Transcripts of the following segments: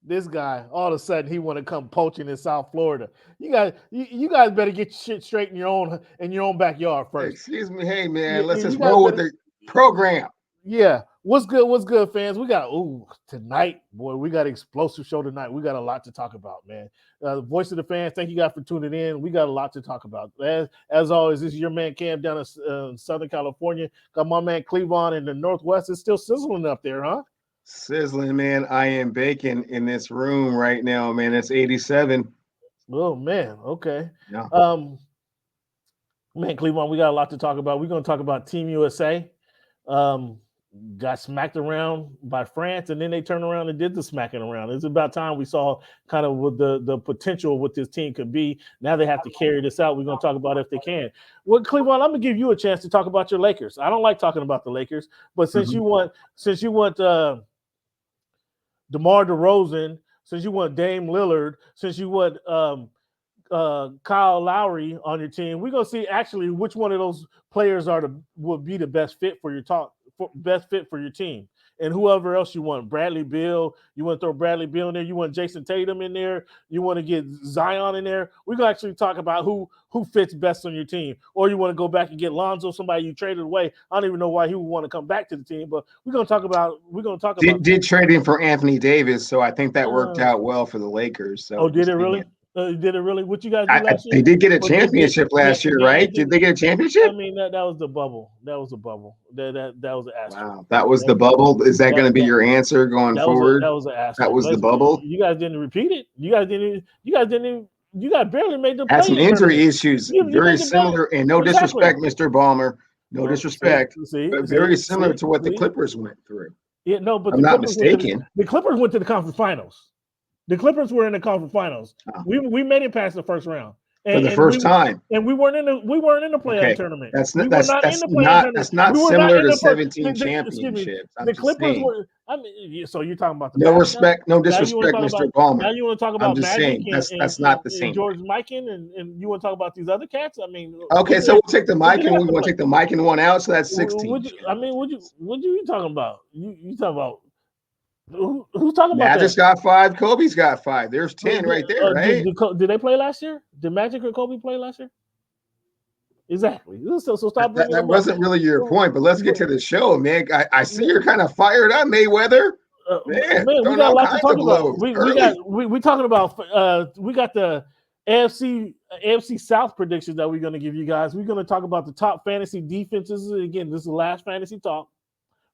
This guy, all of a sudden, he want to come poaching in South Florida. You guys better get your shit straight in your own backyard first. Excuse me, hey man, let's You just guys roll with better, the program. yeah. What's good? What's good, fans? We got tonight, boy. We got an explosive show tonight. We got a lot to talk about, man. Voice of the fans. Thank you guys for tuning in. We got a lot to talk about. As always, this is your man Cam down in Southern California. Got my man Clevon in the Northwest. It's still sizzling up there, huh? Sizzling, man. I am baking in this room right now, man. It's 87. Oh man. Okay. Yeah. Man, Clevon, we got a lot to talk about. We're going to talk about Team USA. Got smacked around by France, and then they turned around and did the smacking around. It's about time we saw kind of what the potential of what this team could be. Now they have to carry this out. We're going to talk about if they can. Well, Clevon, I'm going to give you a chance to talk about your Lakers. I don't like talking about the Lakers, but since you want DeMar DeRozan, since you want Dame Lillard, since you want Kyle Lowry on your team, we're going to see actually which one of those players would be the best fit for your team. And whoever else you want, Bradley Beal, you want to throw Bradley Beal in there, you want Jason Tatum in there, you want to get Zion in there. We're going to actually talk about who fits best on your team. Or you want to go back and get Lonzo, somebody you traded away. I don't even know why he would want to come back to the team, but we're going to talk about did trade in for Anthony Davis, so I think that worked out well for the Lakers. So did it really? Did it really? What you guys did last year? They did get a championship last year, right? Did they get a championship? I mean, that was the bubble. That was the bubble. That was an asterisk. Wow, that was the bubble. Is that going to be your answer going forward? That was an asterisk. That was the bubble. You guys didn't repeat it. You guys barely made the play. Had some injury issues, very similar, and no disrespect, Mr. Ballmer. No disrespect, but very similar to what the Clippers went through. Yeah, no, but I'm not mistaken. The Clippers went to the conference finals. The Clippers were in the conference finals. Oh. We made it past the first round for the first time, and we weren't in the playoff tournament. That's not similar to 17 championships. The Clippers were. I mean, so you're talking about the no disrespect, Mr. Ballmer. Now you want to talk about? I'm just saying that's not the same. George Mikan and you want to talk about these other cats? I mean, okay, so we'll take the Mikan. We want to take the Mikan one out, so that's 16. What you talking about? You talking about? Who's talking about Magic's got 5, Kobe's got 5. There's 10 right there, right? Did they play last year? Did Magic or Kobe play last year? Exactly. So stop bringing that wasn't really your point, but let's get to the show, man. I see you're kind of fired up, Mayweather. Man, we got a lot to talk about. We talking about we got the AFC South predictions that we're going to give you guys. We're going to talk about the top fantasy defenses. Again, this is the last fantasy talk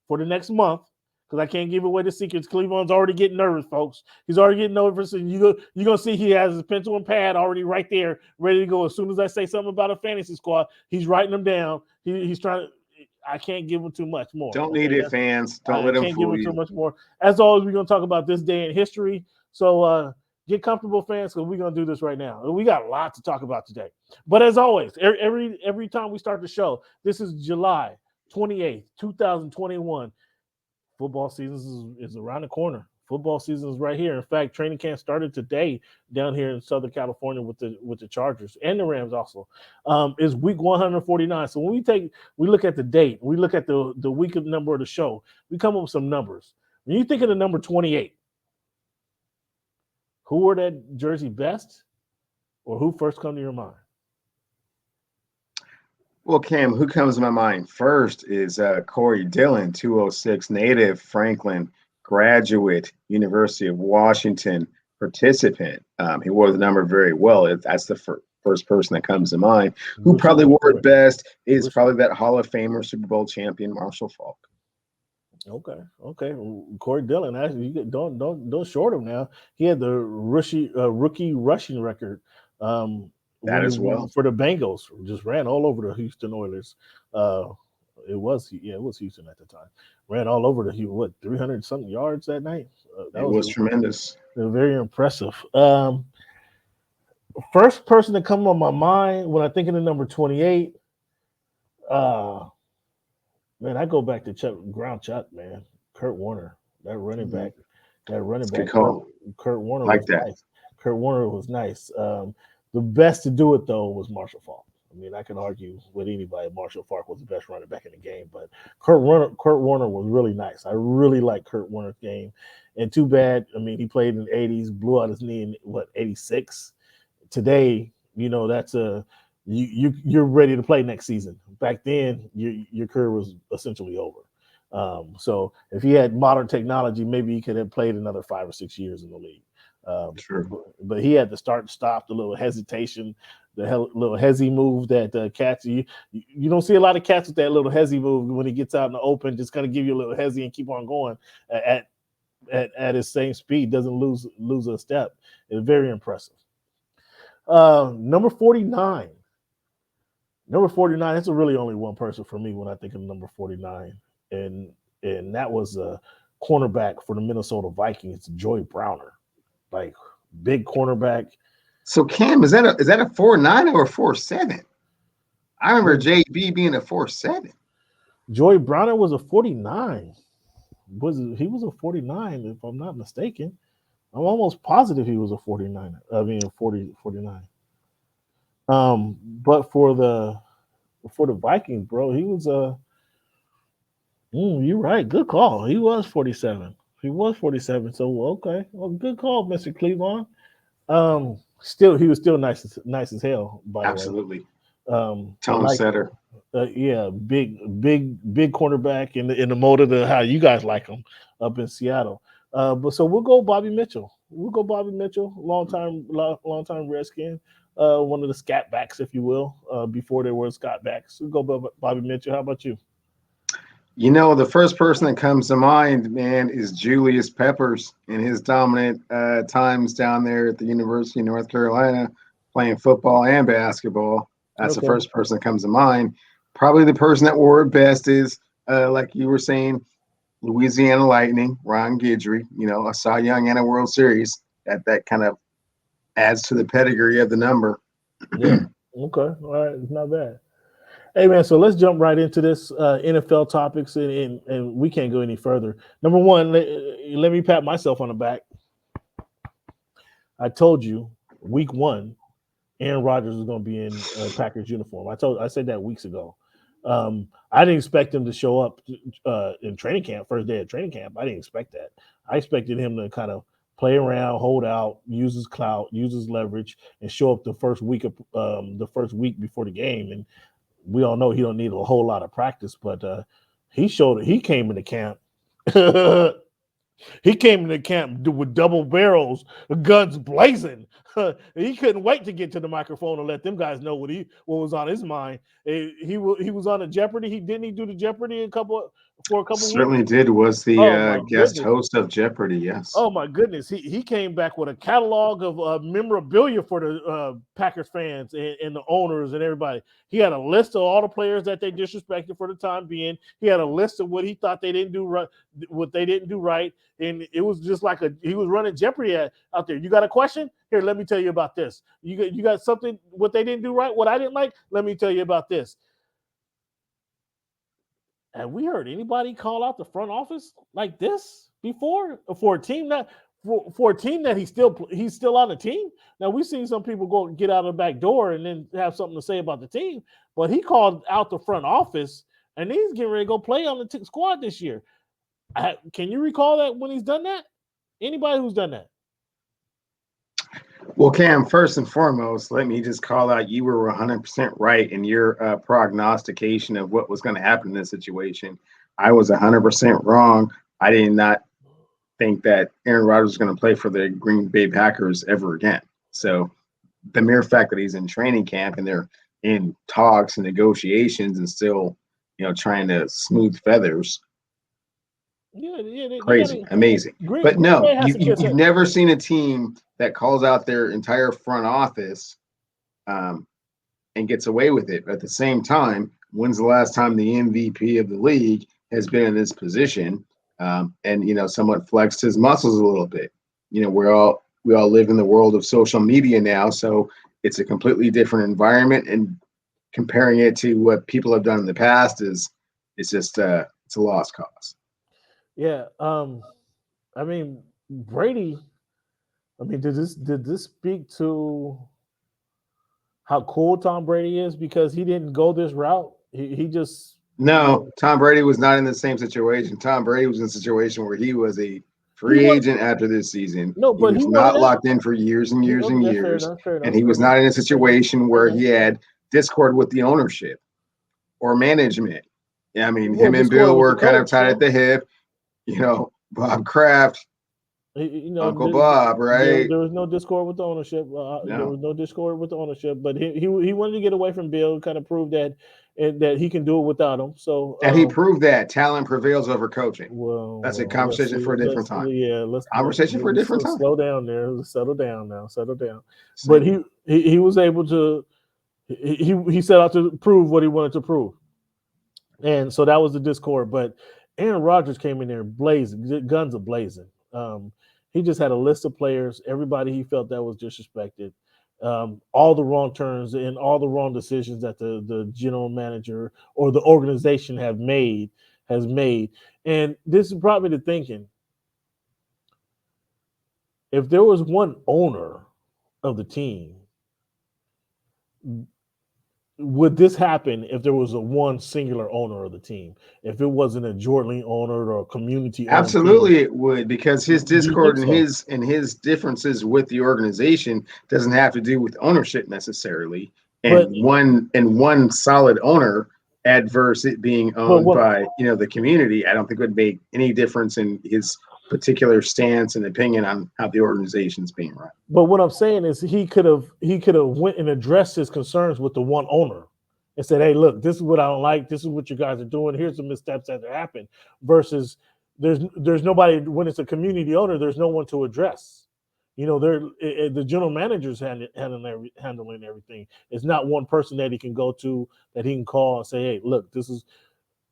for the next month. Because I can't give away the secrets. Cleveland's already getting nervous, folks. He's already getting nervous. And you're going to see he has his pencil and pad already right there, ready to go. As soon as I say something about a fantasy squad, he's writing them down. He's trying to – I can't give him too much more. Don't need it, fans. Don't let him fool you. I can't give him too much more. As always, we're going to talk about this day in history. So get comfortable, fans, because we're going to do this right now. We got a lot to talk about today. But as always, every time we start the show, this is July 28th, 2021. Football season is around the corner. Football season is right here. In fact, training camp started today down here in Southern California with the Chargers and the Rams also. It's week 149. So when we look at the date, we look at the week of number of the show, we come up with some numbers. When you think of the number 28, who wore that jersey best, or who first come to your mind? Well, Cam, who comes to my mind first is Corey Dillon, 206 native, Franklin, graduate, University of Washington participant. He wore the number very well. That's the first person that comes to mind. Who probably wore it best is probably that Hall of Famer, Super Bowl champion, Marshall Faulk. Okay. Corey Dillon, actually, you don't short him now. He had the rookie rushing record. That as well for the Bengals, just ran all over the Houston Oilers. It was Houston at the time. Ran all over 300 something yards that night. That was tremendous. Very impressive. First person to come on my mind when I think of the number 28. Man, I go back to Chuck, man. Kurt Warner, that running back. Good call. Kurt Warner like was that. Nice. Kurt Warner was nice. The best to do it, though, was Marshall Faulk. I mean, I can argue with anybody. Marshall Faulk was the best running back in the game, but Kurt Warner was really nice. I really like Kurt Warner's game, and too bad. I mean, he played in the '80s, blew out his knee in '86. Today, that's you're ready to play next season. Back then, your career was essentially over. So if he had modern technology, maybe he could have played another 5 or 6 years in the league. Sure. But he had to start and stop, the little hesitation, little hezzy move that cats you don't see a lot of cats with that little hezzy move when he gets out in the open, just kind of give you a little hezzy and keep on going at his same speed, doesn't lose a step. It's very impressive. Number 49. Number 49, it's really only one person for me when I think of number 49. And that was a cornerback for the Minnesota Vikings, Joey Browner. Like, big cornerback. So Cam, is that a 4.9 or a 4.7? I remember JB being a 4.7. Joey Browner was a 49. He was a 49, if I'm not mistaken. I'm almost positive he was a 49. I mean, 49. But for the Vikings, bro, he was you're right. Good call. He was 47. He was 47. So okay, well, good call, Mr. Clevon. Still, he was still nice as hell. By Absolutely. the way, Tone setter. Yeah, big cornerback in the mode of how you guys like him up in Seattle. But so we'll go Bobby Mitchell. Long time Redskin. One of the scat backs, if you will, before there were scat backs. We'll go Bobby Mitchell. How about you? The first person that comes to mind, man, is Julius Peppers in his dominant times down there at the University of North Carolina playing football and basketball. That's the first person that comes to mind. Probably the person that wore it best is, like you were saying, Louisiana Lightning, Ron Guidry, a Cy Young and a World Series. That kind of adds to the pedigree of the number. Yeah. Okay. All right. It's not bad. Hey, man, so let's jump right into this NFL topics, and we can't go any further. Number one, let me pat myself on the back. I told you week 1, Aaron Rodgers was going to be in Packers uniform. I said that weeks ago. I didn't expect him to show up in training camp, first day of training camp. I didn't expect that. I expected him to kind of play around, hold out, use his clout, use his leverage, and show up the first week before the game. And we all know he don't need a whole lot of practice, but he showed it. He came into camp. He came into camp with double barrels, guns blazing. He couldn't wait to get to the microphone and let them guys know what was on his mind. He was on a Jeopardy. He do the Jeopardy for a couple Certainly weeks. did. Was the guest goodness. host of Jeopardy, yes. Oh my goodness, he came back with a catalog of memorabilia for the Packers fans and the owners and everybody. He had a list of all the players that they disrespected for the time being. He had a list of what he thought they didn't do right, what they didn't do right, and it was just like he was running Jeopardy out there. You got a question? Here, let me tell you about this. You got something what they didn't do right, what I didn't like? Let me tell you about this. Have we heard anybody call out the front office like this before for a team that he's still on the team? Now we've seen some people go get out of the back door and then have something to say about the team, but he called out the front office and he's getting ready to go play on the squad this year. Can you recall that when he's done that? Anybody who's done that? Well, Cam, first and foremost, let me just call out you were 100% right in your prognostication of what was going to happen in this situation. I was 100% wrong. I did not think that Aaron Rodgers was going to play for the Green Bay Packers ever again. So the mere fact that he's in training camp and they're in talks and negotiations and still, trying to smooth feathers. Yeah, crazy, amazing. But no, you've never seen a team that calls out their entire front office and gets away with it. But at the same time, when's the last time the MVP of the league has been in this position and somewhat flexed his muscles a little bit? We all live in the world of social media now, so it's a completely different environment. And comparing it to what people have done in the past it's just it's a lost cause. Yeah, I mean Brady. I mean, did this speak to how cool Tom Brady is because he didn't go this route. He just No, Tom Brady was not in the same situation. Tom Brady was in a situation where he was a he free was agent after this season. no, He but he was wanted not out. locked in for years and years and That's fair years. enough. Fair And enough. he Fair was enough. not in a Fair enough. situation Fair where enough. he had discord with the ownership or management. Yeah, I mean, Well, him and discord Bill with the were kind of coach, tied at though. the hip. Bob Kraft, You know, Uncle Bob, right? there was no discord with the ownership. There No. was no discord with the ownership, but he wanted to get away from Bill, kind of prove that that he can do it without him. So, And he proved that talent prevails over coaching. That's a let's conversation see. for a different time. Conversation for a different time. Slow down there. Let's settle down now. Settle down. But See? he was able to. He set out to prove what he wanted to prove, and so that was the discord. But Aaron Rodgers came in there blazing, guns a blazing. He just had a list of players, everybody he felt that was disrespected, all the wrong turns and all the wrong decisions that the general manager or the organization has made. And this brought me to thinking, if there was one owner of the team, would this happen if there was a one singular owner of the team? If it wasn't a Jordan owner or a community owned team, Absolutely, it would, because his do you think discord and so? his differences with the organization doesn't have to do with ownership necessarily. But And one solid owner adverse it being but owned what by the community, I don't think would make any difference in his particular stance and opinion on how the organization's being run. But what I'm saying is he could have went and addressed his concerns with the one owner and said, "Hey, look, this is what I don't like. This is what you guys are doing. Here's the missteps that happened." Versus there's nobody when it's a community owner. There's no one to address. The general manager's handling everything. It's not one person that he can go to that he can call and say, "Hey, look, this is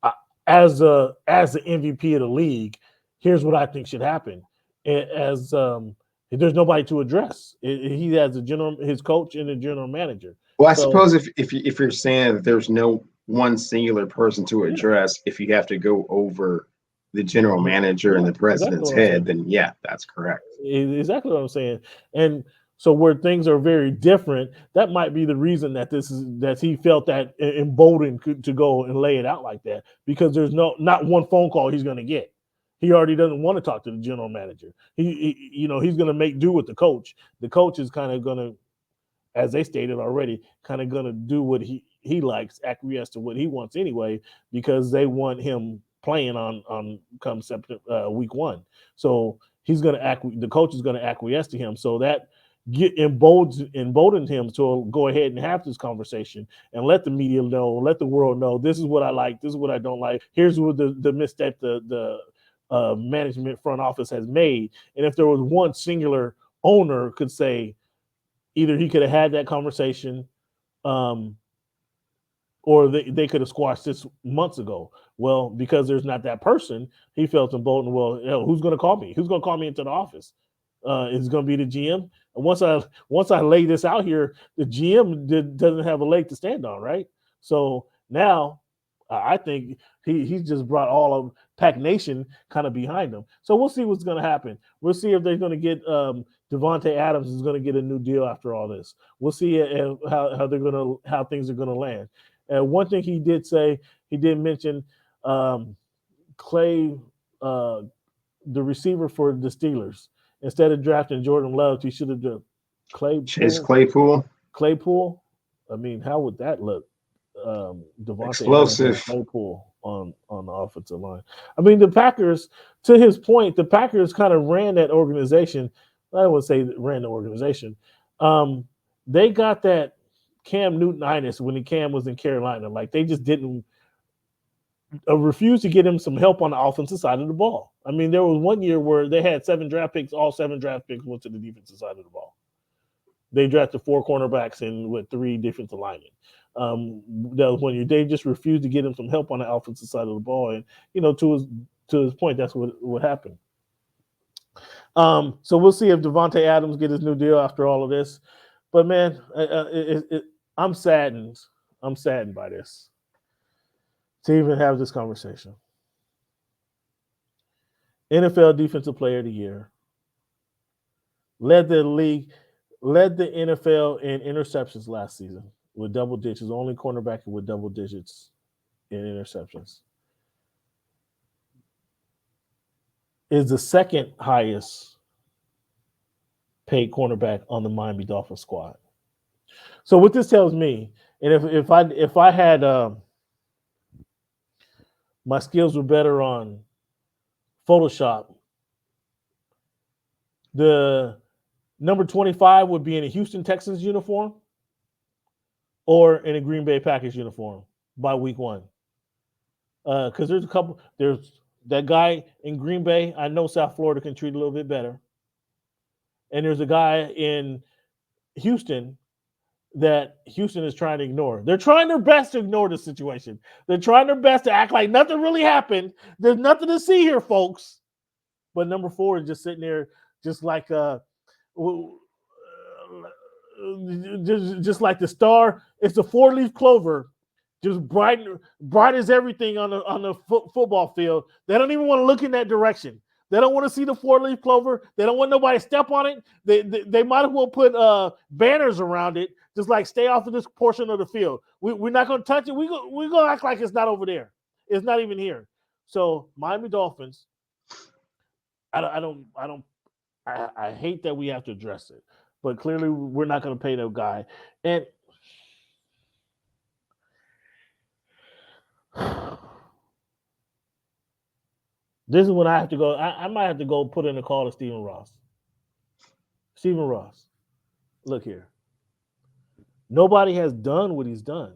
uh, as the MVP of the league. Here's what I think should happen." As there's nobody to address. He has his coach and the general manager. Well, I So suppose if you're saying that there's no one singular person to yeah, address, if you have to go over the general manager and yeah, the exactly president's what I'm head, saying. then yeah, that's correct. Exactly what I'm saying. And so where things are very different, that might be the reason that he felt that emboldened to go and lay it out like that because there's not one phone call he's going to get. He already doesn't want to talk to the general manager. He's going to make do with the coach. The coach is kind of going to, as they stated already, kind of going to do what he likes, acquiesce to what he wants anyway, because they want him playing on come week 1. So he's going to the coach is going to acquiesce to him. So that emboldened him to go ahead and have this conversation and let the media know, let the world know, this is what I like, this is what I don't like. Here's what the misstep the management front office has made. And if there was one singular owner could say, either he could have had that conversation, um, or they could have squashed this months ago. Well, because there's not that person, he felt emboldened. Well, who's going to call me? Who's going to call me into the office? It's going to be the GM. And once I lay this out here, the GM doesn't have a leg to stand on, right? So now I think he's just brought all of Pac Nation kind of behind him. So we'll see what's going to happen. We'll see if they're going to get Devontae Adams is going to get a new deal after all this. We'll see how things are going to land. And one thing he did say, he did mention Clay, the receiver for the Steelers. Instead of drafting Jordan Love, he should have done Chase Claypool. Claypool, Claypool. I mean, how would that look? Devontae Adams and explosive. Claypool on the offensive line. I mean, the Packers, to his point, the Packers kind of ran that organization. I would say ran the organization. They got that Cam Newton-itis when Cam was in Carolina. Like they just didn't refuse to get him some help on the offensive side of the ball. I mean, there was one year where they had 7 draft picks. All 7 draft picks went to the defensive side of the ball. They drafted 4 cornerbacks and with 3 defensive linemen. That was one year. They just refused to get him some help on the offensive side of the ball. And, to his point, that's what happened. So we'll see if Devontae Adams get his new deal after all of this. But, man, I'm saddened. I'm saddened by this. To even have this conversation. NFL Defensive Player of the Year. Led the league led the NFL in interceptions last season with double digits. Only cornerback with double digits in interceptions. Is the second highest paid cornerback on the Miami Dolphins squad. So what this tells me, and if I had my skills were better on Photoshop, the number 25 would be in a Houston Texans uniform or in a Green Bay Packers uniform by week 1. Because there's that guy in Green Bay. I know South Florida can treat a little bit better. And there's a guy in Houston that Houston is trying to ignore. They're trying their best to ignore the situation. They're trying their best to act like nothing really happened. There's nothing to see here, folks. But number 4 is just sitting there, just like just like the star. It's the 4-leaf clover, just bright as everything on the football field. They don't even want to look in that direction. They don't want to see the 4-leaf clover. They don't want nobody to step on it. They might as well put banners around it, just like stay off of this portion of the field. We're not going to touch it. We're going to act like it's not over there. It's not even here. So Miami Dolphins, I hate that we have to address it, but clearly we're not going to pay that guy. And this is when I have to go. I might have to go put in a call to Stephen Ross. Stephen Ross, look here. Nobody has done what he's done.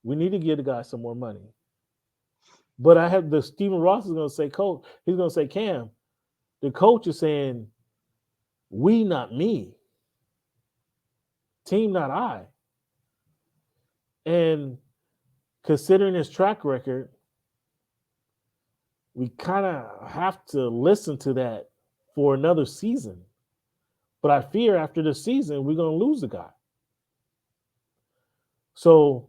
We need to give the guy some more money. But I have the Stephen Ross is going to say, coach, he's going to say, Cam, the coach is saying, we, not me. Team, not I. And considering his track record, we kind of have to listen to that for another season. But I fear after this season, we're going to lose the guy. So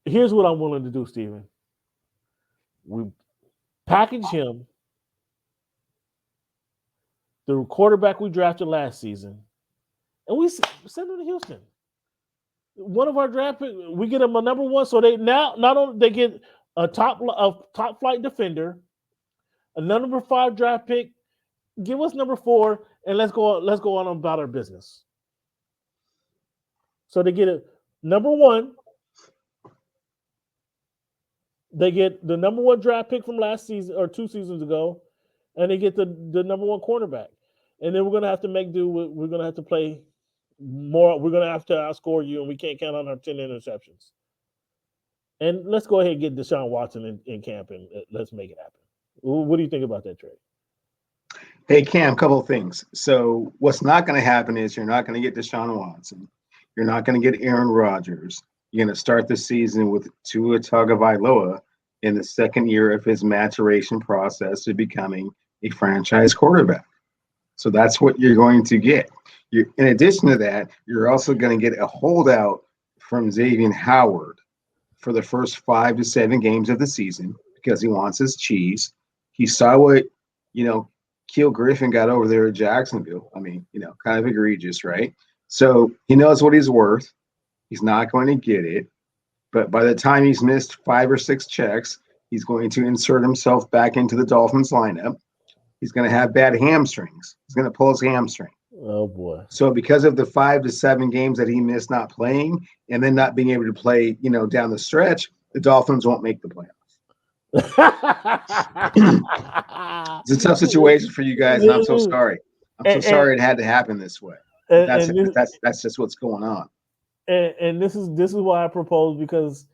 here's what I'm willing to do, Stephen. We package him, the quarterback we drafted last season, and we send him to Houston. One of our draft picks, we get him a number 1. So they now not only they get a top flight defender, a number 5 draft pick. Give us number 4, and let's go on about our business. So they get a number 1. They get the number 1 draft pick from last season or 2 seasons ago, and they get the number 1 cornerback. And then we're going to have to make do. We're going to have to play more. We're going to have to outscore you, and we can't count on our 10 interceptions. And let's go ahead and get Deshaun Watson in camp, and let's make it happen. What do you think about that trade? Hey, Cam, couple of things. So what's not going to happen is you're not going to get Deshaun Watson. You're not going to get Aaron Rodgers. You're going to start the season with Tua Tagovailoa in the second year of his maturation process to becoming a franchise quarterback. So that's what you're going to get. In addition to that, you're also going to get a holdout from Xavien Howard for the first 5 to 7 games of the season because he wants his cheese. He saw what, Keel Griffin got over there at Jacksonville. I mean, kind of egregious, right? So he knows what he's worth. He's not going to get it. But by the time he's missed 5 or 6 checks, he's going to insert himself back into the Dolphins lineup. He's going to have bad hamstrings. He's going to pull his hamstring. Oh, boy. So because of the 5 to 7 games that he missed not playing and then not being able to play, down the stretch, the Dolphins won't make the playoffs. It's a tough situation for you guys, and I'm so sorry. I'm so sorry it had to happen this way. That's just what's going on. And this is why I propose, because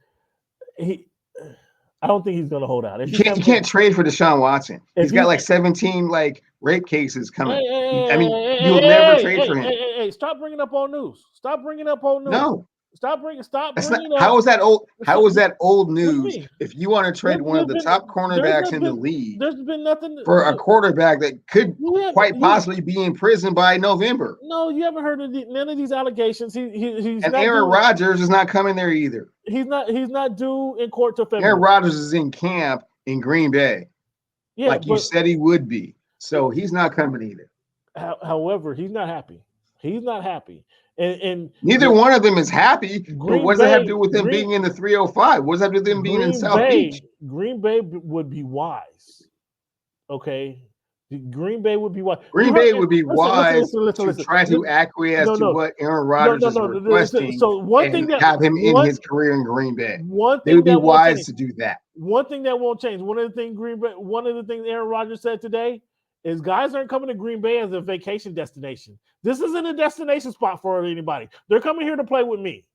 I don't think he's going to hold out. You can't trade for Deshaun Watson. He's got like 17 rape cases coming. You'll never trade for him. Hey, stop bringing up old news. Stop bringing up old news. No. Stop bringing up. How is that old? How is that old news? If you want to trade one of the top cornerbacks in the league, there's been nothing for a quarterback that could quite possibly be in prison by November. No, you haven't heard of none of these allegations. He's and Aaron Rodgers is not coming there either. He's not due in court till February. Aaron Rodgers is in camp in Green Bay, you said he would be. So he's not coming either. However, he's not happy. He's not happy. And neither one of them is happy. But what does that have to do with them being in the 305? What does that have to do with them being in South Beach? Green Bay would be wise. Okay. Green Bay would be wise. Green Bay would be wise to try to acquiesce to what Aaron Rodgers is requesting and have him in his career in Green Bay. They would be wise to do that. One thing that won't change. One of the things Aaron Rodgers said today is guys aren't coming to Green Bay as a vacation destination. This isn't a destination spot for anybody. They're coming here to play with me.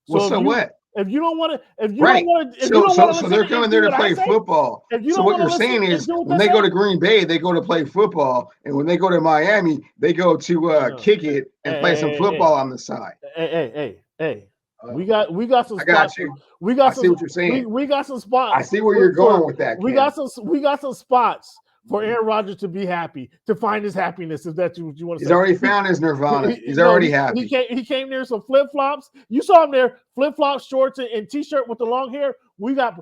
So what? If you don't want to, so they're coming there to play football. So what you're saying is when they go to Green Bay, they go to play football, and when they go to Miami, they go to kick it and play some football on the side. Hey. We got some spots. I got you. I see what you're saying. We got some spots. I see where you're going with that. We got some spots for Aaron Rodgers to be happy, to find his happiness, if that's what you want to say. He's already found his nirvana. He's already happy. He came there some flip-flops. You saw him there, flip-flops, shorts, and T-shirt with the long hair. We got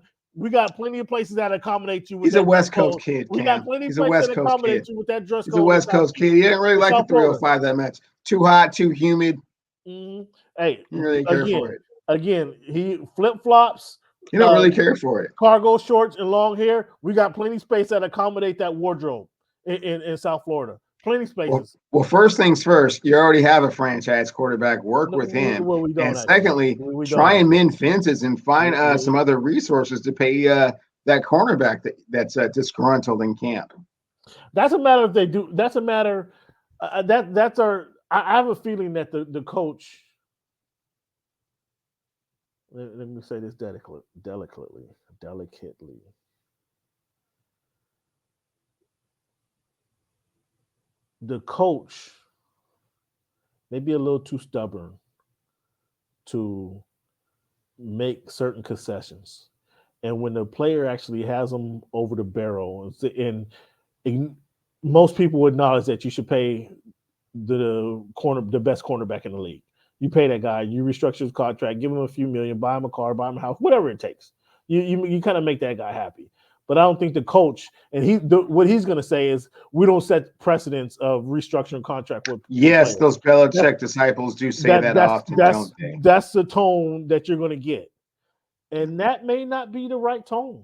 plenty of places that accommodate you. He's a West Coast kid, Cam. We got plenty of places that accommodate you with that dress code. He's a West Coast kid. He didn't really like the 305 that much. Too hot, too humid. Mm-hmm. Hey, he really care for it. Again, he flip-flops. You don't really care for it. Cargo shorts and long hair. We got plenty of space that accommodate that wardrobe in South Florida. Plenty of spaces. Well, first things first, you already have a franchise quarterback. Work with him. And secondly, try and mend fences and find some other resources to pay that cornerback that's disgruntled in camp. That's a matter if they do. That's a matter that's our. I have a feeling that the coach. Let me say this delicately. The coach may be a little too stubborn to make certain concessions. And when the player actually has them over the barrel, and most people would acknowledge that you should pay the best cornerback in the league. You pay that guy, you restructure his contract, give him a few million, buy him a car, buy him a house, whatever it takes. You kind of make that guy happy. But I don't think the coach, and what he's going to say is, we don't set precedents of restructuring contract with. Yes, those Belichick disciples do say that often, don't they? That's the tone that you're going to get. And that may not be the right tone.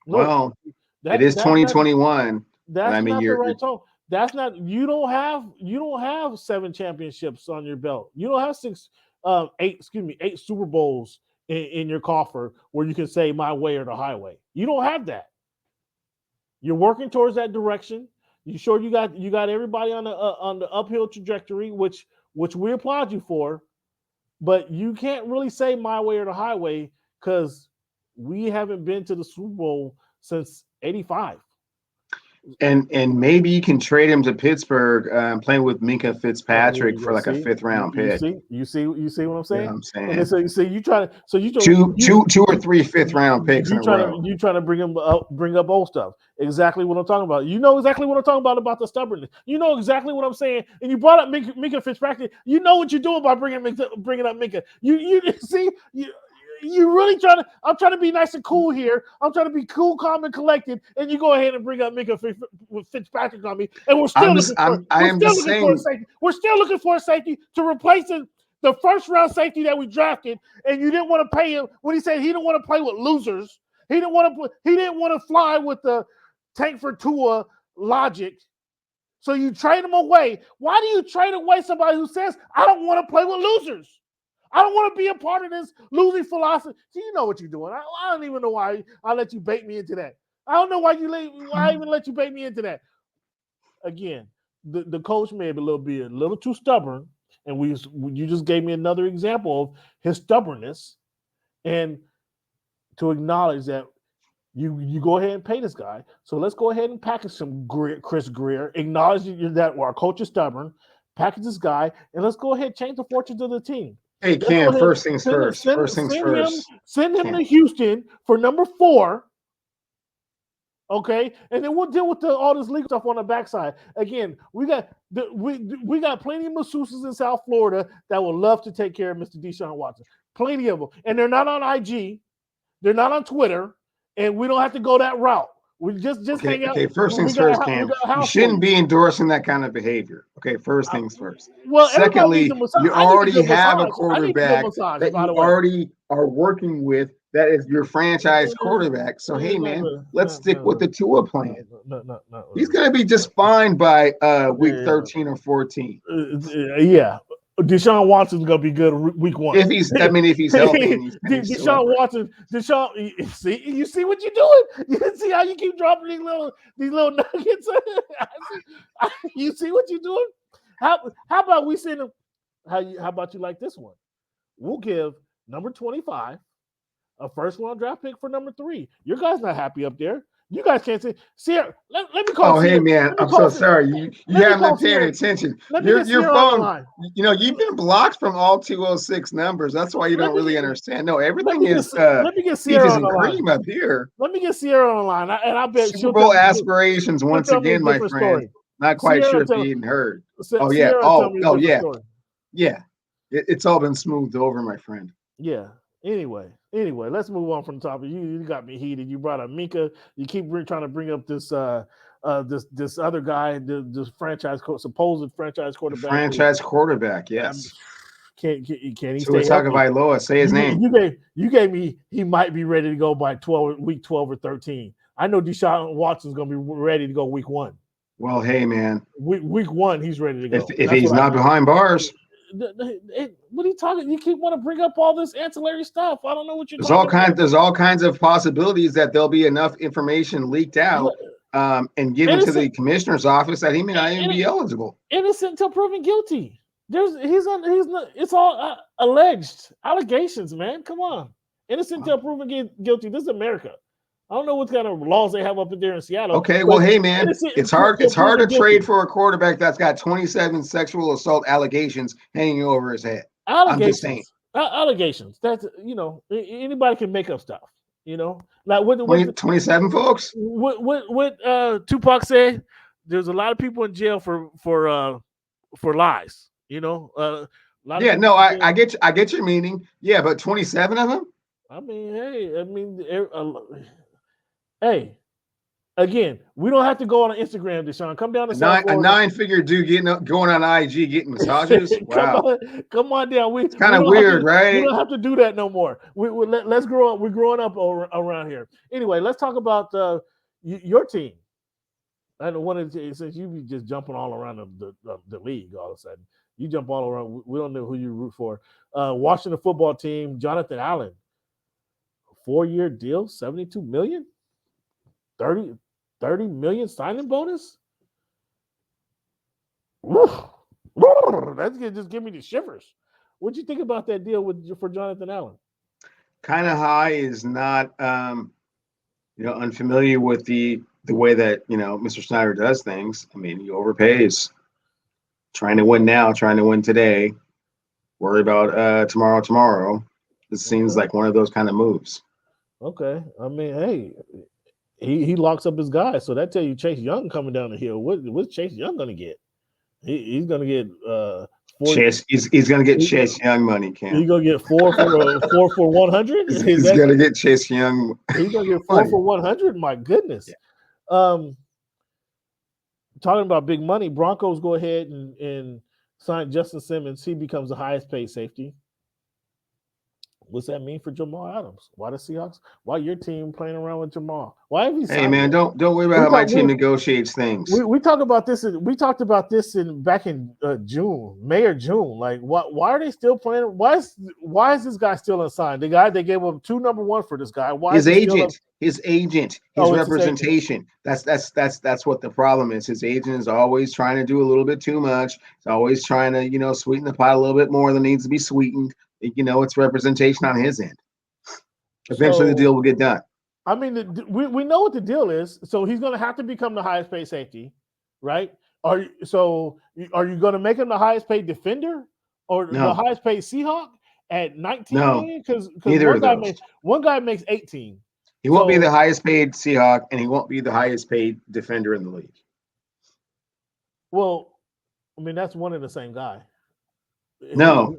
Well, it is 2021. That's not the right tone. That's not. You don't have 7 championships on your belt. You don't have 8 Super Bowls in your coffer where you can say my way or the highway. You don't have that. You're working towards that direction. You sure you got everybody on the uphill trajectory, which we applaud you for, but you can't really say my way or the highway because we haven't been to the Super Bowl since '85. And maybe you can trade him to Pittsburgh, playing with Minkah Fitzpatrick for like a 5th-round pick. You see what I'm saying? Yeah, I'm saying. So you try to two or three 5th-round picks in a row. You trying to bring up old stuff. Exactly what I'm talking about. You know exactly what I'm talking about the stubbornness. You know exactly what I'm saying. And you brought up Minkah Fitzpatrick. You know what you're doing by bringing up Minkah. You see you really I'm trying to be nice and cool here. I'm trying to be cool, calm, and collected. And you go ahead and bring up Minkah Fitzpatrick on me. And we're still looking for a safety to replace the first-round safety that we drafted. And you didn't want to pay him when he said he didn't want to play with losers. He didn't want to fly with the tank for Tua logic. So you trade him away. Why do you trade away somebody who says, I don't want to play with losers? I don't want to be a part of this losing philosophy. So you know what you're doing. I don't even know why I let you bait me into that. I don't know why I even let you bait me into that. Again, the coach may be a little too stubborn, and you just gave me another example of his stubbornness, and to acknowledge that you go ahead and pay this guy. So let's go ahead and package some Chris Greer, acknowledge that our coach is stubborn, package this guy, and let's go ahead and change the fortunes of the team. Hey, Cam, first things first. Send him to Houston for number 4. Okay, and then we'll deal with all this legal stuff on the backside. Again, we got plenty of masseuses in South Florida that will love to take care of Mr. Deshaun Watson. Plenty of them, and they're not on IG, they're not on Twitter, and we don't have to go that route. We just Okay, hang out. okay. First We things got first, we Cam. got a You house for shouldn't you. be endorsing that kind of behavior. Okay, first I- things first. Well, everybody needs a Secondly, massage. you I need a already good have a massage. I need a good quarterback massage, that by you the way. already are working with that is your franchise quarterback. So hey, man, let's stick with the Tua plan. No. He's going to be just fine by week 13 or 14. Yeah. Deshaun Watson's gonna be good week 1. If he's healthy and he's Deshaun Watson, you see what you're doing? You see how you keep dropping these little nuggets? You see what you're doing? How about we send him? How about you like this one? We'll give number 25 a first round draft pick for number 3. Your guy's not happy up there. You guys can't say Sierra. Let me call. Oh, Sierra. hey man, I'm so sorry. You haven't been paying attention. Your phone, you've been blocked from all 206 numbers. That's why you don't really understand. No, everything is let me get Sierra on the cream up here. Let me get Sierra on the line, and I bet Super Bowl aspirations once again, my friend. Story. Not quite sure if you even heard. Oh yeah. Sierra Oh yeah. Story. Yeah. It's all been smoothed over, my friend. Yeah. Anyway, let's move on from the topic. You got me heated. You brought up Minka. You keep trying to bring up this this other guy, this supposed franchise quarterback. Franchise quarterback, yes. Can he stay healthy? Say his name. You gave me. He might be ready to go by week 12 or 13. I know Deshaun Watson's going to be ready to go week 1. Well, hey man, week 1 he's ready to go. If he's not behind bars. What are you talking? You keep want to bring up all this ancillary stuff. I don't know what you're talking about. There's all kinds of possibilities that there'll be enough information leaked out and given to the commissioner's office that he may not even be eligible. Innocent until proven guilty. He's not. It's all alleged allegations, man. Come on, innocent until proven guilty. This is America. I don't know what kind of laws they have up there in Seattle. Okay, well, hey man, it's hard to trade for a quarterback that's got 27 sexual assault allegations hanging over his head. I'm just saying. Allegations. That's anybody can make up stuff. Like 27 folks. What Tupac said. There's a lot of people in jail for lies. I get your meaning. Yeah, but 27 of them. Hey, again, we don't have to go on Instagram, Deshaun. Come down to a 9-figure dude going on IG getting massages. Wow, come on down. It's kind of weird, right? We don't have to do that no more. Let's grow up. We're growing up around here. Anyway, let's talk about your team. I don't want to since you be just jumping all around the league all of a sudden. You jump all around. We don't know who you root for. Washington football team, Jonathan Allen, 4-year deal, $72 million. 30 million signing bonus? That's just give me the shivers. What'd you think about that deal for Jonathan Allen? Kind of high is not unfamiliar with the way that Mr. Snyder does things. I mean, he overpays. Trying to win now, trying to win today. Worry about tomorrow. This seems like one of those kind of moves. Okay. I mean, hey, he locks up his guys, so that tell you Chase Young coming down the hill. What's Chase Young gonna get? He's gonna get 40. He's gonna get Chase Young money, Cam. He's gonna get 4 for 100. He's gonna get Chase Young. He's gonna get 4 for 100. My goodness. Yeah. Talking about big money, Broncos go ahead and sign Justin Simmons. He becomes the highest paid safety. What's that mean for Jamal Adams? Why the Seahawks? Why your team playing around with Jamal? Why have you? Hey man, don't worry about how my team negotiates things. We talked about this. We talked about this back in June, May or June. Like, why are they still playing? Why is this guy still unsigned? The guy they gave up 2 number 1 for this guy. Why his agent, his representation. His agent. That's what the problem is. His agent is always trying to do a little bit too much. He's always trying to sweeten the pot a little bit more than needs to be sweetened. It's representation on his end. Eventually, the deal will get done. I mean, we know what the deal is. So he's going to have to become the highest paid safety, right? Are you going to make him the highest paid defender or the highest paid Seahawk at 19 million? Because one guy makes 18. He won't be the highest paid Seahawk, and he won't be the highest paid defender in the league. Well, I mean, that's one and the same guy. No.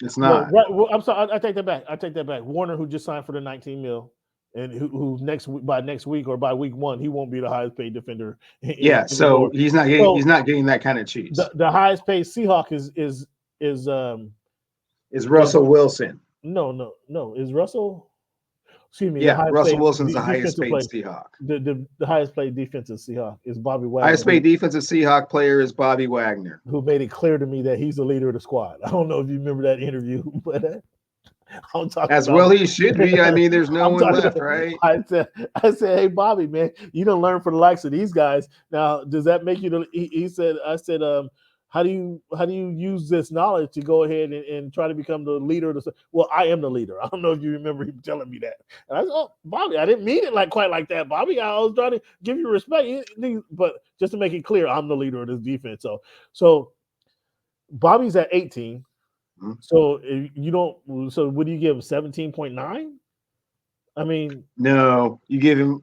It's not. Well, I'm sorry. I take that back. Warner, who just signed for the 19 mil, and who by next week or by week 1 he won't be the highest paid defender. So he's not getting that kind of cheese. The highest paid Seahawk is Russell Wilson. No. Is Russell? Excuse me. Yeah, Russell Wilson's the highest paid Seahawk. The highest paid defensive Seahawk is Bobby Wagner. Highest paid defensive Seahawk player is Bobby Wagner, who made it clear to me that he's the leader of the squad. I don't know if you remember that interview, but I'm talking as well. He should be. I mean, there's no one left, right? I said, hey, Bobby, man, you don't learn from the likes of these guys. Now, does that make you? He said, I said, how do you use this knowledge to go ahead and try to become the leader of the? Well, I am the leader. I don't know if you remember him telling me that. And I said, oh, Bobby, I didn't mean it quite like that, Bobby. I was trying to give you respect, but just to make it clear, I'm the leader of this defense. So Bobby's at 18. Mm-hmm. So you don't. So what do you give him? 17.9? I mean, no, you give him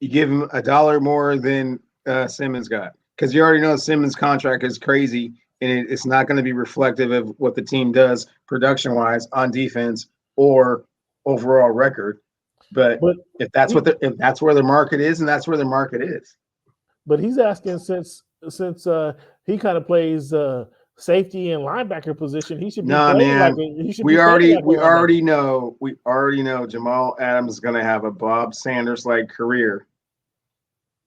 $1 more than Simmons got. Because you already know Simmons' contract is crazy, and it's not going to be reflective of what the team does production-wise on defense or overall record. But if that's where the market is, and that's where the market is. But he's asking since he kind of plays safety and linebacker position, he should be we already know Jamal Adams is going to have a Bob Sanders-like career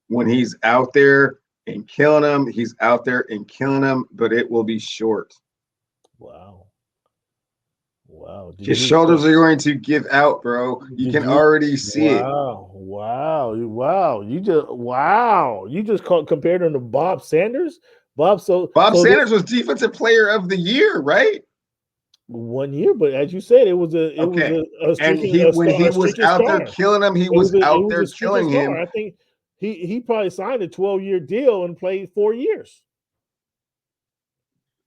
when he's out there and killing him. He's out there and killing him, but it will be short. Wow. His shoulders are going to give out, bro. You can already see it. Wow. You just compared him to Bob Sanders? Bob Sanders was defensive player of the year, right? 1 year, but as you said, it was a when he was out there killing him, he was out there killing him. I think he probably signed a 12-year deal and played 4 years.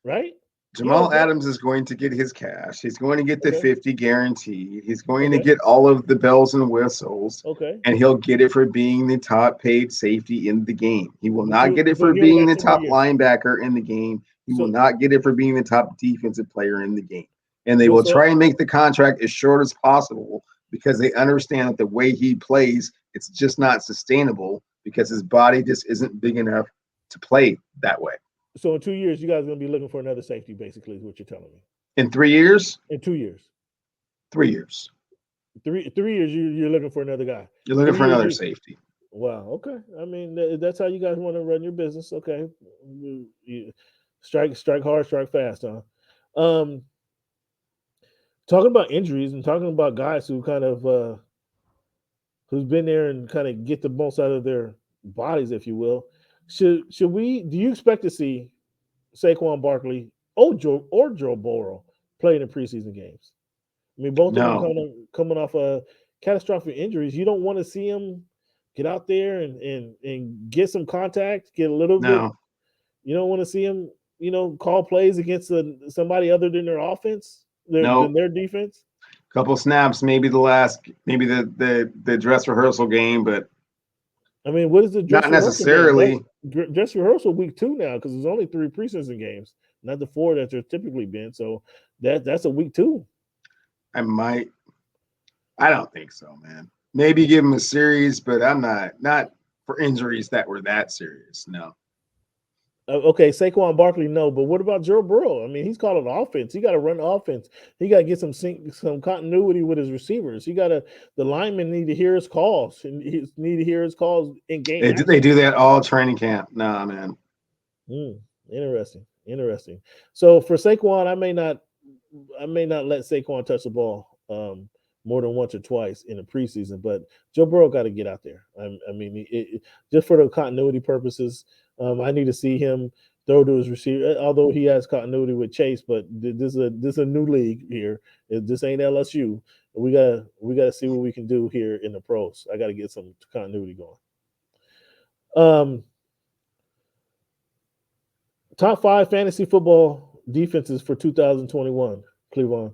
Right? Jamal Adams is going to get his cash. He's going to get the 50 guaranteed. He's going to get all of the bells and whistles. Okay. And he'll get it for being the top paid safety in the game. He will not get it for being the top linebacker in the game. He will not get it for being the top defensive player in the game. And they will try and make the contract as short as possible because they understand that the way he plays, it's just not sustainable because his body just isn't big enough to play that way. So in 2 years, you guys are going to be looking for another safety, basically, is what you're telling me. In 3 years? In 2 years. 3 years. 3 years, you're looking for another guy. You're looking for another safety. Wow. Okay. I mean, that's how you guys want to run your business. Okay. Strike hard, strike fast, huh? Talking about injuries and talking about guys who kind of who's been there and kind of get the most out of their bodies, if you will. Do you expect to see Saquon Barkley or Joe Burrow play in the preseason games? I mean, both of them coming off catastrophic injuries. You don't want to see them get out there and get some contact, get a little bit. You don't want to see them, call plays against somebody other than their offense, than their defense. Couple snaps, maybe the dress rehearsal game, but I mean, what is the dress not necessarily dress rehearsal week 2 now because there's only 3 preseason games, not the 4 that there's typically been. So that's a week 2. I don't think so, man. Maybe give him a series, but I'm not for injuries that were that serious. No. Okay, Saquon Barkley, no, but what about Joe Burrow? I mean, he's calling offense. He got to run offense. He got to get some continuity with his receivers. The linemen need to hear his calls and need to hear his calls in game. They do that all training camp. Nah, man. Interesting. So for Saquon, I may not let Saquon touch the ball more than once or twice in the preseason, but Joe Burrow got to get out there. I mean, just for the continuity purposes. I need to see him throw to his receiver, although he has continuity with Chase. But this is a new league here. This ain't LSU. We gotta see what we can do here in the pros. I got to get some continuity going. Top 5 fantasy football defenses for 2021, Clevon.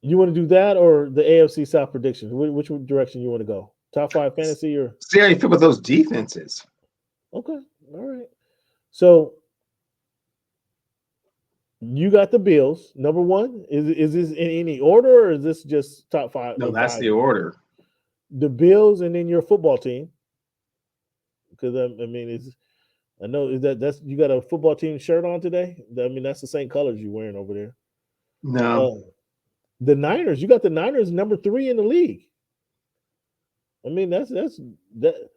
You want to do that or the AFC South predictions? Which direction you want to go? Top 5 fantasy or see how you feel with those defenses? Okay. All right. So you got the Bills, number 1. Is this in any order or is this just top 5? No, that's the order. the Bills, and then your football team. Because I mean, I know that's you got a football team shirt on today. I mean, that's the same colors you're wearing over there. No. The Niners, you got the Niners number 3 in the league. I mean, that's that.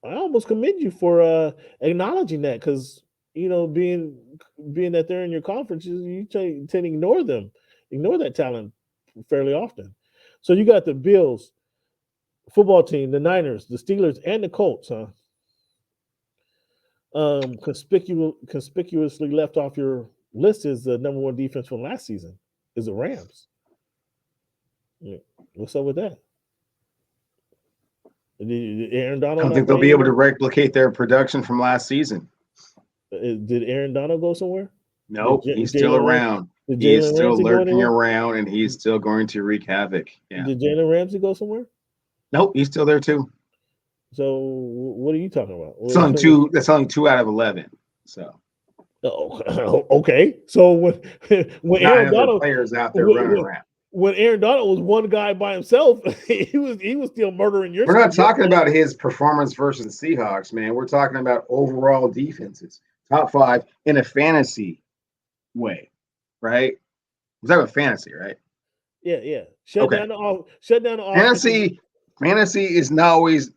I almost commend you for acknowledging that, because being that they're in your conference, you tend to ignore that talent fairly often. So you got the Bills football team, the Niners, the Steelers, and the Colts, huh? Conspicuously left off your list is the number 1 defense from last season is the Rams. Yeah. What's up with that? Did Aaron Donald? I don't think they'll be able to replicate their production from last season. Did Aaron Donald go somewhere? Nope, he's still around. He's still lurking around, and he's still going to wreak havoc. Yeah. Did Jalen Ramsey go somewhere? Nope, he's still there too. So what are you talking about? That's only 2 out of 11. So. Oh, okay. So when Aaron Donald players out there running around. When Aaron Donald was one guy by himself, he was still murdering your. We're not talking about his performance versus the Seahawks, man. We're talking about overall defenses, top 5 in a fantasy way, right? Was that a fantasy, right? Yeah. Shut down the fantasy is not always,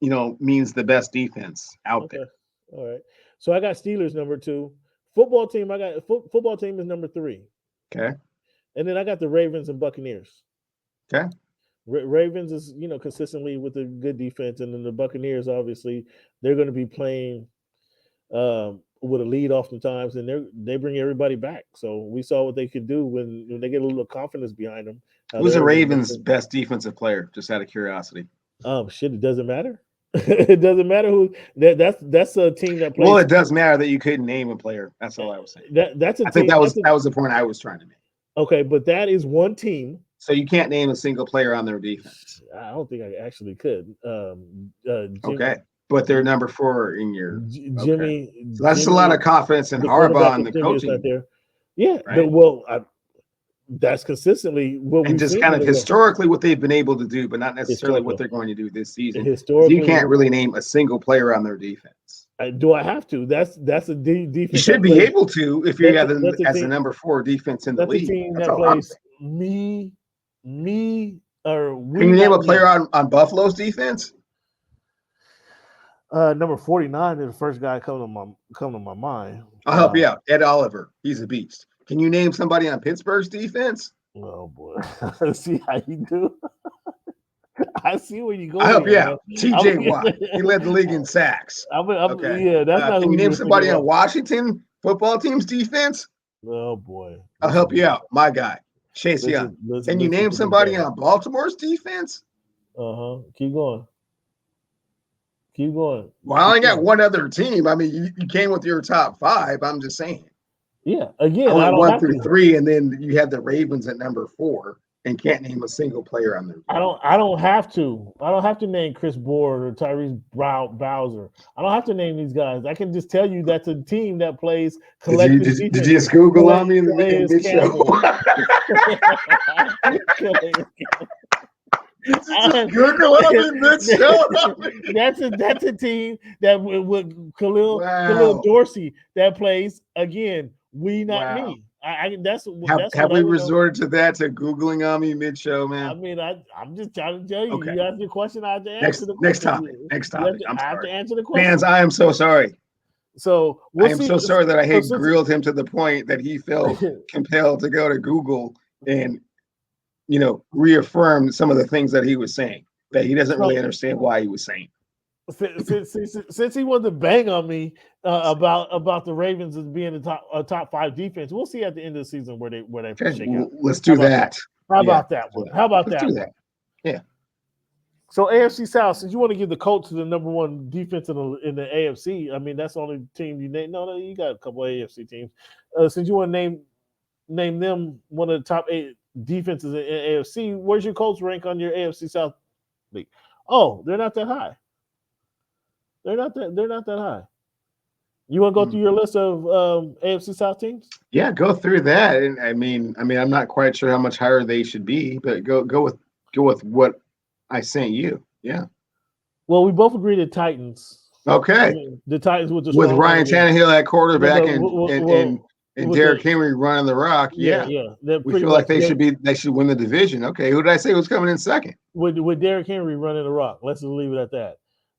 means the best defense out there. All right. So I got Steelers number 2. Football team, I got football team is number 3. Okay. And then I got the Ravens and Buccaneers. Okay. Ravens is, consistently with a good defense. And then the Buccaneers, obviously, they're going to be playing with a lead oftentimes, and they bring everybody back. So we saw what they could do when they get a little confidence behind them. Who's the Ravens' best defensive player, just out of curiosity? Shit, it doesn't matter. It doesn't matter who. That's a team that plays. Well, it does matter that you couldn't name a player. That's all I was saying. I think that was the point I was trying to make. Okay, but that is one team. So you can't name a single player on their defense. I don't think I actually could. Okay, but they're number 4 in your Jimmy. Okay. So that's a lot of confidence in Harbaugh and the coaching. Right there. Yeah, right? That's consistently what we've just seen kind of historically what they've been able to do, but not necessarily what they're going to do this season. Historically, you can't really name a single player on their defense. Do I have to? That's a defense. You should be able to if you have as a number 4 defense in the league. That's a team that plays me, or we. Can you name a player on Buffalo's defense? Number 49 is the first guy come to my mind. I'll help you out. Ed Oliver, he's a beast. Can you name somebody on Pittsburgh's defense? Oh boy, see how you do. I see where you go. I help you out. TJ Watt, he led the league in sacks. Okay. Yeah, that's not. Can you name somebody on Washington football team's defense? Oh boy, I'll help you out. My guy, Chase Young. Can you name somebody on Baltimore's defense? Keep going. Well, I only got one other team. I mean, you came with your top 5. I'm just saying. Yeah. Again, I went 1 through 3, and then you had the Ravens at number 4, and can't name a single player on their team. I don't have to. I don't have to name Chris Board or Tyrese Bowser. I don't have to name these guys. I can just tell you that's a team that plays collective defense. Did you just Google on me in the show? Google up in this show. That's a team that with Khalil Dorsey that plays again. We not me. Have we resorted to that, to Googling on me mid-show, man? I mean, I'm just trying to tell you. Okay. You ask your question, I have to answer the question. Next topic. I have to answer the question. Fans, I am so sorry. So I am so sorry that I grilled him to the point that he felt compelled to go to Google and reaffirm some of the things that he was saying that he doesn't really understand why he was saying. Since he wanted to bang on me about the Ravens as being a top 5 defense, we'll see at the end of the season where they shake out. Let's do that. How about that one? Let's do that. Yeah. So AFC South, since you want to give the Colts the number 1 defense in the AFC, I mean that's the only team you name. No, you got a couple of AFC teams. Since you want to name them one of the top 8 defenses in AFC, where's your Colts rank on your AFC South league? Oh, they're not that high. They're not that high. You want to go through your list of AFC South teams? Yeah, go through that. And I mean, I'm not quite sure how much higher they should be, but go with Go with what I sent you. Yeah. Well, we both agree that Titans. Okay. The Titans with the with strong Ryan Tannehill at quarterback well, and Derrick Henry running the rock. Yeah. We feel like they should win the division. Okay. Who did I say was coming in second? With Derrick Henry running the rock. Let's just leave it at that.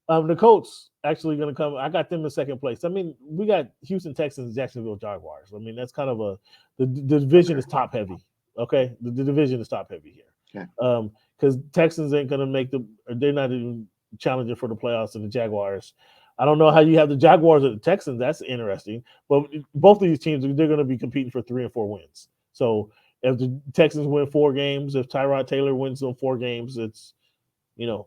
The Colts actually going to come. I got them in second place. I mean, we got Houston Texans, Jacksonville Jaguars. I mean, that's kind of the division is top heavy. Okay, the division is top heavy here. Because Texans ain't going to they're not even challenging for the playoffs, and the Jaguars. I don't know how you have the Jaguars or the Texans. That's interesting. But both of these teams, they're going to be competing for 3 and 4 wins. So if the Texans win 4 games, if Tyrod Taylor wins them 4 games, it's your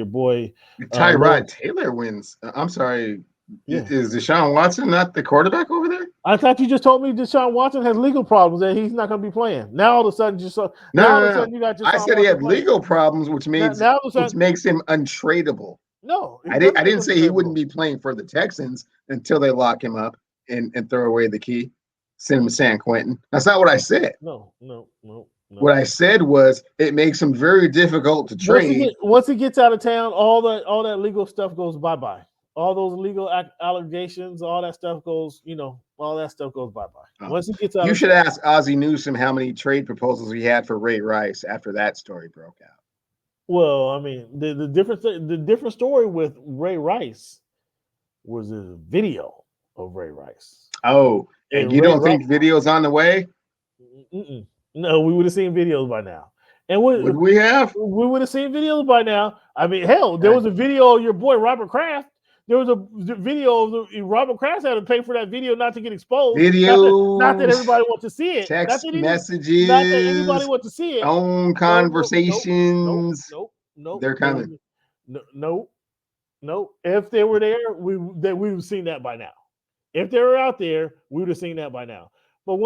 boy Tyrod Taylor wins. I'm sorry. Yeah. Is Deshaun Watson not the quarterback over there? I thought you just told me Deshaun Watson has legal problems and he's not going to be playing. Now all of a sudden, you got Deshaun I said he had legal problems, which makes him untradeable. No, I didn't say he wouldn't be playing for the Texans until they lock him up and throw away the key, send him to San Quentin. That's not what I said. No. What I said was it makes him very difficult to trade. Once he gets out of town, all that legal stuff goes bye-bye. All those legal allegations, all that stuff goes, all that stuff goes bye-bye. Once he gets out, you should ask Ozzie Newsome how many trade proposals he had for Ray Rice after that story broke out. Well, I mean, the different story with Ray Rice was a video of Ray Rice. Oh, and you don't think video's on the way? No, we would have seen videos by now. And would we have? We would have seen videos by now. I mean, hell, there was a video of your boy Robert Kraft. There was a video of Robert Kraft had to pay for that video not to get exposed. Videos, not that everybody wants to see it. Text messages. Not that anybody wants to see it. Phone conversations. Nope. They're coming. No. If they were there, we would have seen that by now. If they were out there, we would have seen that by now. But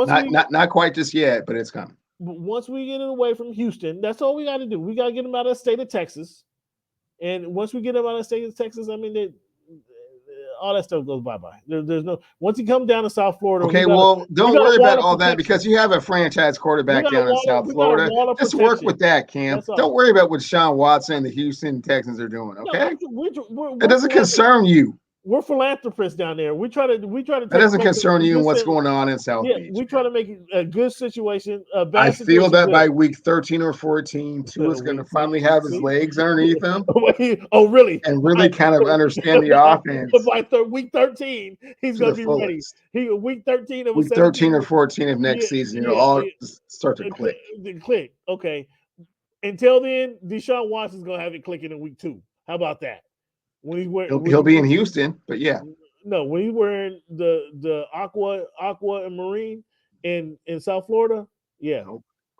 not quite just yet, but it's coming. But once we get it away from Houston, that's all we got to do. We got to get them out of the state of Texas. And once we get them out of the state of Texas, I mean, all that stuff goes bye-bye. There's no – once you come down to South Florida – Okay, don't worry about all that because you have a franchise quarterback down in South Florida. Just work with that, Cam. Don't worry about what Deshaun Watson and the Houston Texans are doing, okay? It doesn't concern you. We're philanthropists down there. We try to. That doesn't concern you and what's going on in South Beach. We try to make a good situation. I feel that by week 13 or 14, Tua's going to finally have his legs underneath him. Oh, really? And really kind of understand the offense. By week 13, he's going to be ready. Week 13 of week 13 or 14 of next season, it'll all start to click. Click. Okay. Until then, Deshaun Watson's going to have it clicking in week 2. How about that? When he'll be in Houston, but yeah. No, when he's wearing the aqua and marine in South Florida, yeah.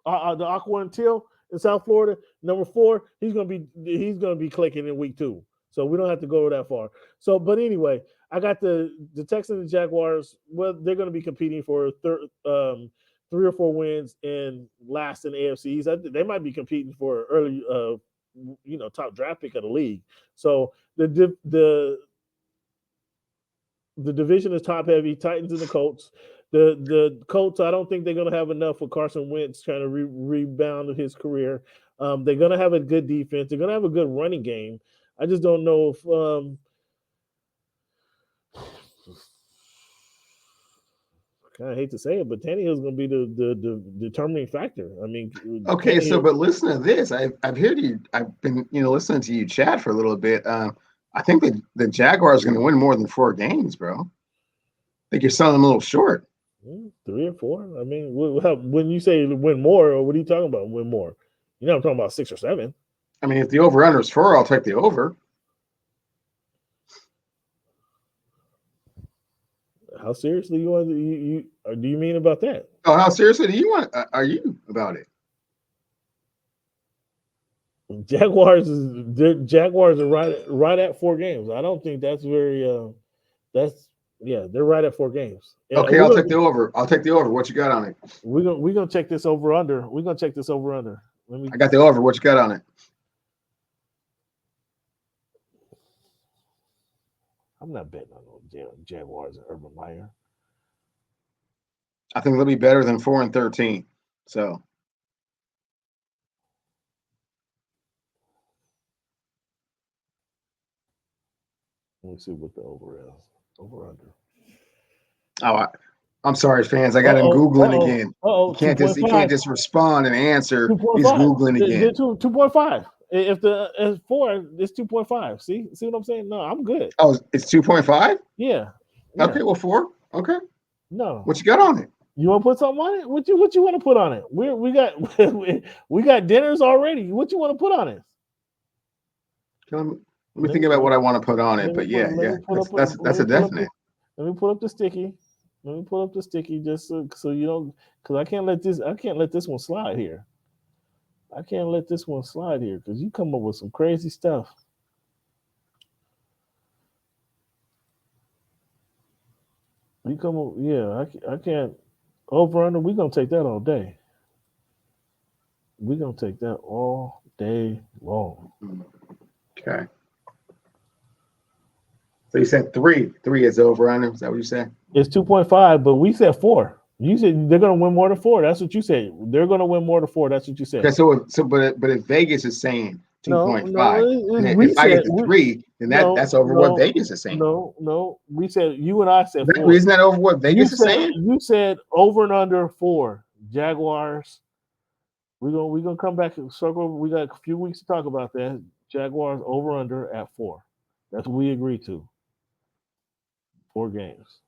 The aqua and teal in South Florida, number 4, he's gonna be clicking in week 2. So we don't have to go that far. So, but anyway, I got the Texans and Jaguars. Well, they're gonna be competing for 3 or 4 wins and last in the AFC East. They might be competing for early top draft pick of the league. So the division is top heavy. Titans and the Colts. The Colts, I don't think they're going to have enough for Carson Wentz trying to rebound his career. They're going to have a good defense. They're going to have a good running game. I just don't know if I kind of hate to say it, but Tannehill's going to be the determining factor. I mean, okay. So, but listen to this. I've heard you. I've been listening to you chat for a little bit. I think that the Jaguars are going to win more than 4 games, bro. I think you're selling them a little short. 3 or 4. I mean, when you say win more, what are you talking about? Win more? I'm talking about 6 or 7. I mean, if the over/under is 4, I'll take the over. How seriously do you mean about that? Oh, how seriously are you about it? Jaguars are right at 4 games. I don't think that's very they're right at 4 games. Okay, I'll take the over. What you got on it? We're gonna check this over under. I got the over. What you got on it? I'm not betting on no Jaguars and Urban Meyer. I think they'll be better than 4 and 13. So Let me see what the over is. Over under. Oh, I'm sorry, fans. I got him Googling again. Oh, He can't just respond and answer. 2.5. He's Googling again. 2.5. If it's 4, it's 2.5. See what I'm saying? No, I'm good. Oh, it's 2.5? Yeah. Okay, well, 4. Okay. No. What you got on it? You want to put something on it? What you want to put on it? We got dinners already. What you want to put on it? Let me think about what I want to put on it. But yeah, that's a definite. Let me pull up the sticky. Just so you don't, because I can't let this one slide here. Because you come up with some crazy stuff. You come up, yeah. I can't. Over under. We're gonna take that all day. We're gonna take that all day long. Okay. So you said 3. 3 is over under. Is that what you said? It's 2.5, but we said 4. You said they're going to win more than 4. That's what you said. They're going to win more than 4. That's what you said. Okay, but if Vegas is saying 2.5, if I get the 3, then that's over what Vegas is saying. No. We said, you and I said 4. Isn't that over what Vegas is saying? You said over and under 4. Jaguars. We're gonna come back and circle. We got a few weeks to talk about that. Jaguars over under at 4. That's what we agreed to. 4 games.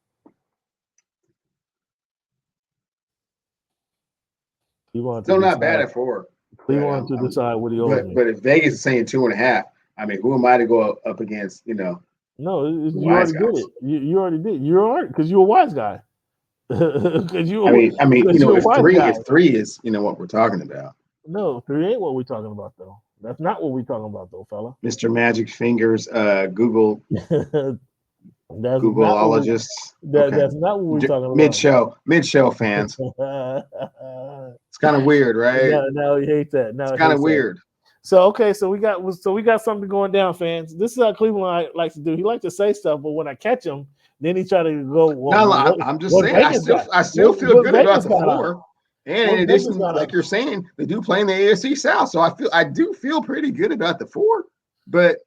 Still not bad at 4. Cleveland to decide what he owes me. But if Vegas is saying 2.5, I mean, who am I to go up against? No, you already did it. You already did. You're all right because you're a wise guy. Because you. I mean, if 3 is what we're talking about. No, 3 ain't what we're talking about though. That's not what we're talking about though, fella. Mr. Magic Fingers, Google. Googleologists. That's not what we're talking about. Mid-show fans. It's kind of weird, right? No, he hates that. No, it's kind of weird. So we got something going down, fans. This is how Cleveland likes to do. He likes to say stuff, but when I catch him, then he try to go. I'm just saying. I still feel good about the 4. And in addition, like you're saying, they do play in the AFC South, so I do feel pretty good about the 4. But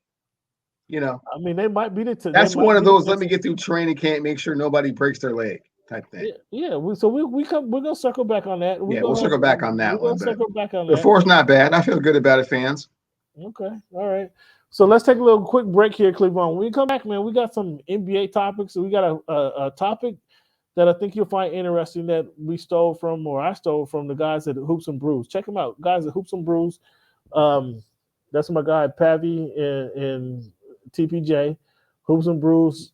I mean, they might be that's one of those. Let me get through training camp, make sure nobody breaks their leg type thing. Yeah. We're gonna circle back on that. We'll circle back on that one. Circle back on the 4's not bad. I feel good about it, fans. Okay, all right. So let's take a little quick break here, Cleveland. When we come back, man, we got some NBA topics. So we got a topic that I think you'll find interesting that I stole from the guys at Hoops and Brews. Check them out, guys at Hoops and Brews. That's my guy Pavi and TPJ, Hoops and Brews,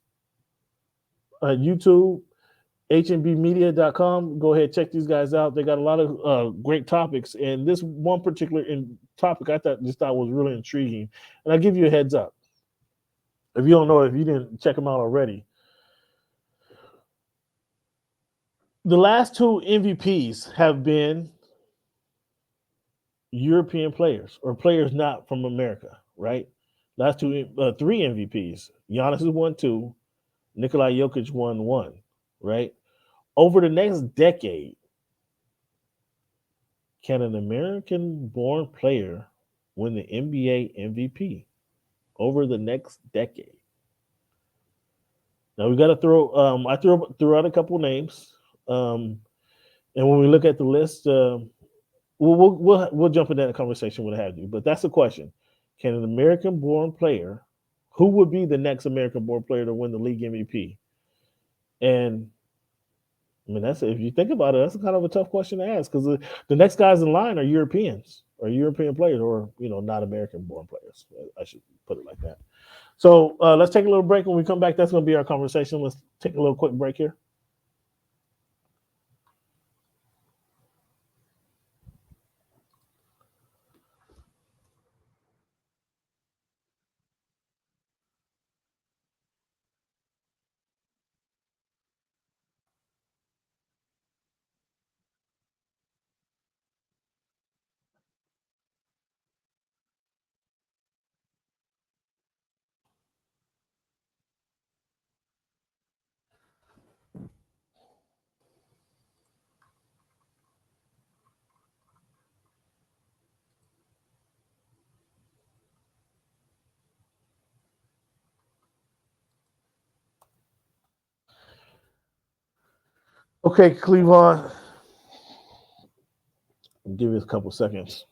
YouTube, HNBmedia.com. Go ahead, check these guys out. They got a lot of great topics, and this one particular topic I thought was really intriguing. And I'll give you a heads up. If you don't know, if you didn't check them out already, the last 2 MVPs have been European players or players not from America, right? Last 3 MVPs. Giannis has won 2. Nikola Jokic won 1, right? Over the next decade, can an American-born player win the NBA MVP over the next decade? Now we got to throw. I threw out a couple names, and when we look at the list, we'll jump into that conversation. What have you? But that's the question: can an American-born player, who would be the next American-born player to win the league MVP? And I mean, if you think about it, that's kind of a tough question to ask because the next guys in line are Europeans or European players or, not American-born players. I should put it like that. So let's take a little break. When we come back, that's going to be our conversation. Let's take a little quick break here. Okay, Clevon. Give me a couple seconds.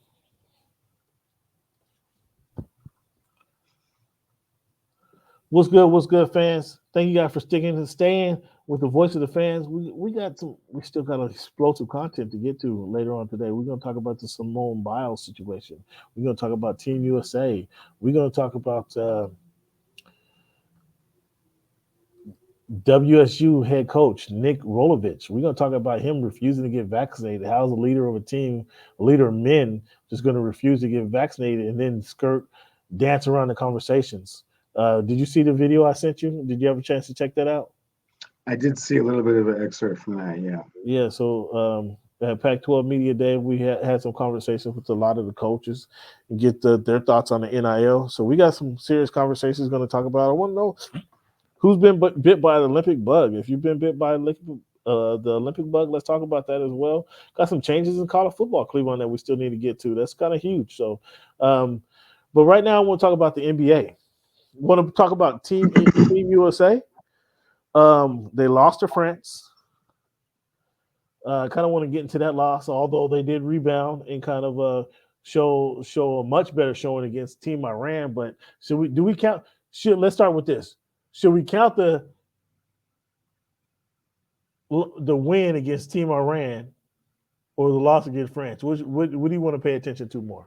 What's good, fans? Thank you guys for sticking and staying with the voice of the fans. We still got explosive content to get to later on today. We're gonna talk about the Simone Biles situation. We're gonna talk about Team USA. We're gonna talk about WSU head coach Nick Rolovich. We're gonna talk about him refusing to get vaccinated. How's a leader of a team, a leader of men, just gonna refuse to get vaccinated and then dance around the conversations? Did you see the video I sent you? Did you have a chance to check that out? I did see a little bit of an excerpt from that, yeah. Yeah, so at Pac-12 Media Day, we had some conversations with a lot of the coaches and get their thoughts on the NIL. So we got some serious conversations going to talk about. I want to know who's been bit by the Olympic bug. If you've been bit by the Olympic bug, let's talk about that as well. Got some changes in college football, Cleveland, that we still need to get to. That's kind of huge. So, but right now I want to talk about the NBA. Want to talk about Team USA. They lost to France. Kind of want to get into that loss, although they did rebound and kind of show a much better showing against Team Iran. But do we count? Let's start with this. Should we count the win against Team Iran or the loss against France? What do you want to pay attention to more?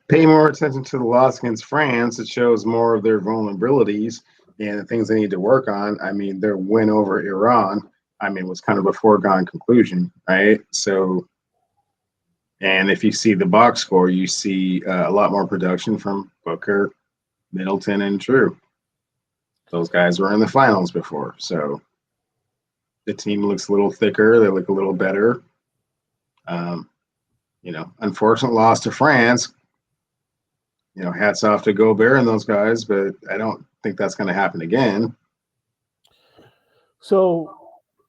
Pay more attention to the loss against France. It shows more of their vulnerabilities and the things they need to work on. I mean, their win over Iran, was kind of a foregone conclusion, right? So, and if you see the box score, you see a lot more production from Booker, Middleton, and True. Those guys were in the finals before, so the team looks a little thicker. They look a little better. Unfortunate loss to France. Hats off to Gobert and those guys, but I don't think that's going to happen again. So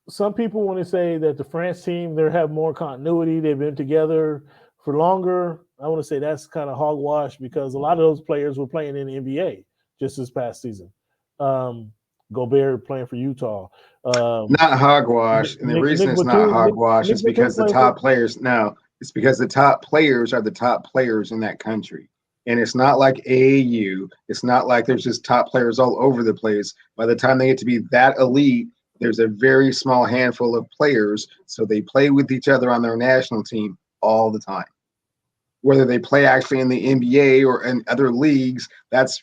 some people want to say that the France team, they have more continuity. They've been together for longer. I want to say that's kind of hogwash because a lot of those players were playing in the NBA just this past season. Gobert playing for Utah. Not hogwash. And the reason it's not hogwash is because the top players – no, it's because the top players are the top players in that country. And it's not like AAU. It's not like there's just top players all over the place. By the time they get to be that elite, there's a very small handful of players. So they play with each other on their national team all the time. Whether they play actually in the NBA or in other leagues, that's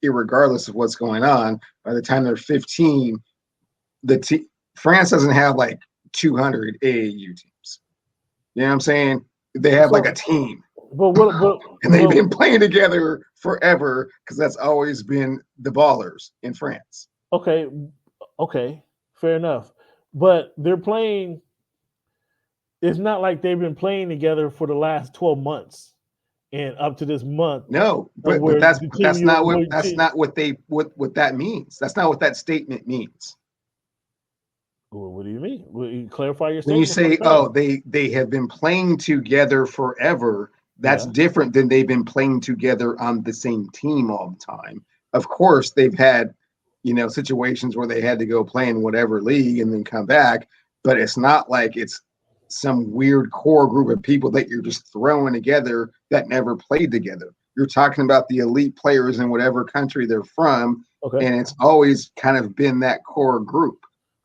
irregardless of what's going on. By the time they're 15, France doesn't have like 200 AAU teams. You know what I'm saying? They have like a team. And they've been playing together forever because that's always been the ballers in France. Okay, fair enough. But they're playing. It's not like they've been playing together for the last 12 months and up to this month. No, but that's not what that means. That's not what that statement means. Well, what do you mean? Will you clarify your statement? When you say, they have been playing together forever. That's different than they've been playing together on the same team all the time. Of course, they've had, situations where they had to go play in whatever league and then come back, but it's not like it's some weird core group of people that you're just throwing together that never played together. You're talking about the elite players in whatever country they're from, and it's always kind of been that core group.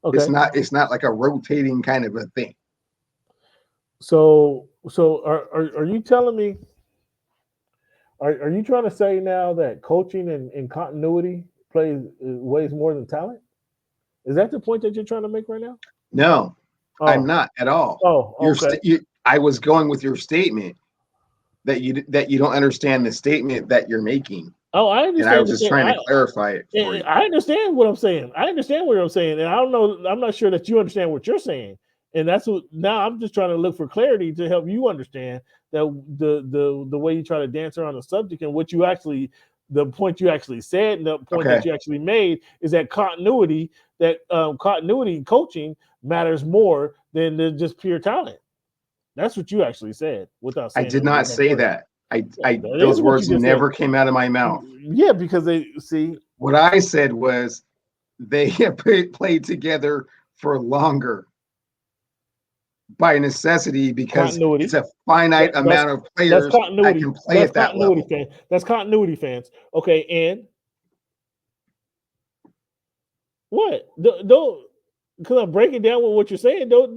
Okay. It's not like a rotating kind of a thing. So are you telling me? Are you trying to say now that coaching and continuity weighs more than talent? Is that the point that you're trying to make right now? No, I'm not at all. Oh, okay. I was going with your statement that you don't understand the statement that you're making. Oh, I understand. And I was just trying to clarify it for you. I understand what I'm saying. I understand what I'm saying, and I don't know. I'm not sure that you understand what you're saying. And that's what now I'm just trying to look for clarity to help you understand that the way you try to dance around the subject and the point you actually said and the point that you actually made is that continuity in coaching matters more than just pure talent. That's what you actually said without saying. I did not say that. Those words never came out of my mouth. Yeah, because they see what I said was they have played together for longer by necessity because Continuity. it's a finite amount of players that can play at that level. That's continuity, fans. Okay, and what? Don't because I'm breaking down with what you're saying. Don't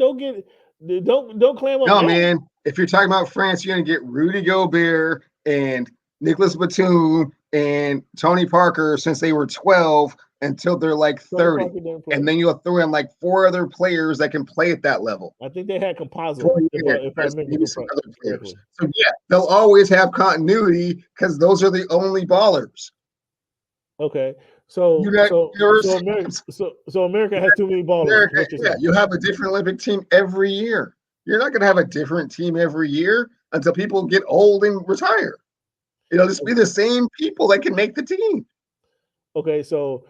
clam up. No, man. If you're talking about France, you're gonna get Rudy Gobert and Nicholas Batum and Tony Parker since they were 12 until they're like 30. And then you'll throw in like 4 other players that can play at that level. I think they had composite. If I remember some other players. So yeah, they'll always have continuity because those are the only ballers. Okay. So America has too many ballers. You have a different Olympic team every year. You're not going to have a different team every year until people get old and retire. It'll just be the same people that can make the team. Okay, so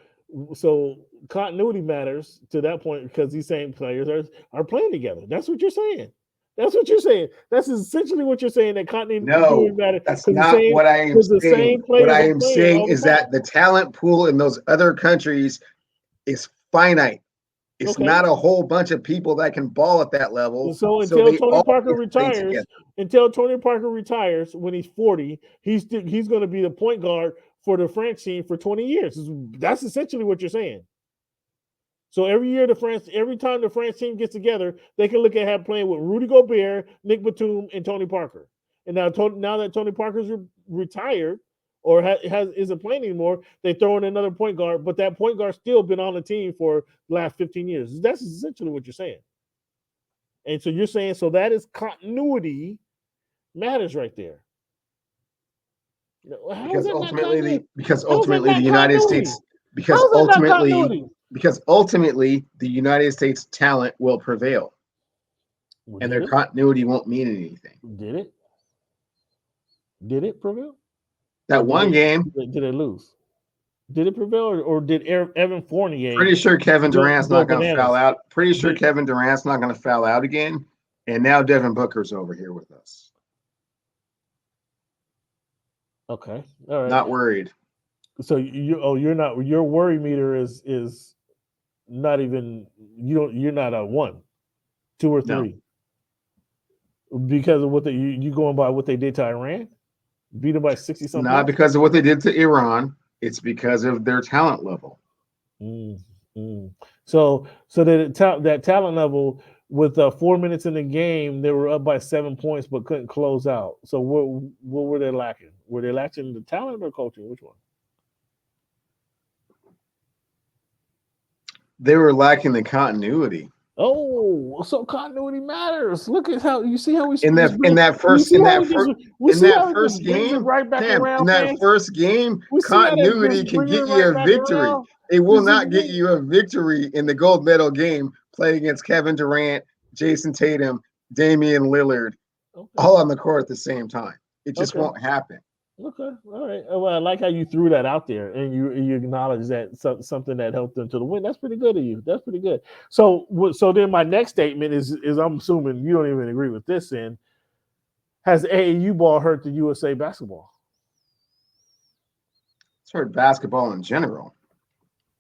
continuity matters to that point because these same players are playing together. That's what you're saying. That's what you're saying. That's essentially what you're saying. That continuity matters. That's not what I am saying. What I am saying is that the talent pool in those other countries is finite. It's not a whole bunch of people that can ball at that level. So until Tony Parker retires when he's 40, he's going to be the point guard for the French team for 20 years. That's essentially what you're saying. So every time the France team gets together, they can look at playing with Rudy Gobert, Nick Batum, and Tony Parker. And now that Tony Parker's retired or isn't playing anymore, they throw in another point guard, but that point guard's still been on the team for the last 15 years. That's essentially what you're saying. And so you're saying, so that is continuity matters right there. Because ultimately the United States talent will prevail. And their continuity won't mean anything. Did it prevail? That one game. Did it lose? Did it prevail or did Evan Fournier? Pretty sure Kevin Durant's not going to foul out. Kevin Durant's not going to foul out again. And now Devin Booker's over here with us. Okay. All right. Not worried. So you're not, your worry meter is not even, you're not a 1, 2 or 3. No. Because of what you going by what they did to Iran? Beat them by 60 something. Not because of what they did to Iran. It's because of their talent level. So that talent level with 4 minutes in the game, they were up by 7 points but couldn't close out. So what were they lacking? Were they lacking the talent or coaching? Which one? They were lacking the continuity. Oh, so continuity matters. Look at how you see how we in that first game, continuity can get you a victory. It will not get you a victory in the gold medal game playing against Kevin Durant, Jason Tatum, Damian Lillard, all on the court at the same time. It just won't happen. Okay, all right. Well, I like how you threw that out there and you acknowledge that something that helped them to the win. That's pretty good of you. That's pretty good. So then my next statement is I'm assuming you don't even agree with this. And has AAU ball hurt the USA basketball? It's hurt basketball in general.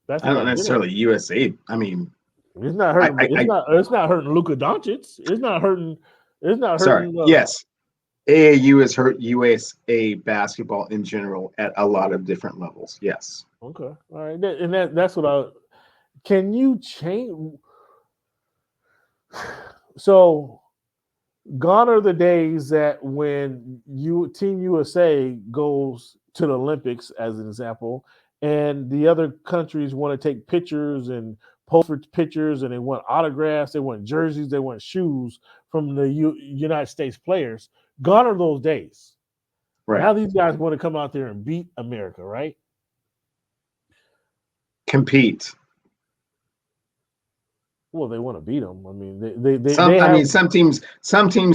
I don't necessarily USA. I mean, it's not hurting. It's not hurting Luka Doncic. It's not hurting. Sorry. Yes. AAU has hurt USA basketball in general at a lot of different levels. Yes. Okay. All right. And that's what can you change? So gone are the days that when Team USA goes to the Olympics, as an example, and the other countries want to take pictures and post for pictures and they want autographs, they want jerseys, they want shoes from the United States players. Gone are those days. Right. Now these guys want to come out there and beat America, right? Compete. Well, they want to beat them. I mean, some teams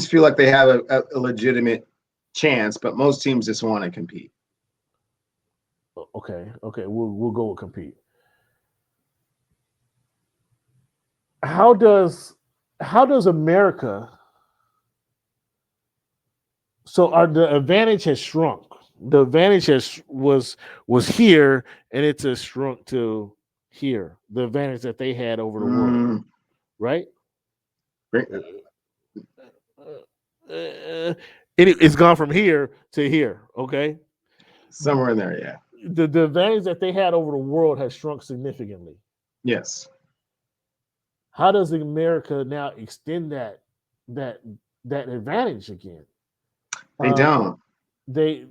feel like they have a legitimate chance, but most teams just want to compete. Okay, we'll go with compete. How does America? So the advantage has shrunk. The advantage was here, and it's shrunk to here. The advantage that they had over the world. right? Great. It's gone from here to here. Okay, Somewhere in there, yeah. the advantage that they had over the world has shrunk significantly. Yes. How does America now extend that advantage again? They don't. They're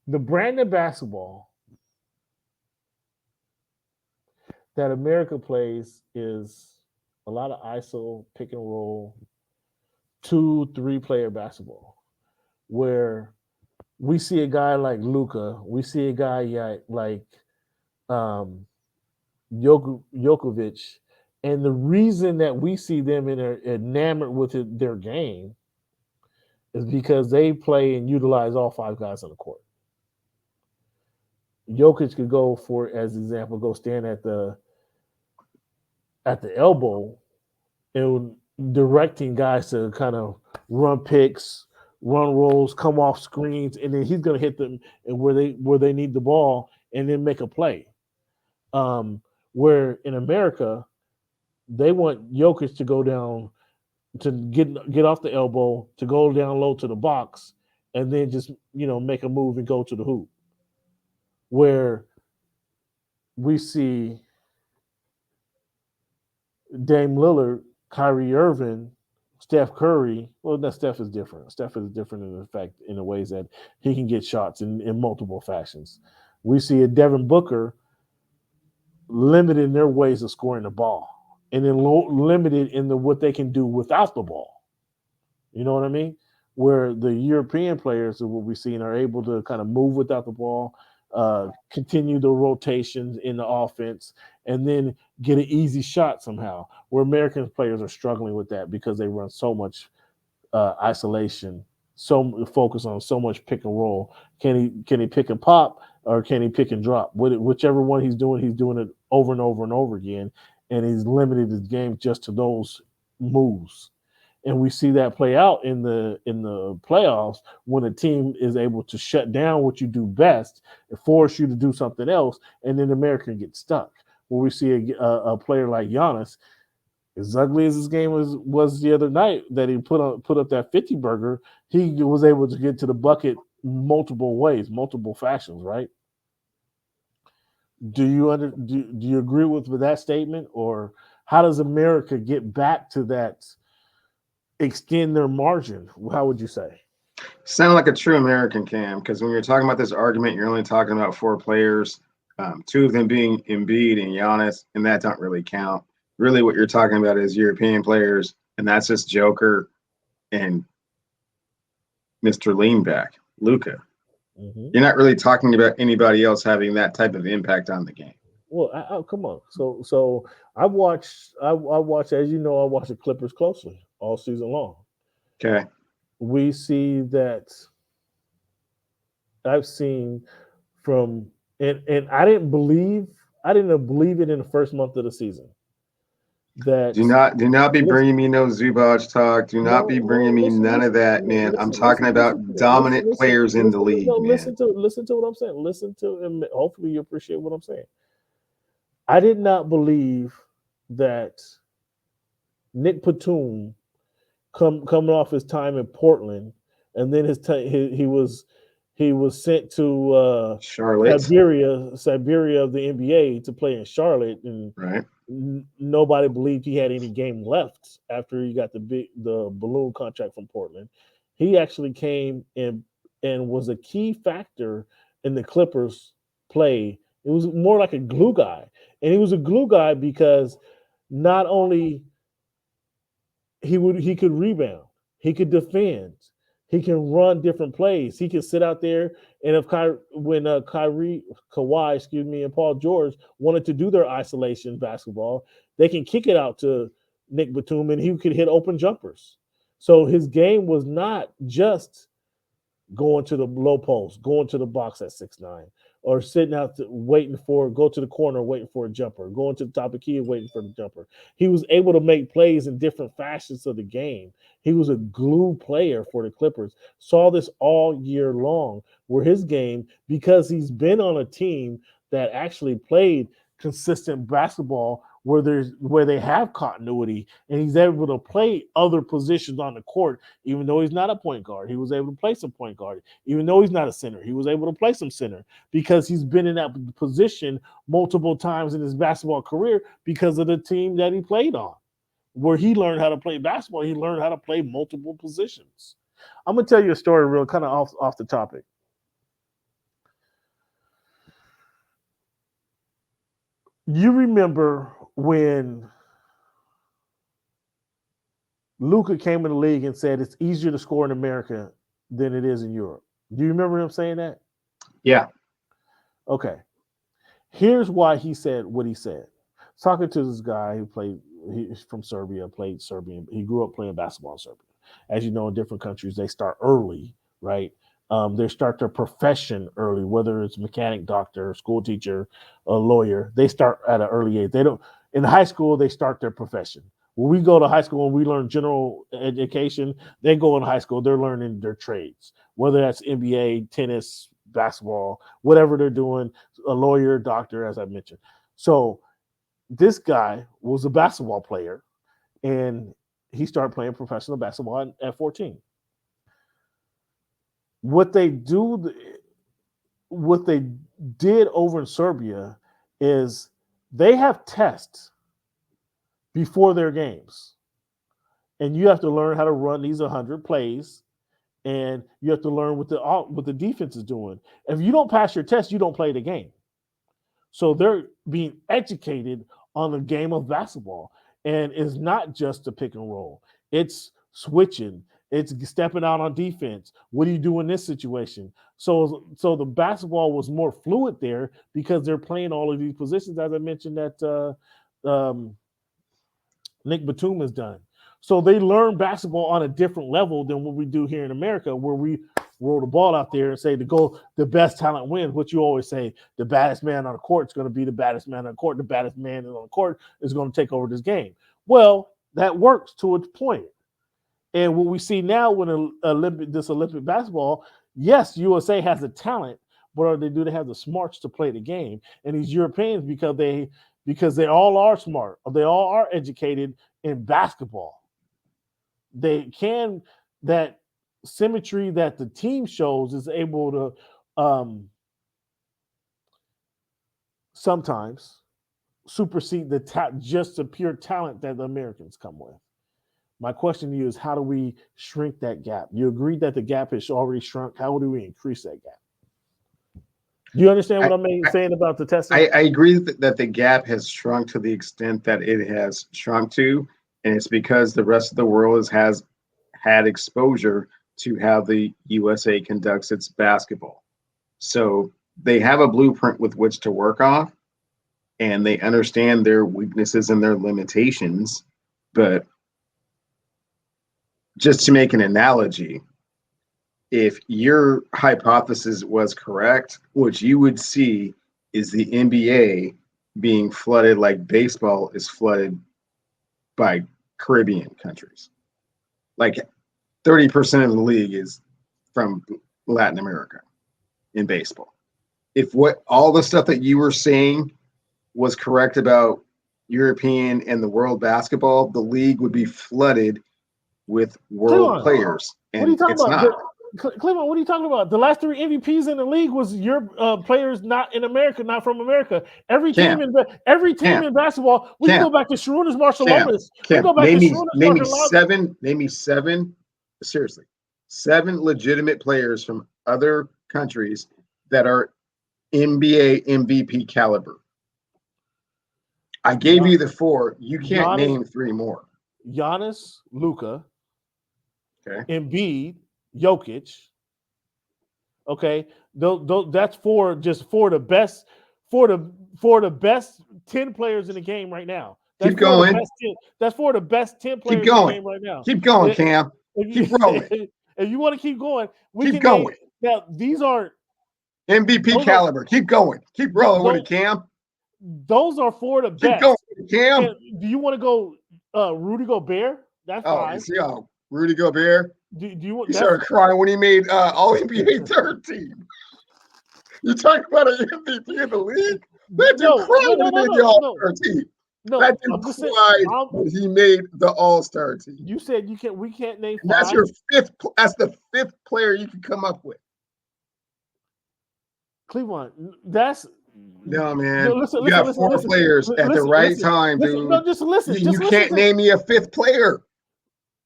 the brand of basketball that America plays is a lot of ISO, pick and roll, 2-3 player basketball, where we see a guy like Luka, we see a guy like um, Djokovic, and the reason that we see them enamored with their game is because they play and utilize all five guys on the court. Jokic could go for, as an example, go stand at the elbow and directing guys to kind of run picks, run rolls, come off screens, and then he's going to hit them and where they need the ball and then make a play. Where in America, they want Jokic to go down to get off the elbow, to go down low to the box, and then just make a move and go to the hoop. Where we see Dame Lillard, Kyrie Irving, Steph Curry. Well, that Steph is different. Steph is different in the ways that he can get shots in multiple fashions. We see a Devin Booker limited in their ways of scoring the ball, and then limited in what they can do without the ball. You know what I mean? Where the European players, what we've seen, are able to kind of move without the ball, continue the rotations in the offense, and then get an easy shot somehow. Where American players are struggling with that because they run so much isolation, so focus on so much pick and roll. Can he pick and pop, or can he pick and drop? Whichever one he's doing it over and over and over again, and he's limited his game just to those moves. And we see that play out in the playoffs when a team is able to shut down what you do best and force you to do something else, and then the American gets stuck. Where we see a player like Giannis, as ugly as his game was the other night, that he put up that 50 burger, he was able to get to the bucket multiple ways, multiple fashions, right? Do you agree with that statement, or how does America get back to that? Extend their margin? How would you say? Sound like a true American, Cam, because when you're talking about this argument, you're only talking about four players, two of them being Embiid and Giannis, and that don't really count. Really, what you're talking about is European players, and that's just Joker and Mr. Leanback, Luka. Mm-hmm. You're not really talking about anybody else having that type of impact on the game. Well, come on. So I watched, as you know, I watch the Clippers closely all season long. Okay. We see that I've seen from, and I didn't believe it in the first month of the season. That do not be bringing me no Zubac talk. Do not be bringing me none of that, man. I'm talking about dominant players in the league. No, listen to what I'm saying. Listen to, and hopefully you appreciate what I'm saying. I did not believe that Nick Batum coming off his time in Portland, and then he was sent to Charlotte, Siberia of the NBA to play in Charlotte, and right. Nobody believed he had any game left after he got the balloon contract from Portland. He actually came and was a key factor in the Clippers' play. It was more like a glue guy, and he was a glue guy because not only he could rebound, he could defend, he can run different plays. He can sit out there, and if Kawhi, and Paul George wanted to do their isolation basketball, they can kick it out to Nick Batum, and he could hit open jumpers. So his game was not just going to the low post, going to the box at 6'9", or sitting out go to the corner waiting for a jumper, going to the top of the key and waiting for the jumper. He was able to make plays in different facets of the game. He was a glue player for the Clippers. Saw this all year long, where his game, because he's been on a team that actually played consistent basketball where they have continuity, and he's able to play other positions on the court, even though he's not a point guard. He was able to play some point guard, even though he's not a center. He was able to play some center because he's been in that position multiple times in his basketball career because of the team that he played on. Where he learned how to play basketball, he learned how to play multiple positions. I'm gonna tell you a story real kind of off the topic. You remember when Luka came in the league and said it's easier to score in America than it is in Europe. Do you remember him saying that? Yeah. Okay. Here's why he said what he said. Talking to this guy he's from Serbia, played Serbian. He grew up playing basketball in Serbia. As you know, in different countries, they start early, right? They start their profession early, whether it's mechanic, doctor, school teacher, a lawyer. They start at an early age. They don't. In high school, they start their profession. When we go to high school and we learn general education, they go in high school, they're learning their trades, whether that's NBA, tennis, basketball, whatever they're doing, a lawyer, doctor, as I mentioned. So this guy was a basketball player, and he started playing professional basketball at 14. What they did over in Serbia is they have tests before their games. And you have to learn how to run these 100 plays, and you have to learn what the defense is doing. If you don't pass your test, you don't play the game. So they're being educated on the game of basketball. And it's not just a pick and roll. It's switching. It's stepping out on defense. What do you do in this situation? So the basketball was more fluid there because they're playing all of these positions, as I mentioned that Nick Batum has done. So they learn basketball on a different level than what we do here in America, where we roll the ball out there and say the best talent wins. What you always say, the baddest man on the court is going to be the baddest man on the court. The baddest man on the court is going to take over this game. Well, that works to a point. And what we see now when this Olympic basketball, yes, USA has the talent, but do they have the smarts to play the game? And these Europeans, because they all are smart, they all are educated in basketball. They can, that symmetry that the team shows is able to sometimes supersede just the pure talent that the Americans come with. My question to you is, how do we shrink that gap? You agree that the gap has already shrunk. How do we increase that gap? Do you understand what I'm saying about the testing? I agree that the gap has shrunk to the extent that it has shrunk to, and it's because the rest of the world has had exposure to how the USA conducts its basketball. So they have a blueprint with which to work off, and they understand their weaknesses and their limitations. But just to make an analogy, if your hypothesis was correct, what you would see is the NBA being flooded like baseball is flooded by Caribbean countries. Like 30% of the league is from Latin America in baseball. If all the stuff that you were saying was correct about European and the world basketball, the league would be flooded with world players. And what are you talking about? not. Clevon, what are you talking about? The last 3 MVPs in the league was your players not in America, not from America. Every team in basketball. We can go back to Sharunas Marshalonis. Name me seven. Seriously, 7 legitimate players from other countries that are NBA MVP caliber. I gave you the 4. You can't name 3 more. Giannis, Luka, Embiid, Jokic. Okay, that's for the best 10 players in the game right now. Keep going. That's for the best 10 players in the game right now. Keep going, Cam. Keep rolling. If you want to keep going, keep going. Now these are MVP caliber. Keep going. Keep rolling with it, Cam. Those are for the best. Keep going, Cam. Do you want to go Rudy Gobert? That's fine. Rudy Gobert. Do you want? He started crying when he made All NBA third team. You talking about an MVP in the league? They do cry when he made the All third team. No, That I'm dude just saying. cried when he made the All-Star team. You said you can't. We can't name And five. that's your fifth. That's the fifth player you can come up with. Cleveland. That's No, man. no, listen, you got listen, four listen, players at the listen, right listen, time, listen. dude. No, just listen. You Just can't name me a fifth player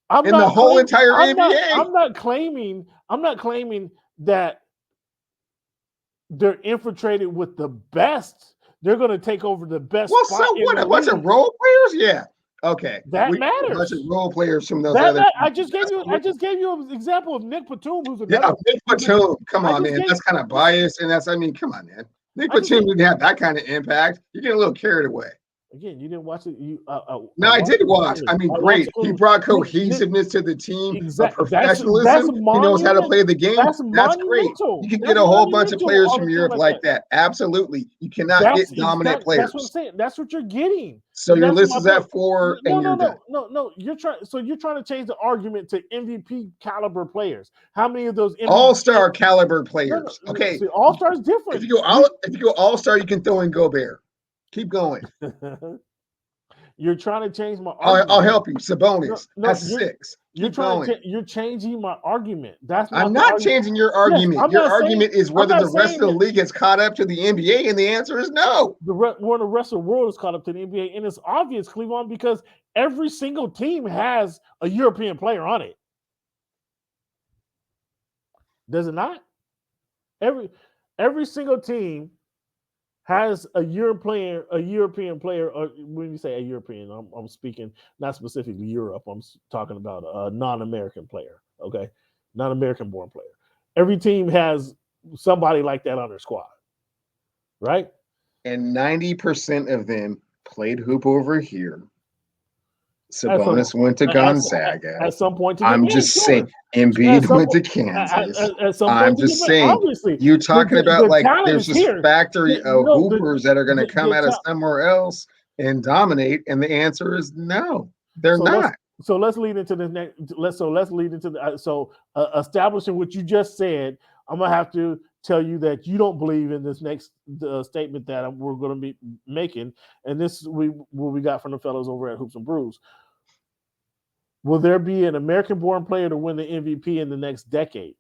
I'm in not the whole claiming, entire I'm NBA. I'm not claiming. I'm not claiming that they're infiltrated with the best. They're going to take over the best. Well, spot so in what? the A bunch of league. role players? Yeah. Okay. That A bunch matters. of role players from those That other. I just gave you. I just gave you an example of Nick Batum, who's Yeah, another. Nick Batum. Come I on, just man. gave- That's kind of biased, and that's. I mean, come on, man. Nick I just- Batum didn't have that kind of impact. You get a little carried away. Again, you didn't watch it. You No, I did watch. I mean, great. He brought cohesiveness to the team, Exactly. professionalism. He knows how to play the game. That's That's great. monumental. You can That's get a whole bunch of monumental players on a from team Europe like that. Absolutely. You cannot get dominant players. That's what I'm saying. That's what you're getting. So your That's list my is at point. 4, and you're done. No. You're trying to change the argument to MVP caliber players. How many of those All-star caliber players? Okay. See, All-Star is different. If you go All-Star, you can throw in Gobert. Keep going. You're trying to change my argument. I'll help you. Sabonis. That's 6. You're changing my argument. I'm not changing your argument. Yes, your argument is whether the rest of the league has caught up to the NBA, and the answer is no. The rest of the world is caught up to the NBA, and it's obvious, Cleveland, because every single team has a European player on it. Does it not? Every single team has a European player, or when you say a European, I'm speaking not specifically Europe. I'm talking about a non-American player, okay? Non-American born player. Every team has somebody like that on their squad, right? And 90% of them played hoop over here. Sabonis went to Gonzaga. At some point, I'm just saying, Embiid went to Kansas. At some point, I'm just saying, obviously, you're talking about like there's this factory of hoopers that are going to come out of somewhere else and dominate, and the answer is no, they're not. So let's lead into the next. Let's lead into the establishing what you just said. I'm gonna have to tell you that you don't believe in this next statement that we're going to be making, and this is what we got from the fellows over at Hoops and Brews. Will there be an American-born player to win the MVP in the next decade?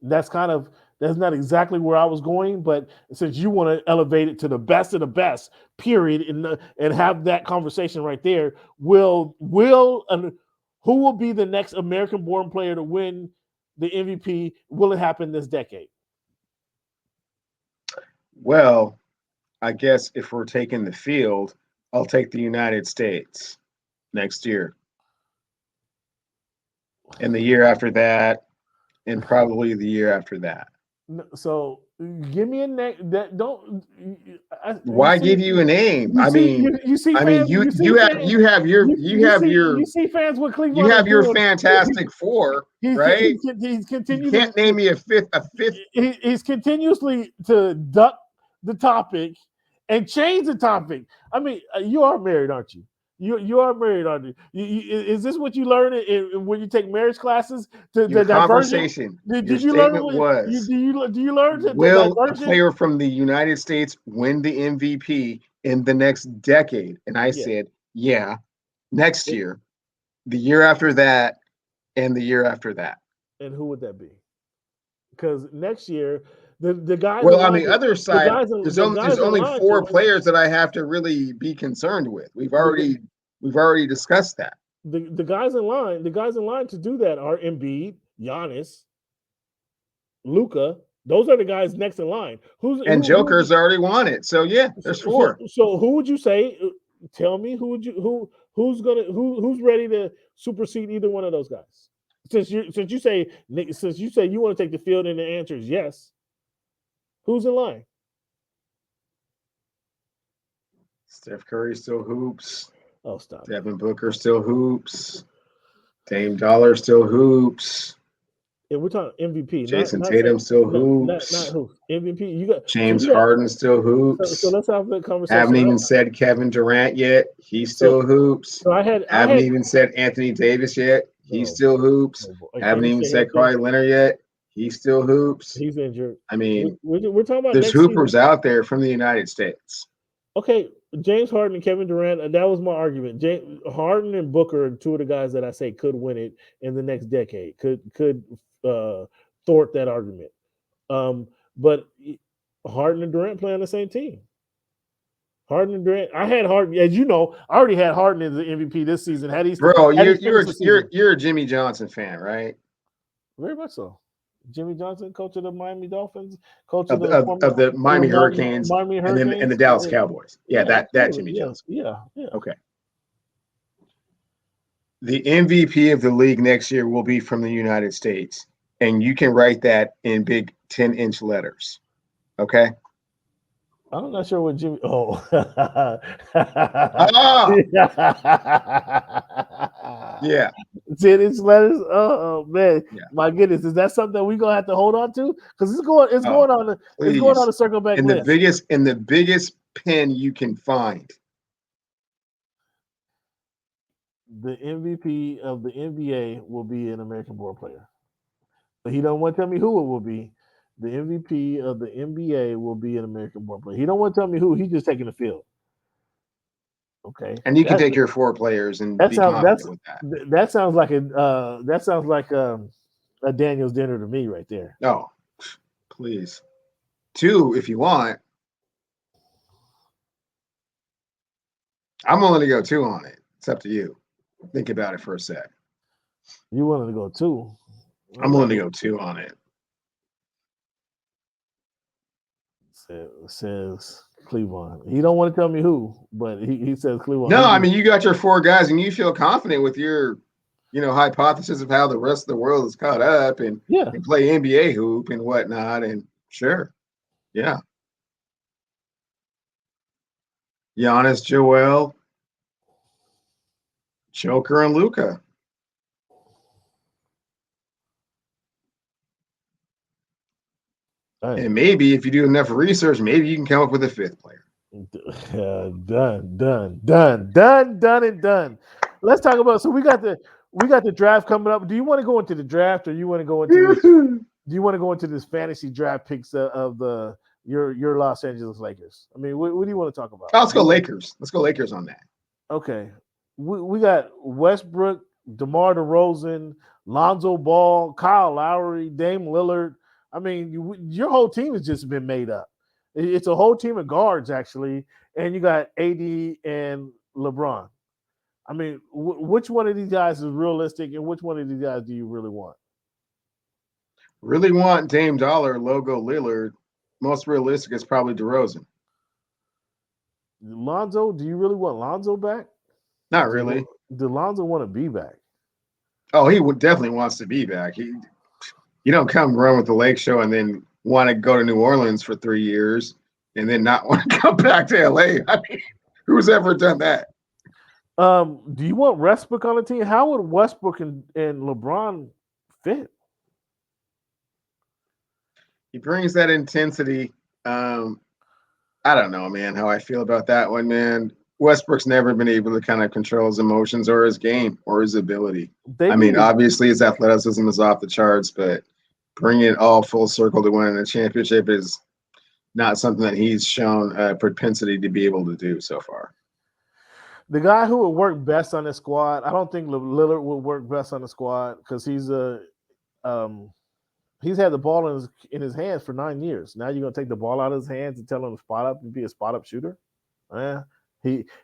That's not exactly where I was going, but since you want to elevate it to the best of the best, period, and have that conversation right there, who will be the next American-born player to win the MVP? Will it happen this decade? Well, I guess if we're taking the field, I'll take the United States next year. And the year after that, and probably the year after that. So give me a name that don't. Why give you a name? You see fans with Cleveland. You have your Fantastic Four, right? He's continuing. You can't name me a fifth. He's continuously to duck the topic and change the topic. I mean, you are married, aren't you? You are married, aren't you? Is this what you learn when you take marriage classes? Your conversation. Did you learn? Do you learn? Will a player from the United States win the MVP in the next decade? And I said, yeah, next year, the year after that, and the year after that. And who would that be? Because next year, the guys. Well, on the other side, there's only 4 players that I have to really be concerned with. We've already discussed that. The guys in line to do that are Embiid, Giannis, Luka. Those are the guys next in line. Joker's already won it. So yeah, there's 4. So who would you say? Tell me who's ready to supersede either one of those guys? Since you say you want to take the field and the answer is yes. Who's in line? Steph Curry still hoops. Oh, stop. Devin Booker still hoops. Dame Dollar still hoops. And we're talking MVP. Jason Tatum still hoops. Not hoops. MVP. You got James Harden still hoops. So let's have a conversation. Haven't even said Kevin Durant yet. He still hoops. So haven't even said Anthony Davis yet. He still hoops. Haven't even said Kawhi Leonard yet. He still hoops. He's injured. I mean, We're talking about there's next hoopers season. out there from the United States. Okay, James Harden and Kevin Durant. That was my argument. Harden and Booker are two of the guys that I say could win it in the next decade. Could thwart that argument. But Harden and Durant play on the same team. Harden and Durant. I had Harden, as you know. I already had Harden as the MVP this season. Bro, you're a Jimmy Johnson fan, right? Very much so. Jimmy Johnson, coach of the Miami Dolphins, coach of the Miami Hurricanes, and the Dallas Cowboys. Yeah, that Jimmy Johnson. Yeah. Okay. The MVP of the league next year will be from the United States, and you can write that in big 10-inch letters. Okay. I'm not sure what Jimmy. Oh. Yeah. 10-inch letters. Oh man, yeah. My goodness, is that something that we're gonna have to hold on to? Because it's going on the circle back list. The biggest pen you can find. The MVP of the NBA will be an American-born player, but he don't want to tell me who it will be. The MVP of the NBA will be an American-born player. He don't want to tell me who. He's just taking the field. Okay, and you can take your 4 players and be confident with that. That sounds like a Daniel's dinner to me right there. No, please, 2 if you want. I'm willing to go 2 on it. It's up to you. Think about it for a sec. You willing to go 2? I'm willing to go 2 on it. Says Clevon. He don't want to tell me who, but he says Clevon. No, I mean, you got your 4 guys, and you feel confident with your, hypothesis of how the rest of the world is caught up and play NBA hoop and whatnot. And sure, yeah. Giannis, Joel, Joker, and Luka. And maybe if you do enough research, maybe you can come up with a 5th player. Done. Let's talk about. So we got the draft coming up. Do you want to go into the draft, or you want to go into this fantasy draft picks of your Los Angeles Lakers? I mean, what do you want to talk about? Let's go Lakers. Let's go Lakers on that. Okay, we got Westbrook, DeMar DeRozan, Lonzo Ball, Kyle Lowry, Dame Lillard. I mean, your whole team has just been made up. It's a whole team of guards, actually, and you got AD and LeBron. I mean, which one of these guys is realistic, and which one of these guys do you really want? Really want Dame Dollar, logo Lillard. Most realistic is probably DeRozan. Lonzo, do you really want Lonzo back? Not really. Does Lonzo want to be back? Oh, he definitely wants to be back. You don't come run with the Lake Show and then want to go to New Orleans for 3 years and then not want to come back to LA. I mean, who's ever done that? Do you want Westbrook on the team? How would Westbrook and LeBron fit? He brings that intensity. I don't know, man, how I feel about that one, man. Westbrook's never been able to kind of control his emotions or his game or his ability. Obviously his athleticism is off the charts, but bringing it all full circle to winning a championship is not something that he's shown a propensity to be able to do so far. The guy who would work best on the squad, I don't think Lillard would work best on the squad because he's had the ball in his hands for 9 years. Now you're gonna take the ball out of his hands and tell him to spot up and be a spot up shooter?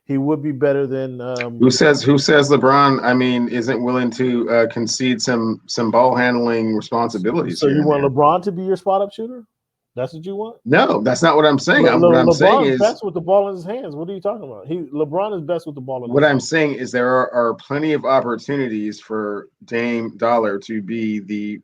He would be better than who says LeBron isn't willing to concede some ball handling responsibilities. So you want LeBron to be your spot up shooter? That's what you want? No, that's not what I'm saying. What I'm saying is best with the ball in his hands. What are you talking about? LeBron is best with the ball in his hands. What I'm saying is there are plenty of opportunities for Dame Dollar to be the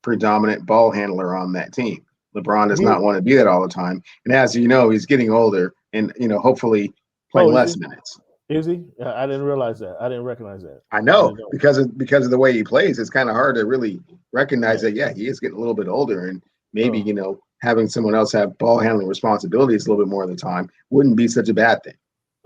predominant ball handler on that team. LeBron does not want to be that all the time. And as you know, he's getting older and hopefully playing less minutes. Is he? I didn't realize that. I didn't recognize that. I know because of the way he plays, it's kind of hard to really recognize that. Yeah, he is getting a little bit older, and maybe having someone else have ball handling responsibilities a little bit more of the time wouldn't be such a bad thing.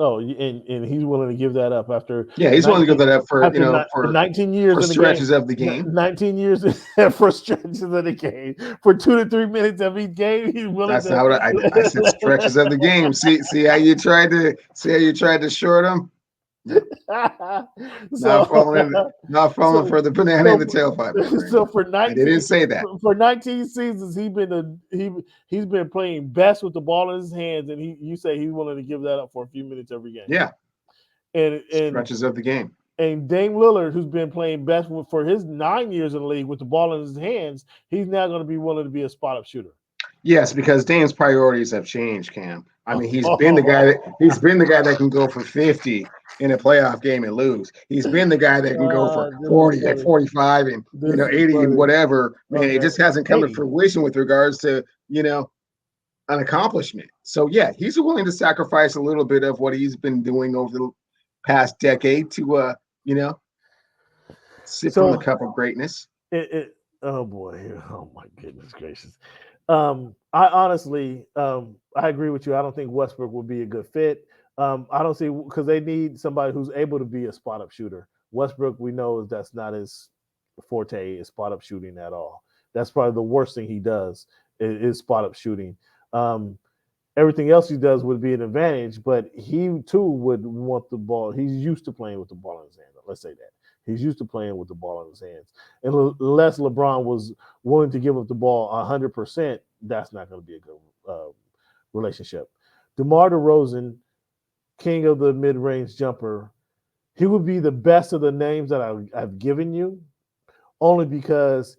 Oh, and he's willing to give that up after. Yeah, he's willing to give that up for for 19 years for in the stretches game, of the game. 19 years for stretches of the game, for 2 to 3 minutes of each game. He's willing. That's to, not what I said. Stretches of the game. See how you tried to short him. Not falling for the banana in the tailpipe. So for 19, I didn't say that. For 19 seasons, he's been playing best with the ball in his hands, and you say he's willing to give that up for a few minutes every game. Yeah, and stretches of the game. And Dame Lillard, who's been playing best for his 9 years in the league with the ball in his hands, he's now going to be willing to be a spot-up shooter. Yes, because Dame's priorities have changed, Cam. I mean, he's been the guy that can go for 50 in a playoff game and lose. He's been the guy that can go for 40 and 45 and 80 and whatever. Man, it just hasn't come to fruition with regards to an accomplishment. So yeah, he's willing to sacrifice a little bit of what he's been doing over the past decade to sip on the cup of greatness. Oh boy, oh my goodness gracious. I honestly, I agree with you. I don't think Westbrook would be a good fit. I don't see, because they need somebody who's able to be a spot-up shooter. Westbrook, we know that's not his forte, is spot-up shooting at all. That's probably the worst thing he does is spot-up shooting. Everything else he does would be an advantage, but he too would want the ball. He's used to playing with the ball in his hand. Let's say that. He's used to playing with the ball in his hands. And unless LeBron was willing to give up the ball 100%, that's not going to be a good relationship. DeMar DeRozan, king of the mid-range jumper, he would be the best of the names that I've given you, only because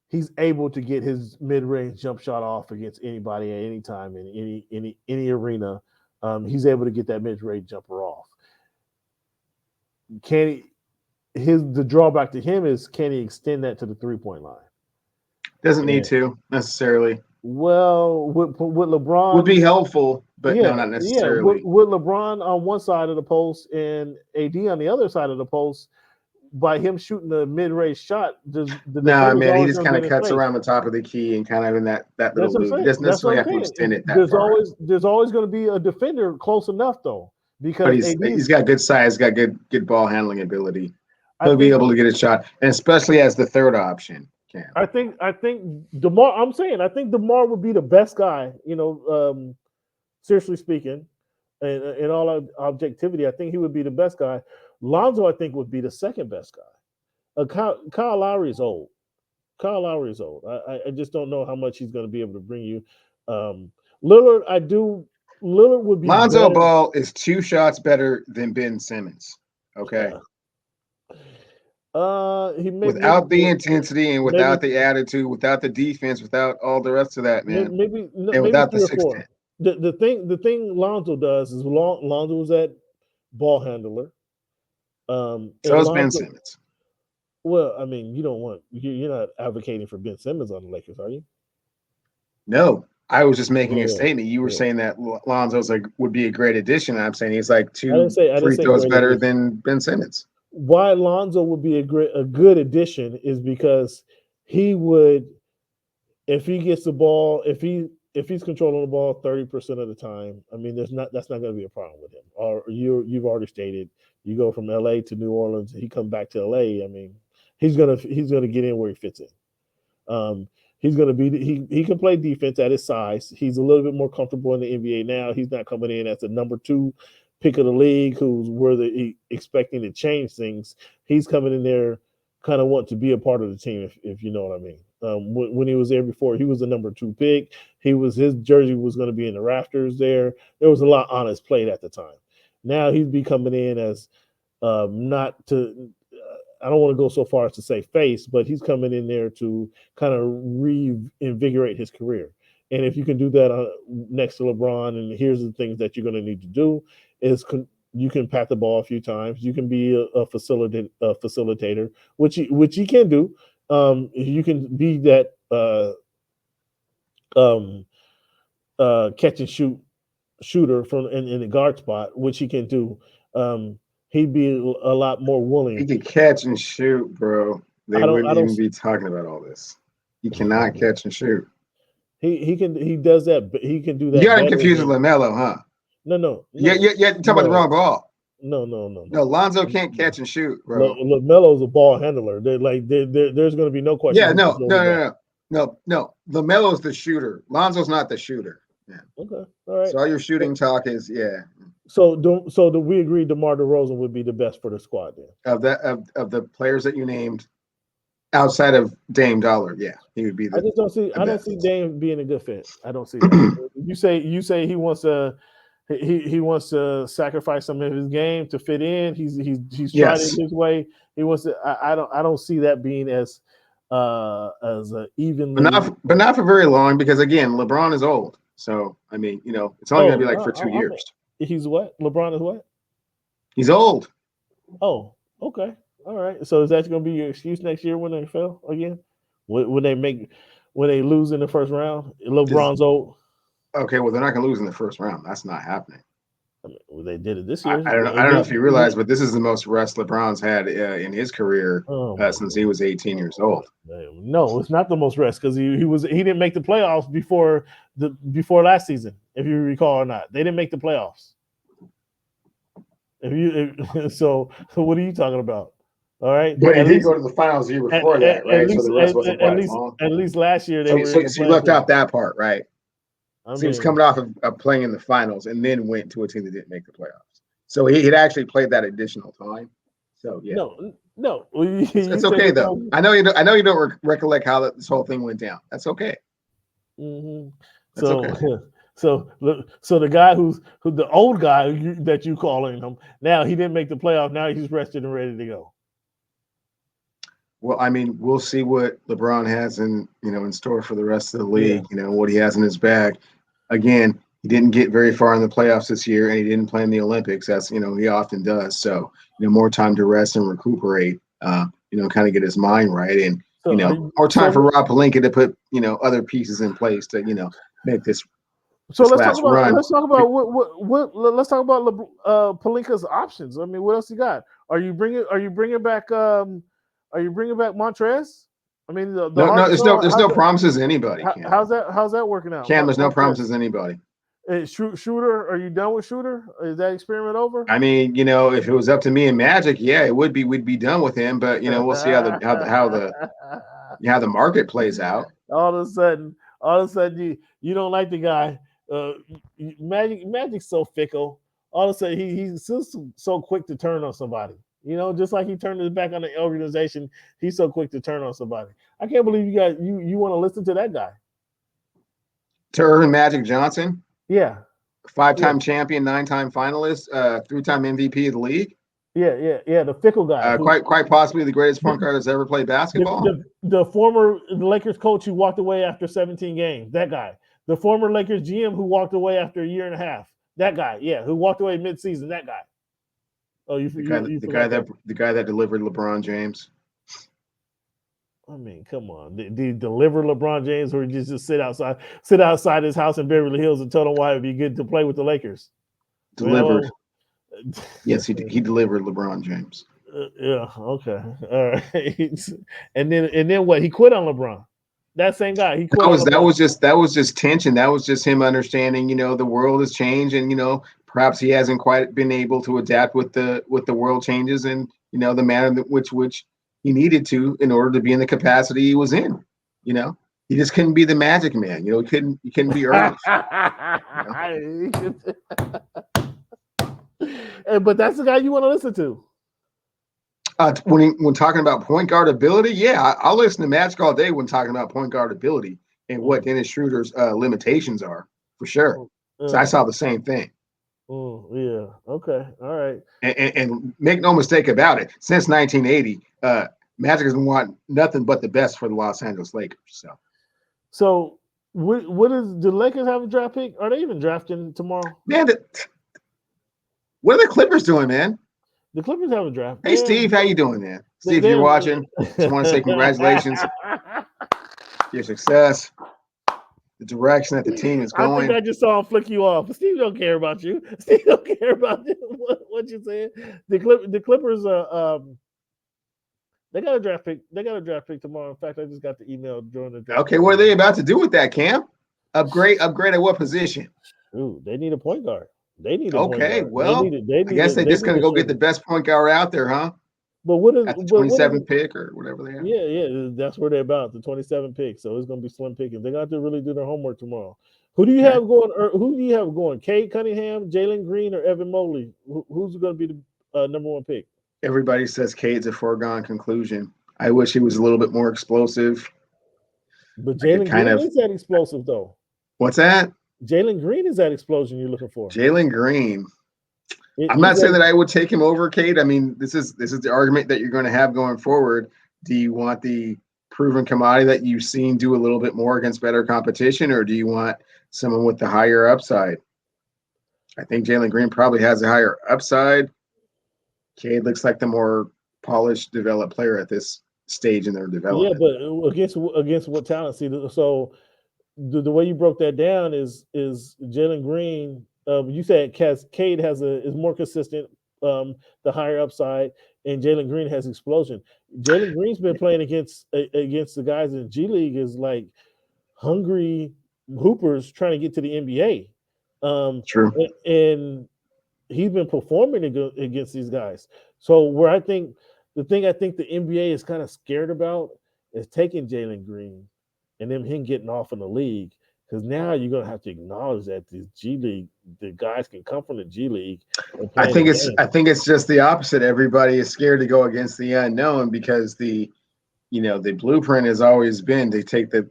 he's able to get his mid-range jump shot off against anybody at any time in any arena. He's able to get that mid-range jumper off. The drawback to him is, can he extend that to the three-point line? Doesn't need to necessarily. Well, with LeBron would be helpful, but no, not necessarily. With LeBron on one side of the post and AD on the other side of the post, by him shooting the mid-range shot, he just kind of cuts around the top of the key and kind of in that little loop. He doesn't necessarily have to extend it that far. There's always going to be a defender close enough, though, because he's got good size, got good ball handling ability. He'll be able to get a shot, and especially as the third option. Cam. I think DeMar. I think DeMar would be the best guy. Seriously speaking, and in all objectivity, I think he would be the best guy. Lonzo, I think, would be the second best guy. Kyle Lowry is old. I just don't know how much he's going to be able to bring you. Lillard would be. Lonzo Ball is 2 shots better than Ben Simmons. Okay. Without the intensity and without the attitude, without the defense, without all the rest of that, man. And without the 6'10". The thing Lonzo does is Lonzo is that ball handler. So is Ben Simmons. Well, I mean, you're not advocating for Ben Simmons on the Lakers, are you? No, I was just making a statement. You were saying that Lonzo's would be a great addition. I'm saying he's like 2 free throws better than Ben Simmons. Why Lonzo would be a good addition is because he would, if he gets the ball, if he's controlling the ball 30% of the time, I mean, that's not going to be a problem with him. Or you've already stated, you go from LA to New Orleans, he come back to LA. I mean, he's gonna get in where he fits in. He's gonna be he can play defense at his size. He's a little bit more comfortable in the NBA now. He's not coming in as the number 2 pick of the league who's expecting to change things. He's coming in there kind of want to be a part of the team, if you know what I mean. When he was there before, he was the number 2 pick. His jersey was going to be in the rafters there. There was a lot on his plate at the time. Now he'd be coming in as I don't want to go so far as to say face, but he's coming in there to kind of reinvigorate his career. And if you can do that next to LeBron, and here's the things that you're going to need to do, is you can pat the ball a few times. You can be a facilitator, which he can do. You can be that catch and shoot shooter from in the guard spot, which he can do. He'd be a lot more willing. He can catch and shoot, bro. They wouldn't even be talking about all this. He cannot catch and shoot. He does that. He can do that. You got him confused with LaMelo, huh? No. Yeah. You're talking about the wrong ball. No. Lonzo can't catch and shoot, bro. LaMelo's a ball handler. There's going to be no question. Yeah, no. LaMelo's the shooter. Lonzo's not the shooter. Yeah. Okay. All right. So all your shooting talk is So do we agree DeMar DeRozan would be the best for the squad then? Of the players that you named outside of Dame Dollar, he would be the. I don't see Dame being a good fit. I don't see that. You say he wants to. He wants to sacrifice some of his game to fit in. He's tried it his way. He wants to. I don't see that being as evenly. But not for very long, because again, LeBron is old. So I mean, it's only going to be like for 2 years. He's what? LeBron is what? He's old. Oh, okay, all right. So is that going to be your excuse next year when they fail again? When they lose in the first round? LeBron's old. Okay, well, they're not going to lose in the first round. That's not happening. I mean, well, they did it this year. I don't know if you realize, but this is the most rest LeBron's had in his career since he was 18 years old. No, it's not the most rest, because he didn't make the playoffs before last season, if you recall or not. They didn't make the playoffs. So what are you talking about? All right, but he did go to the finals the year before that, right? So the rest wasn't quite as long. At least last year So you left out that part, right? He was coming off of playing in the finals and then went to a team that didn't make the playoffs. So he had actually played that additional time. So no, it's okay though. I know you don't recollect how this whole thing went down. That's okay. Mm-hmm. So the guy who's the old guy that you calling him now, he didn't make the playoff. Now he's rested and ready to go. Well, I mean, we'll see what LeBron has in store for the rest of the league. What he has in his bag. Again, he didn't get very far in the playoffs this year, and he didn't play in the Olympics. That's he often does. So more time to rest and recuperate. Kind of get his mind right, and more time for Rob Pelinka to put other pieces in place to make this. So let's talk about Pelinka's options. I mean, what else you got? Are you bringing back Montrez? I mean, there's no promises to anybody. Cam. How's that working out? Cam, there's no promises to anybody. Shooter, are you done with Shooter? Is that experiment over? I mean, if it was up to me and Magic, it would be. We'd be done with him. But we'll see how the market plays out. All of a sudden, you don't like the guy. Magic's so fickle. All of a sudden, he's so quick to turn on somebody. Just like he turned his back on the organization, he's so quick to turn on somebody. I can't believe you guys you want to listen to that guy. To Irvin Magic Johnson? Yeah. 5-time champion, 9-time finalist, 3-time MVP of the league. Yeah. The fickle guy. Quite possibly the greatest point guard that's ever played basketball. The former Lakers coach who walked away after 17 games. That guy. The former Lakers GM who walked away after a year and a half. That guy. Yeah, who walked away mid-season. That guy. Oh, the guy that delivered LeBron James. I mean, come on. Did he deliver LeBron James, or just sit outside his house in Beverly Hills and tell him why it would be good to play with the Lakers? Delivered. Yes, he delivered LeBron James. Yeah. Okay. All right. And then what? He quit on LeBron. That same guy. He quit. That was just tension. That was just him understanding. The world has changed, and perhaps he hasn't quite been able to adapt with the world changes and the manner which he needed to in order to be in the capacity he was in. He just couldn't be the Magic Man. He couldn't be Irving. But that's the guy you want to listen to. When talking about point guard ability, I'll listen to Magic all day when talking about point guard ability and what Dennis Schroeder's limitations are, for sure. So I saw the same thing. Oh, yeah. Okay. All right. And make no mistake about it, since 1980, Magic has want nothing but the best for the Los Angeles Lakers. So what is the Lakers have a draft pick? Are they even drafting tomorrow? Man, what are the Clippers doing, man? The Clippers have a draft. Hey, Steve, how you doing, man? Steve, if you're watching, just want to say congratulations. Your success. The direction that the team is going. I think I just saw him flick you off. Steve don't care about you. Steve don't care about you. What you saying? The Clippers they got a draft pick. They got a draft pick tomorrow. In fact, I just got the email during the draft. Okay, what are they about to do with that, Cam? Upgrade at what position? Ooh, they need a point guard. They need a point Okay, guard. They well, need. They I need. guess they're They just need going to a go get the shooter. best point guard out there, huh? But what is? At the But what is? 27th pick or whatever they have. Yeah, yeah. That's where they're about the 27 pick. So it's going to be slim picking. They got to really do their homework tomorrow. Who do you Okay. have going? Or who do you have going? Cade Cunningham, Jalen Green, or Evan Mobley? Who's going to be the number one pick? Everybody says Cade's a foregone conclusion. I wish he was a little bit more explosive. But I could Jalen kind Green of. is that explosive though. What's that? Jalen Green is that explosion you're looking for. Jalen Green. I'm He's not saying that I would take him over Cade. I mean, this is the argument that you're going to have going forward. Do you want the proven commodity that you've seen do a little bit more against better competition, or do you want someone with the higher upside? I think Jalen Green probably has a higher upside. Cade looks like the more polished, developed player at this stage in their development. Yeah, but against what talent? See, so the way you broke that down is Jalen Green. You said Cade is more consistent, the higher upside, and Jalen Green has explosion. Jalen Green's been playing against the guys in G League is like hungry hoopers trying to get to the NBA. True. And he's been performing against these guys. So where I think the NBA is kind of scared about is taking Jalen Green and then him getting off in the league, because now you're gonna have to acknowledge that the G League, the guys can come from the G League. I think it's just the opposite. Everybody is scared to go against the unknown because the blueprint has always been to take the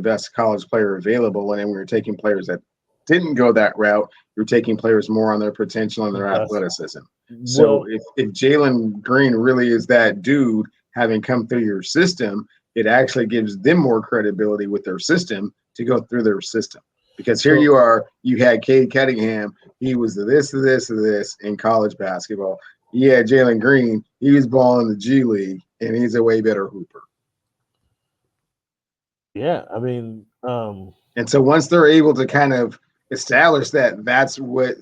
best college player available, and then we were taking players that didn't go that route. You're taking players more on their potential and their athleticism. So if Jalen Green really is that dude, having come through your system, it actually gives them more credibility with their system to go through their system. Because here you had Cade Cunningham, he was this in college basketball. Yeah, Jalen Green, he was balling the G League, and he's a way better hooper. Yeah, I mean, and so once they're able to kind of establish that that's what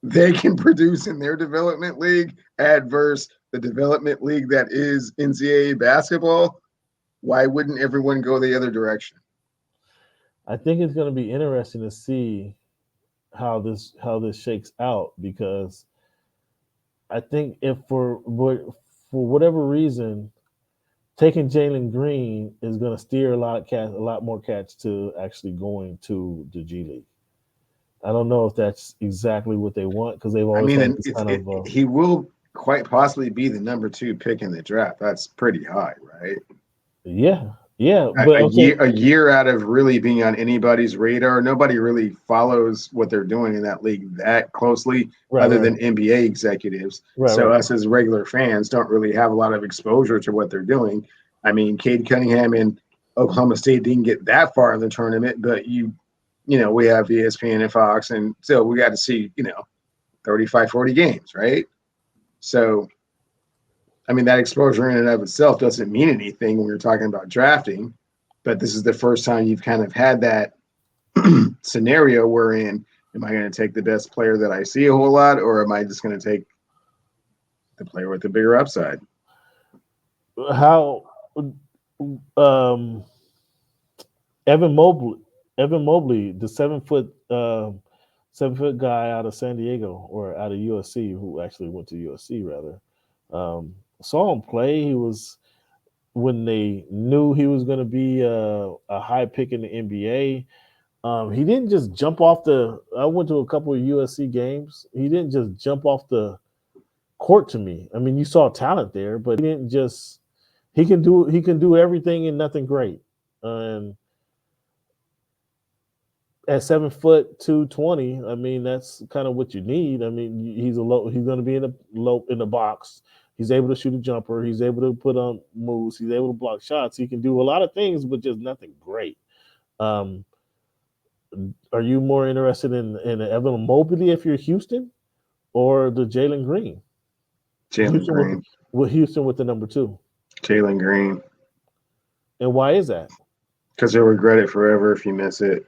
they can produce in their development league adverse the development league that is NCAA basketball, why wouldn't everyone go the other direction? I think it's going to be interesting to see how this shakes out, because I think if for whatever reason, taking Jalen Green is going to steer a lot more cats to actually going to the G League. I don't know if that's exactly what they want, because they've always had this kind of. He will quite possibly be the number 2 pick in the draft. That's pretty high, right? Yeah. But a year out of really being on anybody's radar, nobody really follows what they're doing in that league that closely, other than NBA executives. Us as regular fans don't really have a lot of exposure to what they're doing. I mean, Cade Cunningham and Oklahoma State didn't get that far in the tournament, but we have ESPN and Fox, and so we got to see 35, 40 games, right? So I mean, that exposure in and of itself doesn't mean anything when you're talking about drafting, but this is the first time you've kind of had that scenario wherein, am I going to take the best player that I see a whole lot, or am I just going to take the player with the bigger upside? How Evan Mobley, the 7 foot guy out of San Diego, or out of USC, who actually went to USC rather. Saw him play. He was, when they knew he was going to be a high pick in the NBA. He didn't just jump off I went to a couple of USC games. He didn't just jump off the court to me. I mean, you saw talent there, but he didn't just. He can do everything and nothing great. And at 7 foot 220, I mean, that's kind of what you need. I mean, he's going to be in the box. He's able to shoot a jumper. He's able to put on moves. He's able to block shots. He can do a lot of things, but just nothing great. Are you more interested in Evan Mobley if you're Houston, or the Jalen Green? Green. With Houston with the number 2. Jalen Green. And why is that? Because you'll regret it forever if you miss it.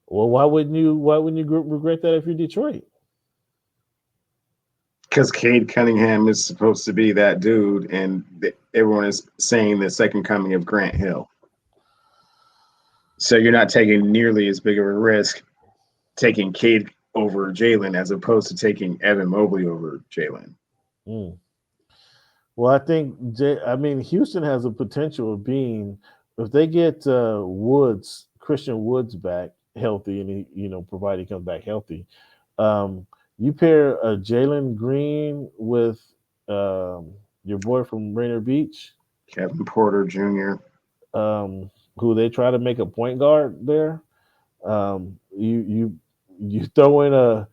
Well, why wouldn't you regret that if you're Detroit? Because Cade Cunningham is supposed to be that dude, and everyone is saying the second coming of Grant Hill. So you're not taking nearly as big of a risk taking Cade over Jalen as opposed to taking Evan Mobley over Jalen. Mm. Well, I think Houston has a potential of being, if they get Christian Woods back healthy, and he, provided he comes back healthy. You pair Jalen Green with your boy from Rainier Beach, Kevin Porter Jr., who they try to make a point guard there. You throw in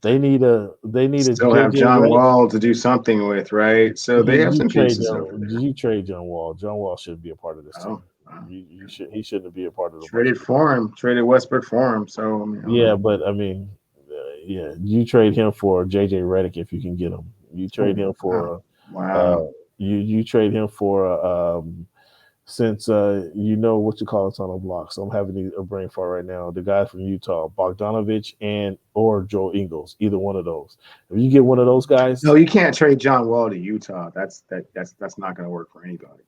they need a still have JJ John Redick. Wall to do something with, right? So they have some pieces over there. You trade John Wall. John Wall shouldn't be a part of this team. Wow. He shouldn't be a part of the traded Westbrook for him. So you trade him for JJ Redick if you can get him. You trade him for you trade him for since you know what you call it on the block. So I'm having a brain fart right now. The guy from Utah, Bogdanovich or Joe Ingles, either one of those. If you get one of those guys, no, you can't trade John Wall to Utah. That's not going to work for anybody.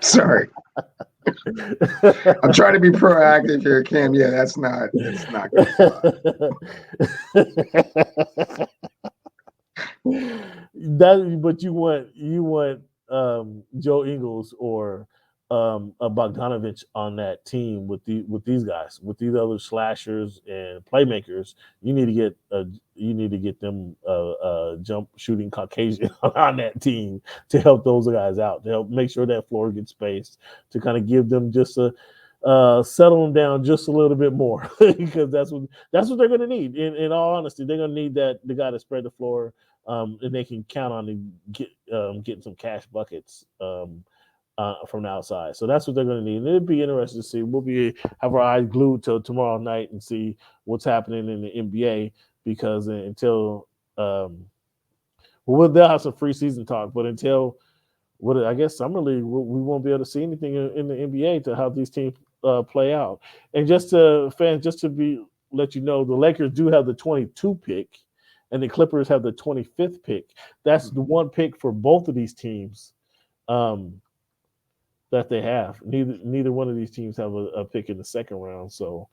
Sorry. I'm trying to be proactive here, Cam. Yeah, that's not good. But you want Joe Ingles or a Bogdanovich on that team with these guys, with these other slashers and playmakers. You need to get them jump shooting Caucasian on that team to help those guys out, to help make sure that floor gets spaced, to kind of give them just a settle them down just a little bit more because that's what they're going to need. In all honesty, they're going to need the guy to spread the floor, and they can count on to getting some cash buckets from the outside. So that's what they're going to need. And it'd be interesting to see. We'll have our eyes glued till tomorrow night and see what's happening in the NBA, because until they'll have some free season talk, but until I guess summer league, we won't be able to see anything in the NBA to how these teams play out. And just to let you know, the Lakers do have the 22 pick, and the Clippers have the 25th pick. That's the one pick for both of these teams that they have. Neither one of these teams have a pick in the second round, so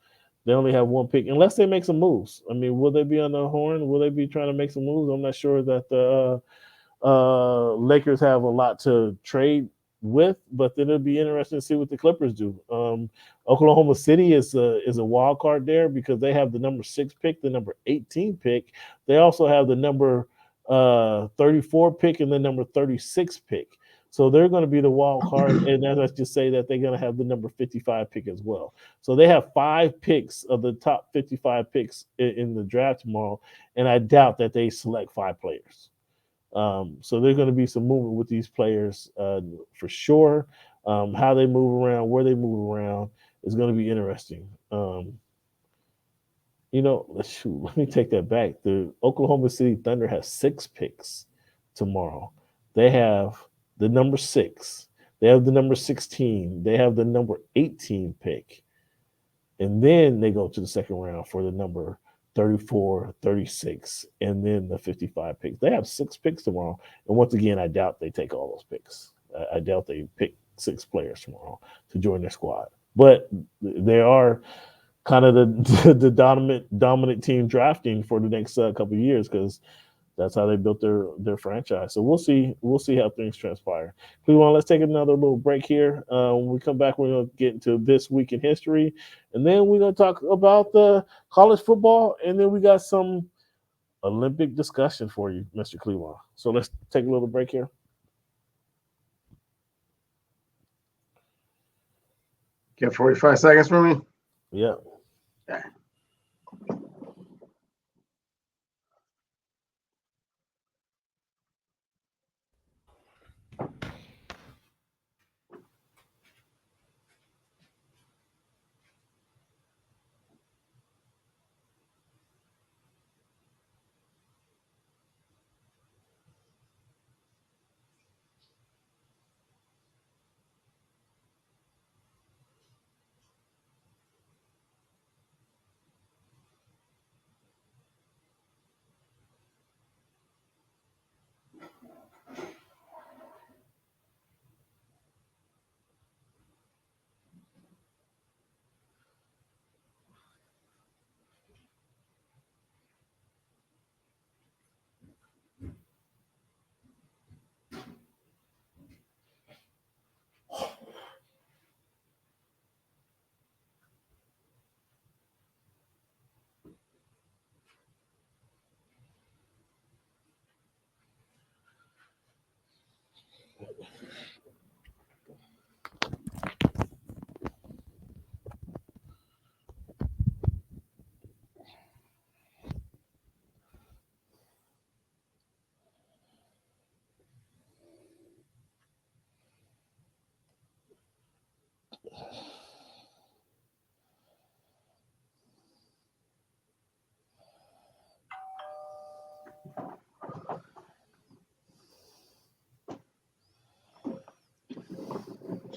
they only have one pick unless they make some moves. I mean, will they be on the horn? Will they be trying to make some moves? I'm not sure that the Lakers have a lot to trade with, but then it'll be interesting to see what the Clippers do. Oklahoma City is a wild card there because they have the number 6 pick, the number 18 pick. They also have the number 34 pick and the number 36 pick. So they're going to be the wild card, and let's just say that they're going to have the number 55 pick as well. So they have 5 picks of the top 55 picks in the draft tomorrow, and I doubt that they select 5 players. So there's going to be some movement with these players for sure. How they move around, where they move around is going to be interesting. Let me take that back. The Oklahoma City Thunder has 6 picks tomorrow. They have the number 6. They have the number 16. They have the number 18 pick. And then they go to the second round for the number 34, 36, and then the 55 picks. They have 6 picks tomorrow. And once again, I doubt they take all those picks. I doubt they pick 6 players tomorrow to join their squad. But they are kind of the dominant team drafting for the next couple of years, because that's how they built their franchise. So we'll see how things transpire. Clevon, let's take another little break here. When we come back, we're going to get into this week in history, and then we're going to talk about the college football, and then we got some Olympic discussion for you, Mr. Clevon. So let's take a little break here. Get 45 seconds for me? Yeah.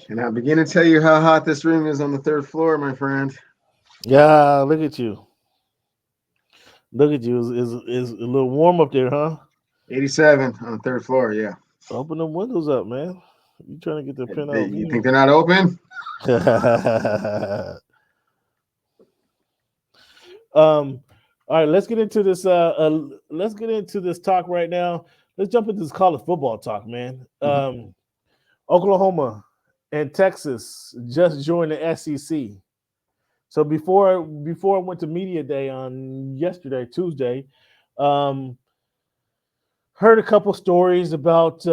Can I begin to tell you how hot this room is on the third floor, my friend? Yeah, look at you. Look at you. Is a little warm up there, huh? 87 on the third floor, yeah. Open them windows up, man. You trying to get the penthouse You view. think they're not open? All right, let's get into this. Let's get into this talk right now. Let's jump into this college football talk, man. Oklahoma and Texas just joined the SEC. So before I went to media day on yesterday, Tuesday, heard a couple stories about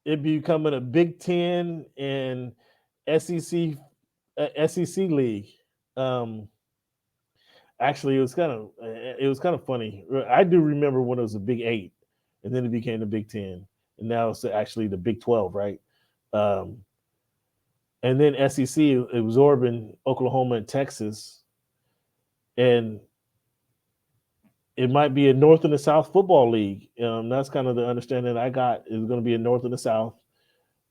it becoming a Big Ten and SEC league. Actually, it was kind of funny. I do remember when it was a Big 8, and then it became the Big 10, and now it's actually the Big 12, right? And then SEC absorbing Oklahoma and Texas, and it might be a North and the South football league. That's kind of the understanding I got. It's going to be a North and the South,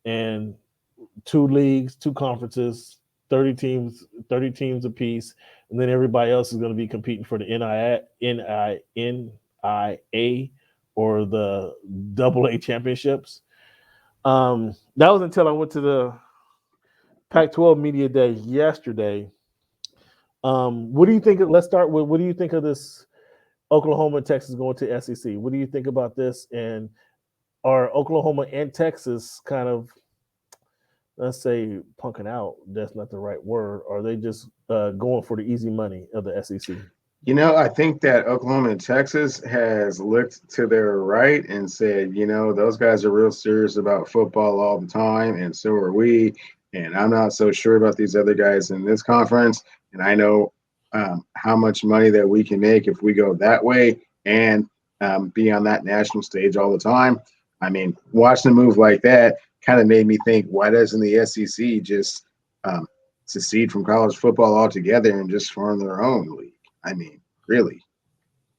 and 2 leagues, 2 conferences, 30 teams apiece, and then everybody else is going to be competing for the NIA or the AA championships. That was until I went to the Pac-12 media day yesterday. What do you think? Let's start with what do you think of this Oklahoma and Texas going to SEC? What do you think about this? And are Oklahoma and Texas kind of, let's say, punking out? That's not the right word. Are they just going for the easy money of the SEC? You know, I think that Oklahoma and Texas has looked to their right and said, you know, those guys are real serious about football all the time, and so are we. And I'm not so sure about these other guys in this conference. And I know how much money that we can make if we go that way and be on that national stage all the time. I mean, watching a move like that kind of made me think, why doesn't the SEC just secede from college football altogether and just form their own league? I mean, really,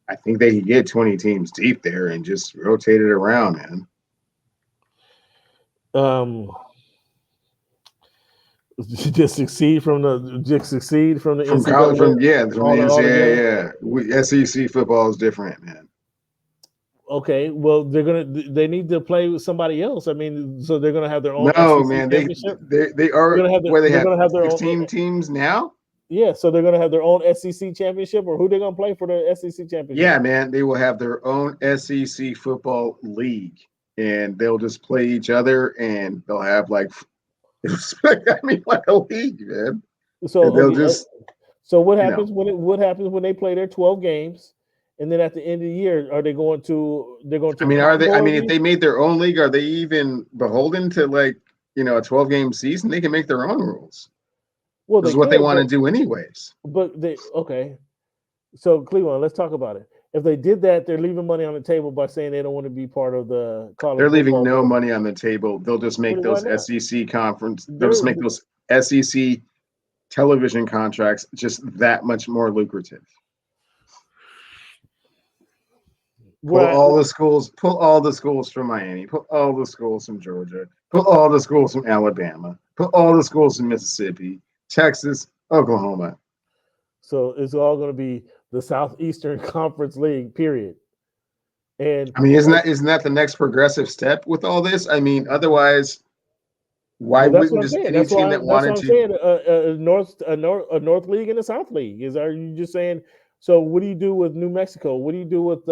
I think they could get 20 teams deep there and just rotate it around, man. Just succeed from the From college, from the NCAA, SEC football is different, man. Okay, well, they need to play with somebody else. I mean, so they're gonna have their own. No, SEC man, championship? they are where they have 16 own, teams now. Yeah, so they're gonna have their own SEC championship, or who they're gonna play for the SEC championship? Yeah, man, they will have their own SEC football league, and they'll just play each other, and they'll have like a league, man. So and they'll just. So what happens what happens when they play their 12 games, and then at the end of the year, are they going to? They're going to. I mean, are they? I mean, if they made their own league, are they even beholden to a 12-game season? They can make their own rules. Well, this is what they want to do, anyways. But okay. So Clevon, let's talk about it. If they did that, they're leaving money on the table by saying they don't want to be part of the college. They're leaving no money on the table. They'll just make those SEC conference. They'll just make those SEC television contracts just that much more lucrative. Pull all the schools from Miami. Pull all the schools from Georgia. Pull all the schools from Alabama. Pull all the schools from Mississippi, Texas, Oklahoma. So it's all going to be the Southeastern Conference League, period. And I mean, isn't that the next progressive step with all this? I mean, otherwise, why wouldn't just any team that wanted to? Saying a North League and a South League are you just saying? So what do you do with New Mexico? What do you do with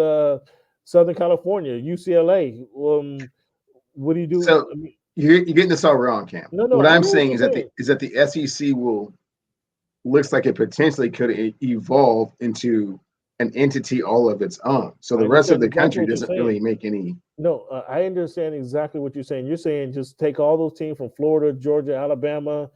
Southern California, UCLA? What do you do? So you're getting this all wrong, Cam. No, what I'm saying is that the SEC looks like it potentially could evolve into an entity all of its own. So the rest of the country doesn't really make any. No, I understand exactly what you're saying. You're saying just take all those teams from Florida, Georgia, Alabama,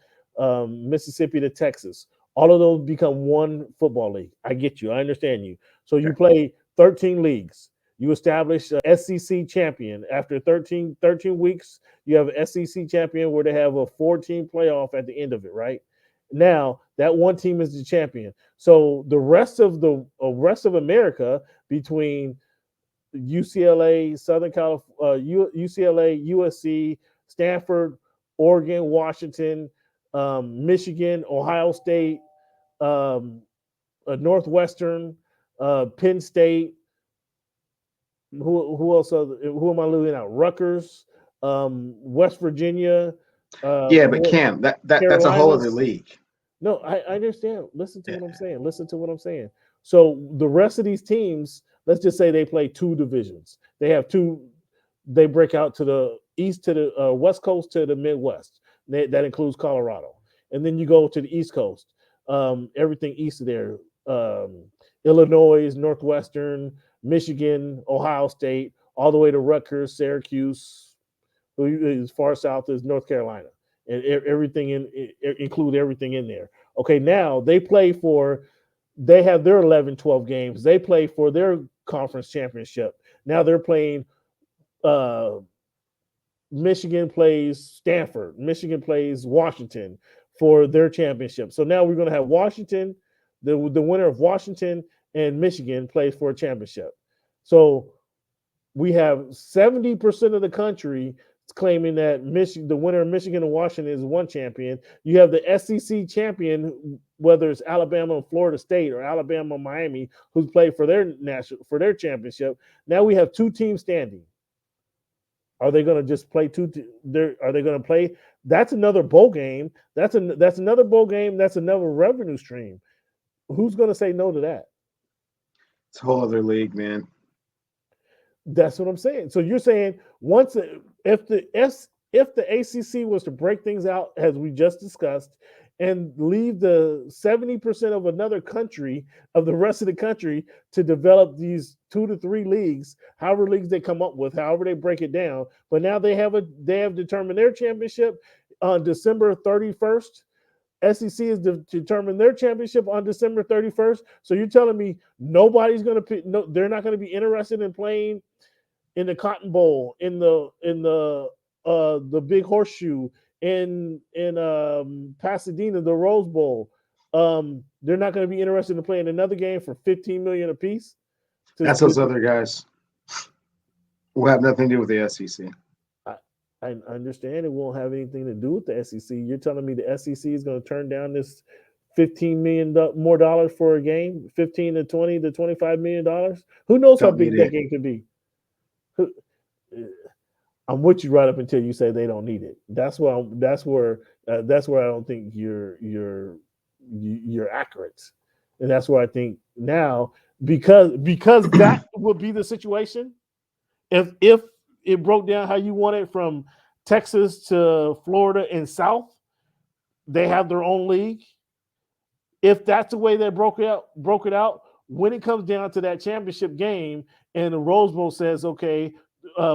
Mississippi to Texas. All of those become one football league. I get you. I understand you. So you play 13 leagues. You establish a SEC champion. After 13 weeks, you have an SEC champion where they have a 4-team playoff at the end of it, right? Now that one team is the champion. So the rest of America, between UCLA, USC, Stanford, Oregon, Washington, Michigan, Ohio State, Northwestern, Penn State. Who else? Who am I leaving out? Rutgers, West Virginia. Yeah, but Cam, that's a whole other league. No, I understand. Listen to what I'm saying. Listen to what I'm saying. So the rest of these teams, let's just say they play two divisions. They have two. They break out to the east, to the west coast, to the Midwest. That includes Colorado, and then you go to the East Coast. Everything east of there, Illinois, Northwestern, Michigan, Ohio State, all the way to Rutgers, Syracuse, as far south as North Carolina, and everything include everything in there. Okay, now they have their 11, 12 games. They play for their conference championship. Now they're playing. Michigan plays Stanford. Michigan plays Washington for their championship. So now we're going to have Washington, the winner of Washington and Michigan plays for a championship. So we have 70% of the country claiming that the winner of Michigan and Washington is one champion. You have the SEC champion, whether it's Alabama and Florida State or Alabama and Miami, who's played for their championship. Now we have two teams standing. Are they going to just play are they going to play? That's another bowl game. That's another bowl game. That's another revenue stream. Who's going to say no to that? It's a whole other league, man. That's what I'm saying. So you're saying if the ACC was to break things out as we just discussed and leave the 70% of another country, of the rest of the country, to develop these 2 to 3 leagues, however leagues they come up with, however they break it down. But now they have determined their championship on December 31st. SEC has determined their championship on December 31st. So you're telling me nobody's going to pick? No, they're not going to be interested in playing in the Cotton Bowl, in the Big Horseshoe, in Pasadena, the Rose Bowl. They're not going to be interested in playing another game for $15 million apiece. That's those other guys. Will have nothing to do with the SEC. I understand it won't have anything to do with the SEC. You're telling me the SEC is going to turn down this $15 million more dollars for a game, $15 to $20 to $25 million? Who knows how big that game could be? I'm with you right up until you say they don't need it. That's where I don't think you're accurate, and that's where I think now because that would be the situation if it broke down how you want it from Texas to Florida and South. They have their own league. If that's the way they broke it out, when it comes down to that championship game and the Rose Bowl says, okay,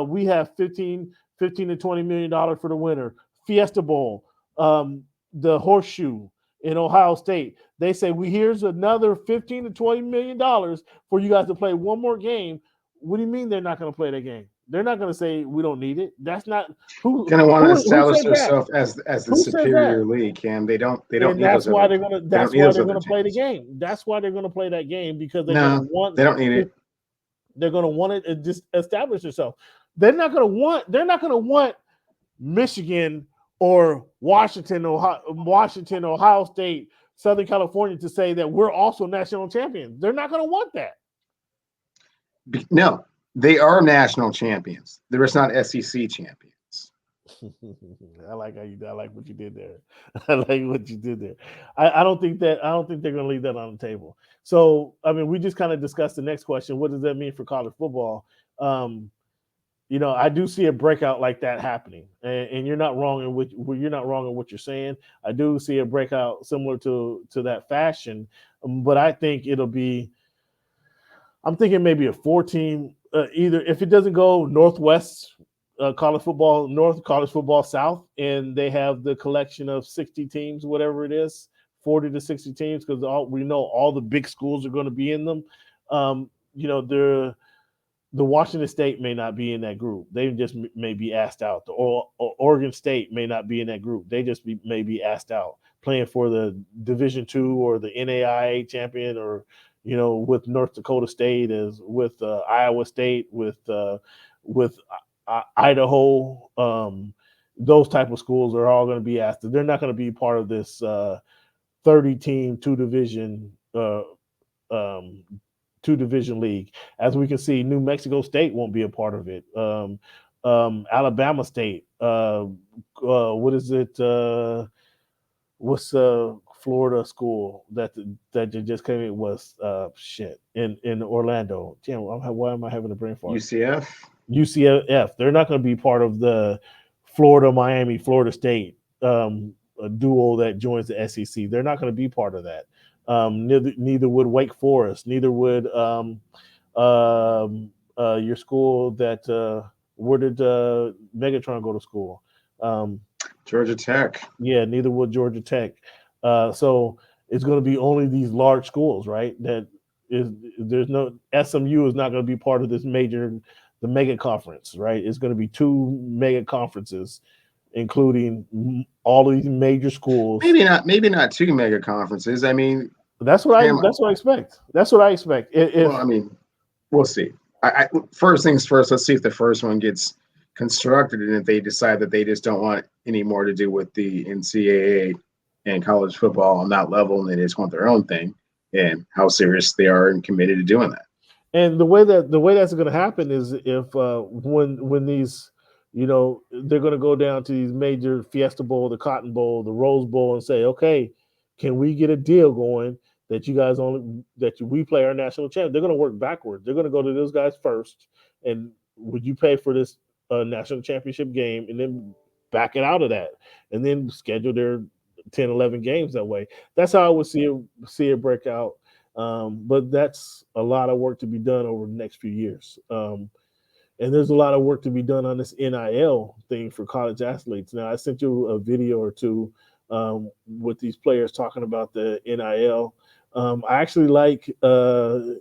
we have $15 to $20 million for the winner, Fiesta Bowl, the Horseshoe in Ohio State, they say, here's another $15 to $20 million for you guys to play one more game. What do you mean they're not going to play that game? They're not going to say we don't need it. That's not who going to want to establish themselves as the superior league. Cam, they don't. And that's why they're going to. That's why they're going to play the game. That's why they're going to play that game because they're going to want. They don't need it. They're going to want it to just establish themselves. They're not going to want Michigan or Washington, Ohio State, Southern California to say that we're also national champions. They're not going to want that. No. They are national champions. They're just not SEC champions. I like what you did there. I like what you did there. I don't think they're going to leave that on the table. So, I mean, we just kind of discussed the next question. What does that mean for college football? I do see a breakout like that happening, and you're not wrong in what you're saying. I do see a breakout similar to that fashion, but I think it'll be. I'm thinking maybe a 4-team. Either if it doesn't go Northwest college football, North college football South, and they have the collection of 60 teams, whatever it is, 40 to 60 teams, because we know all the big schools are going to be in them. The Washington State may not be in that group. They just may be asked out. The Oregon State may not be in that group. They just may be asked out, playing for the Division II or the NAIA champion, or with North Dakota State, as with Iowa State, with Idaho, those type of schools are all going to be asked. They're not going to be part of this 30-team, two-division league. As we can see, New Mexico State won't be a part of it. Alabama State. What is it? What's Florida school that just came in was in Orlando. Damn, why am I having a brain fart? UCF. They're not going to be part of the Florida, Miami, Florida State a duo that joins the SEC. They're not going to be part of that. Neither would Wake Forest. Neither would your school that where did Megatron go to school? Georgia Tech. Yeah, neither would Georgia Tech. So it's going to be only these large schools, right? There's no SMU is not going to be part of this the mega conference, right? It's going to be 2 mega conferences, including all of these major schools. Maybe not 2 mega conferences. I mean, that's what I expect. That's what I expect. Well, I mean, we'll see. First things first. Let's see if the first one gets constructed, and if they decide that they just don't want any more to do with the NCAA and college football on that level, and they just want their own thing, and how serious they are and committed to doing that. And the way that's going to happen is if when these, they're going to go down to these major Fiesta Bowl, the Cotton Bowl, the Rose Bowl, and say, okay, can we get a deal going that we play our national champion? They're going to work backwards. They're going to go to those guys first, and would you pay for this national championship game, and then back it out of that, and then schedule their 10, 11 games that way. That's how I would see it break out. But that's a lot of work to be done over the next few years. And there's a lot of work to be done on this NIL thing for college athletes. Now, I sent you a video or two with these players talking about the NIL. I actually like the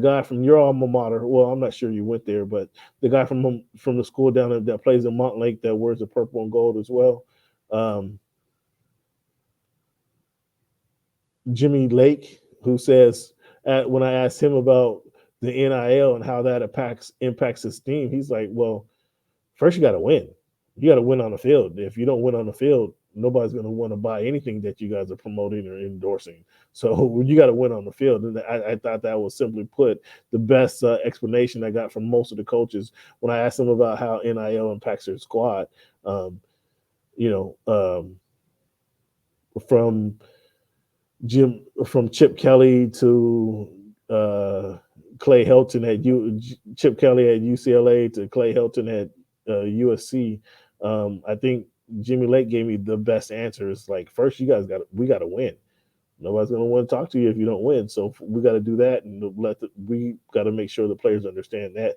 guy from your alma mater. Well, I'm not sure you went there, but the guy from the school down there that plays in Montlake that wears the purple and gold as well. Jimmy Lake, who says when I asked him about the NIL and how that impacts his team, he's like, well, first you got to win. You got to win on the field. If you don't win on the field, nobody's going to want to buy anything that you guys are promoting or endorsing. So you got to win on the field. And I thought that was simply put the best explanation I got from most of the coaches when I asked them about how NIL impacts their squad. From Chip Kelly to Clay Helton Chip Kelly at UCLA to Clay Helton at USC. I think Jimmy Lake gave me the best answer. It's like, first we got to win. Nobody's going to want to talk to you if you don't win. So we got to do that, and we got to make sure the players understand that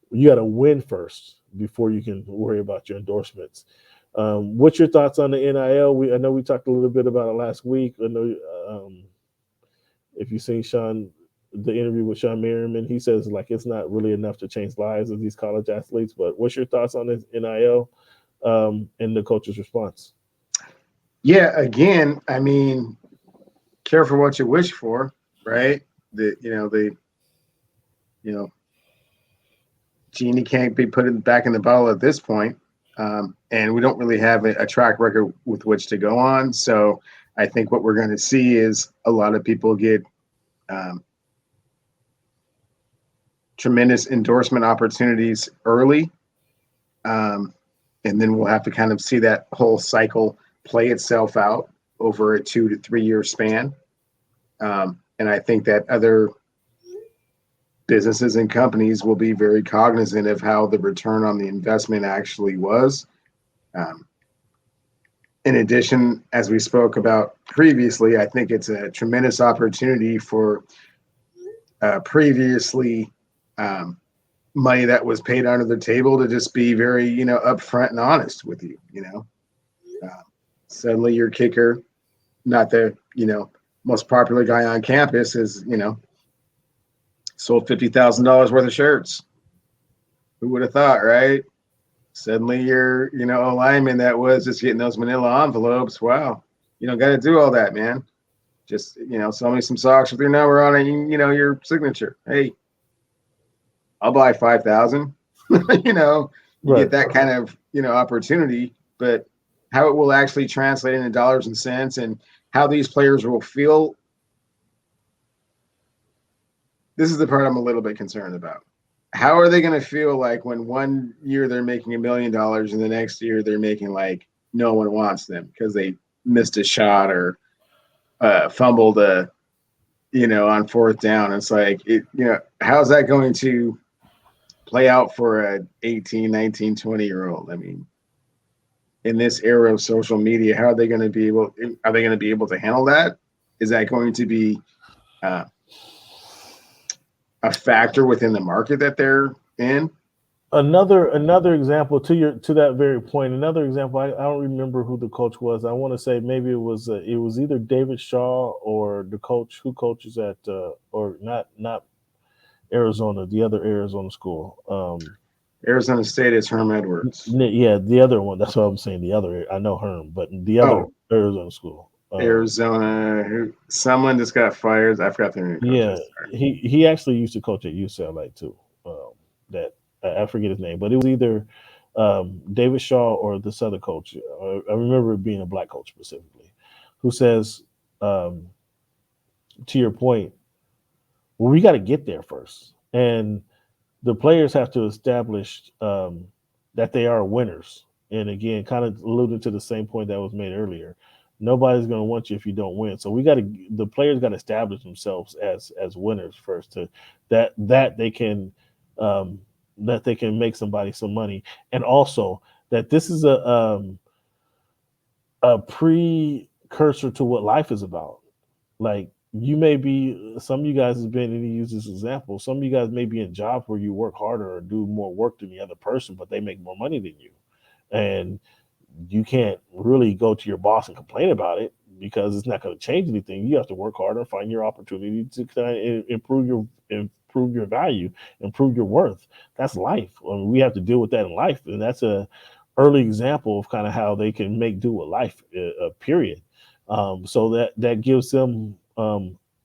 you got to win first before you can worry about your endorsements. What's your thoughts on the NIL? I know we talked a little bit about it last week. I know if you've seen the interview with Sean Merriman, he says like it's not really enough to change lives of these college athletes. But what's your thoughts on this NIL and the coach's response? Yeah, again, I mean, careful what you wish for, right? Genie can't be put back in the bottle at this point. And we don't really have a track record with which to go on. So I think what we're going to see is a lot of people get tremendous endorsement opportunities early. And then we'll have to kind of see that whole cycle play itself out over a 2 to 3 year span. And I think that other businesses and companies will be very cognizant of how the return on the investment actually was. In addition, as we spoke about previously, I think it's a tremendous opportunity for previously money that was paid under the table to just be very, upfront and honest with you. Suddenly your kicker, not the, most popular guy on campus, is, sold $50,000 worth of shirts. Who would have thought, right? Suddenly you're, a lineman that was just getting those manila envelopes. Wow. You don't got to do all that, man. Just, sell me some socks with your number on it, your signature. Hey, I'll buy 5,000. You Right. get that kind of, opportunity, but how it will actually translate into dollars and cents and how these players will feel. This is the part I'm a little bit concerned about. How are they going to feel like when one year they're making $1 million and the next year they're making like no one wants them because they missed a shot or fumbled on fourth down? It's like, how's that going to play out for a 18, 19, 20-year-old? I mean, in this era of social media, how are they going to be able? Are they going to be able to handle that? Is that going to be a factor within the market that they're in? Another example to that very point. Another example. I don't remember who the coach was. I want to say maybe it was either David Shaw or the coach who coaches at or not Arizona, the other Arizona school. Arizona State is Herm Edwards. Yeah, the other one. That's what I'm saying. The other, I know Herm, but the other Arizona school. Arizona. Someone just got fired. I forgot the name. Yeah, he actually used to coach at UCLA too. That I forget his name, but it was either David Shaw or this other coach. I remember it being a black coach specifically, who says, to your point, well, we got to get there first, and the players have to establish that they are winners. And again, kind of alluding to the same point that was made earlier, nobody's going to want you if you don't win. So the players got to establish themselves as winners first, to that they can make somebody some money, and also that this is a precursor to what life is about. Like, you may be, some of you guys have been, and he uses this example, some of you guys may be in jobs where you work harder or do more work than the other person, but they make more money than you. And you can't really go to your boss and complain about it because it's not going to change anything. You have to work harder and find your opportunity to kind of improve your value, improve your worth. That's life. I mean, we have to deal with that in life. And that's a early example of kind of how they can make do with life, period. So that gives them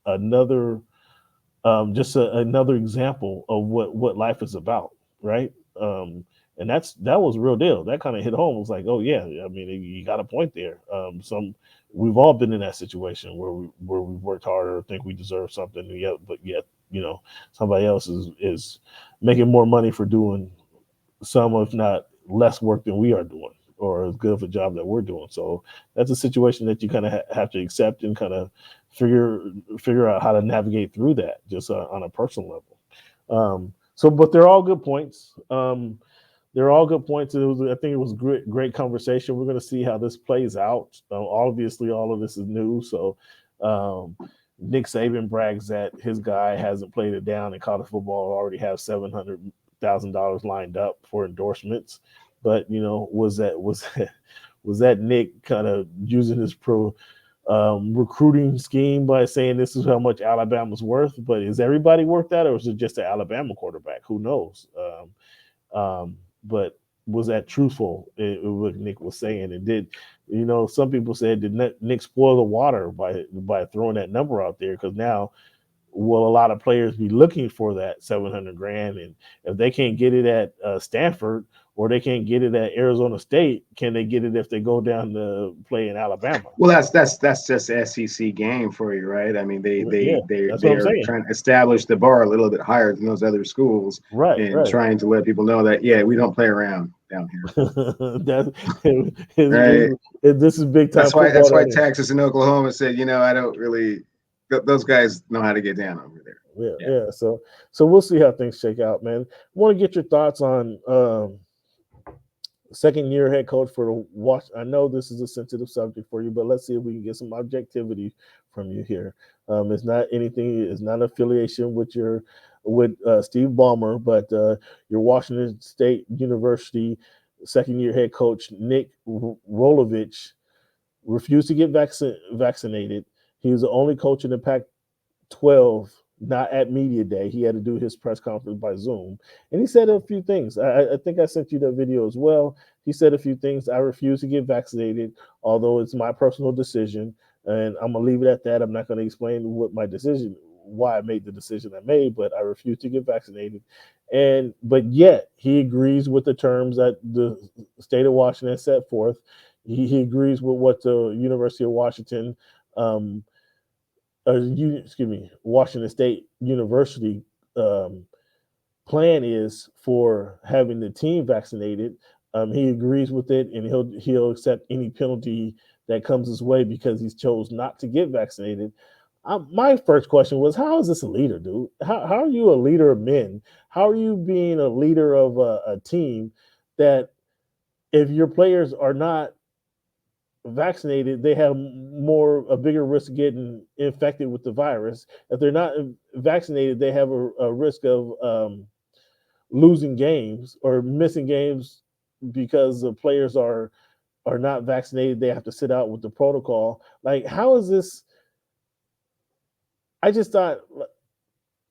another another example of what life is about, right? And that was real deal. That kind of hit home. It was like, oh yeah, I mean, you got a point there. We've all been in that situation where we've worked harder, think we deserve something, but yet somebody else is making more money for doing some, if not less, work than we are doing, or as good of a job that we're doing. So that's a situation that you kind of have to accept and kind of figure out how to navigate through that, just on a personal level. But they're all good points. They're all good points. I think it was great conversation. We're going to see how this plays out. Obviously, all of this is new. So Nick Saban brags that his guy hasn't played it down in college football, already have $700,000 lined up for endorsements. But was that Nick kind of using his recruiting scheme by saying this is how much Alabama's worth? But is everybody worth that, or is it just an Alabama quarterback? Who knows? But was that truthful what Nick was saying? And did some people said, did Nick spoil the water by throwing that number out there? Because now, will a lot of players be looking for that $700,000? And if they can't get it at Stanford, or they can't get it at Arizona State, can they get it if they go down to play in Alabama? Well, that's just SEC game for you, right? I mean, they are trying to establish the bar a little bit higher than those other schools, right. Trying to let people know that we don't play around down here. Right. This is big time. That's why Texas and Oklahoma said, I don't really. Those guys know how to get down over there. Yeah. So we'll see how things shake out, man. I want to get your thoughts on second-year head coach for the Watch. I know this is a sensitive subject for you, but let's see if we can get some objectivity from you here. It's not anything. It's not affiliation with Steve Ballmer, but your Washington State University second-year head coach Nick Rolovich refused to get vaccinated. He was the only coach in the Pac-12 not at media day. He had to do his press conference by Zoom. And he said a few things. I think I sent you that video as well. He said a few things. I refuse to get vaccinated, although it's my personal decision. And I'm going to leave it at that. I'm not going to explain what my decision why I made the decision I made, but I refuse to get vaccinated. But yet he agrees with the terms that the state of Washington set forth. He agrees with what the University of Washington, Washington State University plan is for having the team vaccinated. He agrees with it, and he'll accept any penalty that comes his way because he's chose not to get vaccinated. My first question was, how is this a leader, dude? How are you a leader of men? How are you being a leader of a team that if your players are not vaccinated, they have a bigger risk of getting infected with the virus? If they're not vaccinated, they have a risk of losing games or missing games because the players are not vaccinated. They have to sit out with the protocol. Like, how is this? I just thought,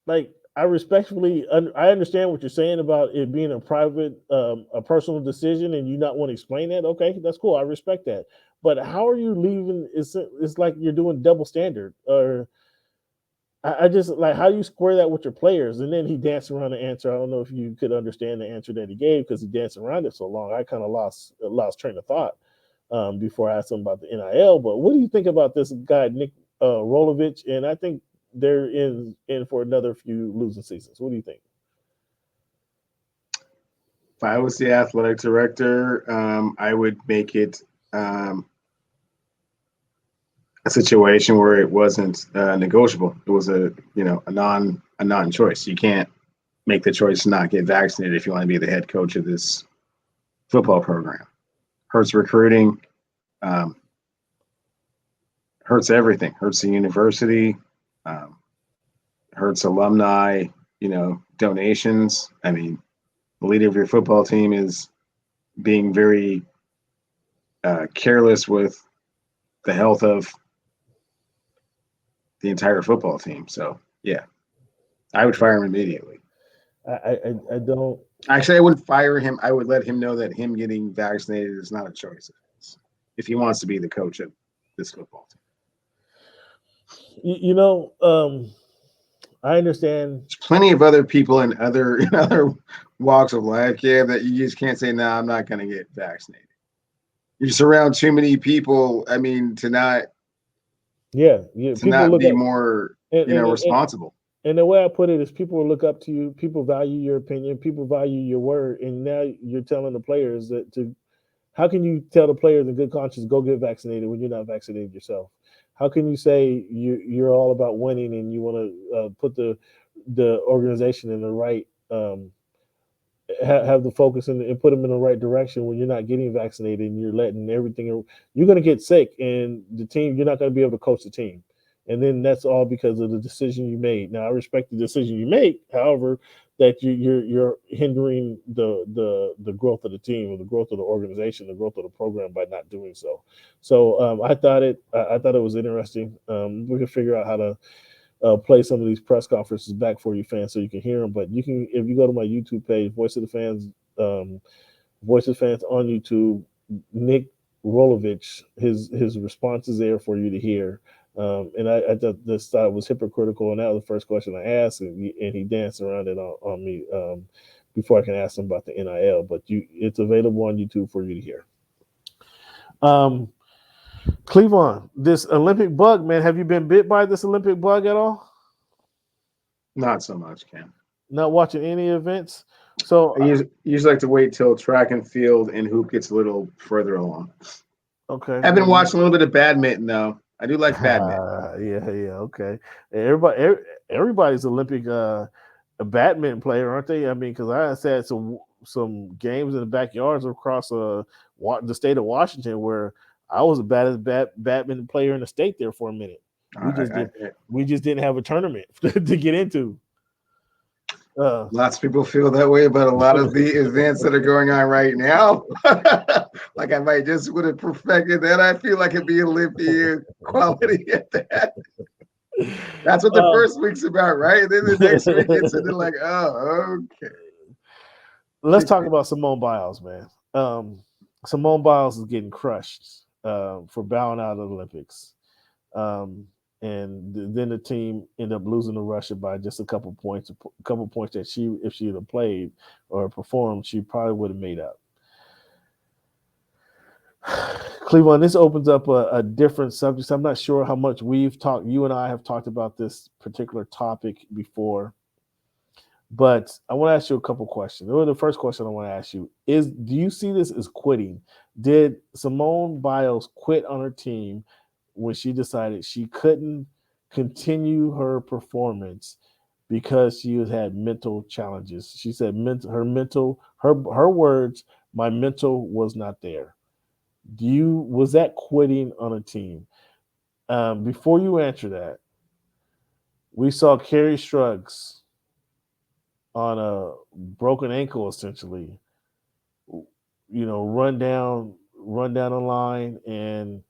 like, I respectfully, I understand what you're saying about it being a private, a personal decision, and you not want to explain that. Okay, that's cool. I respect that. But how are you leaving? It's like you're doing double standard. Or I just like, how do you square that with your players? And then he danced around the answer. I don't know if you could understand the answer that he gave because he danced around it so long. I kind of lost train of thought before I asked him about the NIL. But what do you think about this guy, Nick Rolovich? And I think they're in for another few losing seasons. What do you think? If I was the athletic director, I would make it a situation where it wasn't negotiable. It was a non-choice. You can't make the choice to not get vaccinated if you want to be the head coach of this football program. Hurts recruiting, hurts everything. Hurts the university. Hurts alumni, donations. I mean, the leader of your football team is being very careless with the health of the entire football team. So, yeah, I would fire him immediately. I don't. Actually, I wouldn't fire him. I would let him know that him getting vaccinated is not a choice if he wants to be the coach of this football team. I understand. There's plenty of other people in other walks of life, that you just can't say, no, I'm not going to get vaccinated. You surround too many people, to not be more, responsible. And the way I put it is, people will look up to you. People value your opinion. People value your word. And now you're telling the players how can you tell the players in good conscience, go get vaccinated when you're not vaccinated yourself? How can you say you're all about winning and you want to put the organization in the right, have the focus and put them in the right direction when you're not getting vaccinated and you're letting everything, you're going to get sick, and the team, you're not going to be able to coach the team. And then that's all because of the decision you made. Now, I respect the decision you make, however, that you're hindering the growth of the team or the growth of the organization, the growth of the program by not doing so. So I thought it was interesting. We can figure out how to play some of these press conferences back for you fans so you can hear them. But you can, if you go to my YouTube page, Voice of the Fans on YouTube, Nick Rolovich, his response is there for you to hear. And I thought this thought was hypocritical, and that was the first question I asked, and he danced around it on me before I can ask him about the NIL. But it's available on YouTube for you to hear. Clevon, this Olympic bug, man, have you been bit by this Olympic bug at all? Not so much, Cam. Not watching any events? So I usually like to wait till track and field and hoop gets a little further along. Okay. I've been watching a little bit of badminton, though. I do like badminton. Yeah, okay. Everybody's Olympic a badminton player, aren't they? I mean, because I said some games in the backyards across the state of Washington where I was the baddest badminton player in the state there for a minute. We just didn't have a tournament to get into. Lots of people feel that way about a lot of the events that are going on right now. Like I might just would have perfected that. I feel like it'd be Olympia quality at that. That's what the first week's about, right? And then the next week it's like, oh, okay. Let's talk about Simone Biles, man. Simone Biles is getting crushed for bowing out of the Olympics. and then the team ended up losing to Russia by just a couple points. A couple points that if she had played or performed, she probably would have made up. Clevon, this opens up a different subject. I'm not sure how much you and I have talked about this particular topic before, but I want to ask you a couple questions. The first question I want to ask you is, do you see this as quitting? Did Simone Biles quit on her team when she decided she couldn't continue her performance because she had mental challenges? She said her words, my mental was not there. Was that quitting on a team? Before you answer that, we saw Carrie Shruggs on a broken ankle, essentially, run down the line and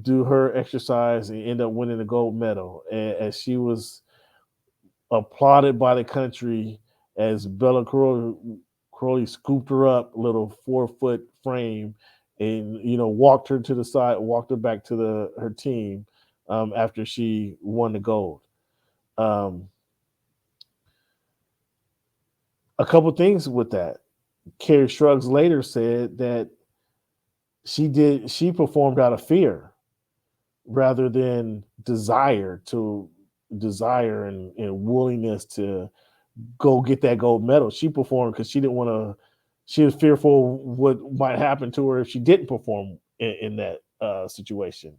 do her exercise and end up winning the gold medal. As she was applauded by the country as Bella Crowley scooped her up, little 4-foot frame, and walked her to the side, walked her back to her team after she won the gold. A couple things with that. Carrie Shruggs later said that she performed out of fear rather than desire and willingness to go get that gold medal. She performed because she didn't want to. She was fearful what might happen to her if she didn't perform in that situation.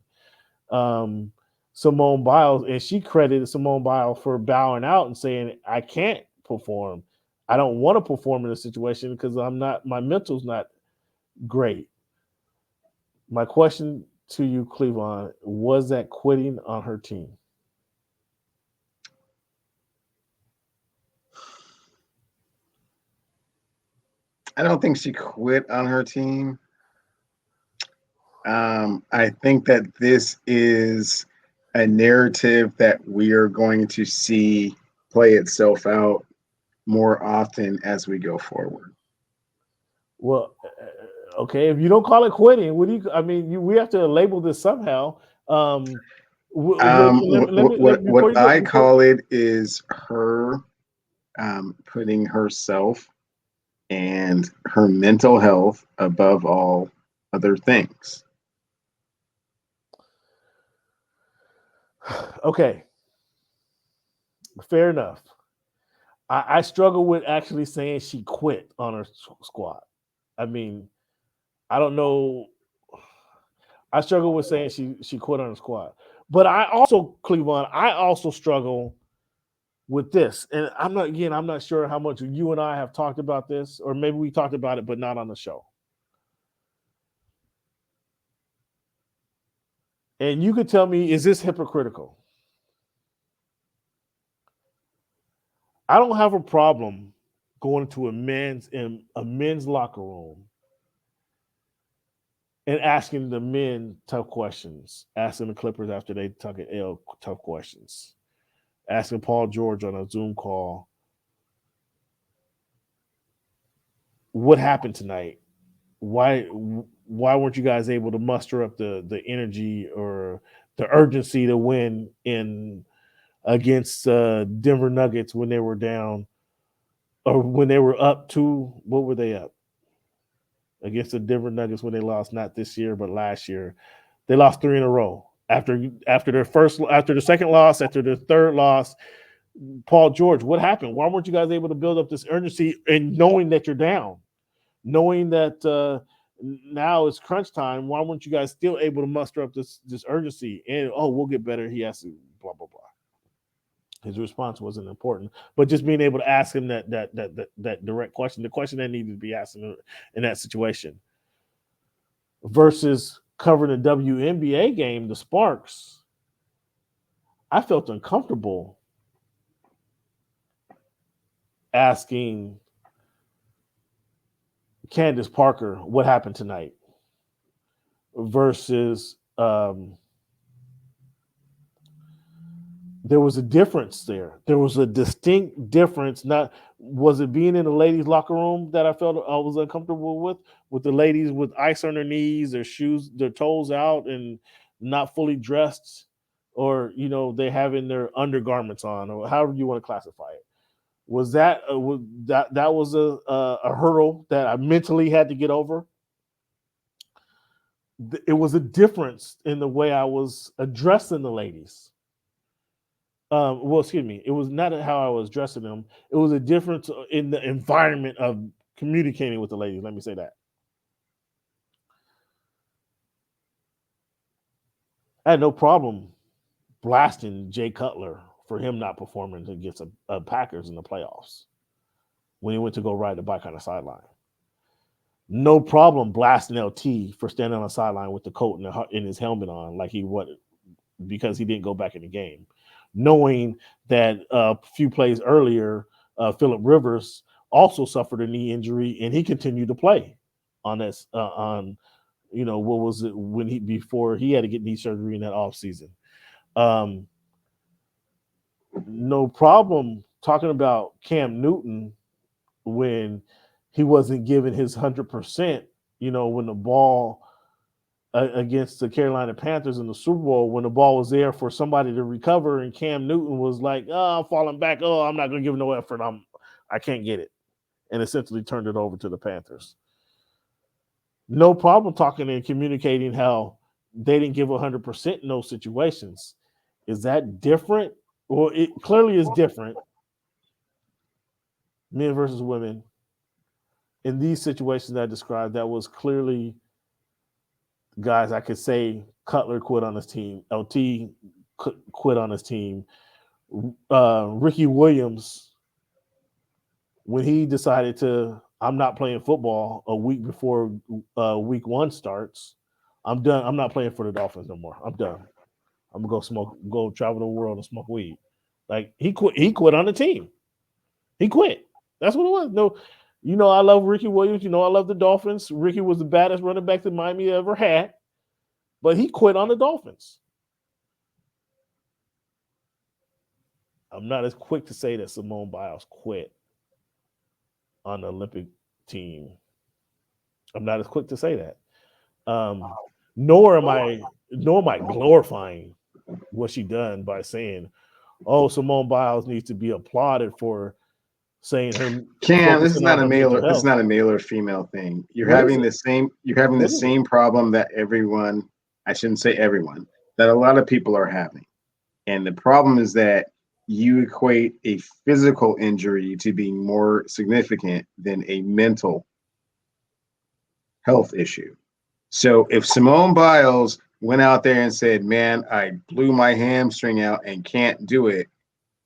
Simone Biles, and she credited Simone Biles for bowing out and saying, "I can't perform. I don't want to perform in a situation because my mental's not great." My question to you, Clevon, was that quitting on her team? I don't think she quit on her team. I think that this is a narrative that we are going to see play itself out more often as we go forward. Well, okay. If you don't call it quitting, what do you? I mean, we have to label this somehow. What I call it is her putting herself and her mental health above all other things. Okay. Fair enough. I struggle with actually saying she quit on her squad. I mean, I don't know. I struggle with saying she quit on her squad. But Clevon, I also struggle with this. And I'm not sure how much you and I have talked about this, or maybe we talked about it, but not on the show. And you could tell me, is this hypocritical? I don't have a problem going to a men's locker room and asking the men tough questions, asking the Clippers after they took an L tough questions, asking Paul George on a Zoom call, what happened tonight? Why weren't you guys able to muster up the energy or the urgency to win against Denver Nuggets when they were down, or when they were up 2? What were they up against the Denver Nuggets when they lost, not this year but last year? They lost 3 in a row after the second loss, after the third loss. Paul George, what happened? Why weren't you guys able to build up this urgency and knowing that you're down, knowing that now it's crunch time? Why weren't you guys still able to muster up this urgency? And we'll get better. He has to blah blah blah. His response wasn't important, but just being able to ask him that direct question, the question that needed to be asked in that situation, versus covering the WNBA game, the Sparks. I felt uncomfortable asking Candace Parker what happened tonight versus there was a difference there. There was a distinct difference. Not was it being in the ladies' locker room that I felt I was uncomfortable with the ladies with ice on their knees, their shoes, their toes out, and not fully dressed or they having their undergarments on, or however you want to classify it. Was that a hurdle that I mentally had to get over? It was a difference in the way I was addressing the ladies. Well, excuse me, it was not how I was addressing them. It was a difference in the environment of communicating with the ladies. Let me say that. I had no problem blasting Jay Cutler for him not performing against a Packers in the playoffs when he went to go ride the bike on the sideline. No problem blasting LT for standing on the sideline with the coat and his helmet on like he would, because he didn't go back in the game, knowing that a few plays earlier, Phillip Rivers also suffered a knee injury and he continued to play on this what was it before he had to get knee surgery in that offseason. No problem talking about Cam Newton when he wasn't giving his 100%, when the ball against the Carolina Panthers in the Super Bowl, when the ball was there for somebody to recover and Cam Newton was like, I'm falling back. Oh, I'm not going to give no effort. I can't get it. And essentially turned it over to the Panthers. No problem talking and communicating how they didn't give 100% in those situations. Is that different? Well, it clearly is different. Men versus women. In these situations that I described, that was clearly, guys, I could say Cutler quit on his team. LT quit on his team. Ricky Williams, when he decided I'm not playing football a week before week 1 starts, I'm done. I'm not playing for the Dolphins no more. I'm done. I'm going to go travel the world and smoke weed. Like, he quit on the team. He quit. That's what it was. No, I love Ricky Williams. I love the Dolphins. Ricky was the baddest running back that Miami ever had, but he quit on the Dolphins. I'm not as quick to say that Simone Biles quit on the Olympic team. I'm not as quick to say that. Nor am I glorifying what she done by saying, "Oh, Simone Biles needs to be applauded for saying her." Cam, this is not a male. This is not a male or female thing. You're having the same problem that everyone. I shouldn't say everyone. That a lot of people are having, and the problem is that you equate a physical injury to being more significant than a mental health issue. So if Simone Biles went out there and said, "Man, I blew my hamstring out and can't do it,"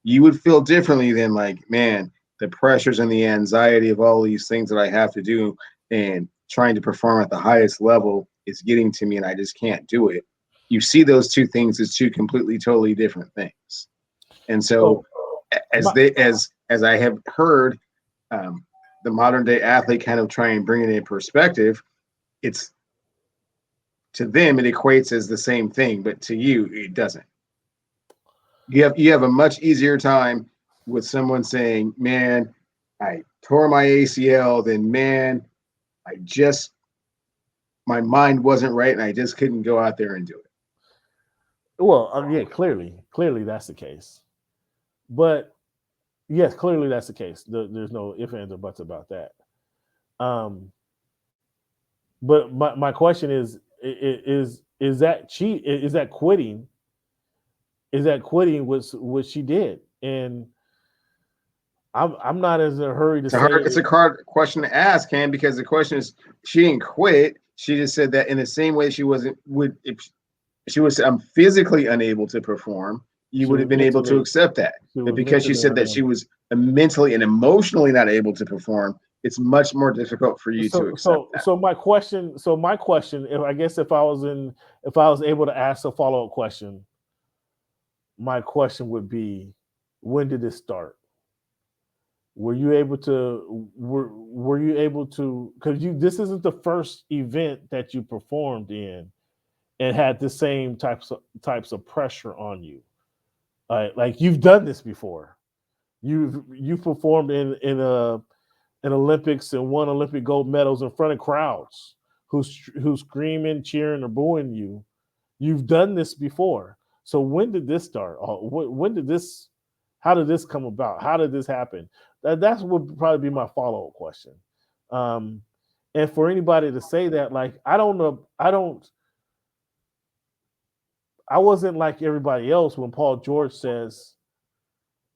you would feel differently than like, "Man, the pressures and the anxiety of all these things that I have to do and trying to perform at the highest level is getting to me and I just can't do it." You see those two things as two completely, totally different things. And so as I have heard the modern day athlete kind of try and bring it in perspective, it's to them, it equates as the same thing, but to you, it doesn't. You have a much easier time with someone saying, "Man, I tore my ACL," than, "Man, my mind wasn't right and I just couldn't go out there and do it." Well, yeah, clearly that's the case. But yes, clearly that's the case. There's no ifs, ands, or buts about that. But my question is that cheat? Is that quitting? Is that quitting what she did? And I'm not as in a hurry to say it's a hard question to ask, Cam, because the question is, she didn't quit. She just said that in the same way she if she was physically unable to perform, you would have been able to accept that. But because she said that she was mentally and emotionally not able to perform, it's much more difficult for you to accept that. So my question, if I was able to ask a follow-up question, my question would be, when did this start? Were you able to because this isn't the first event that you performed in and had the same types of pressure on you. Like, you've done this before. You've performed in Olympics and won Olympic gold medals in front of crowds who's screaming, cheering, or booing you. You've done this before. So when did this start? When did this? How did this come about? How did this happen? That's would probably be my follow-up question. Um, and for anybody to say that, like, I don't know, I wasn't like everybody else when Paul George says,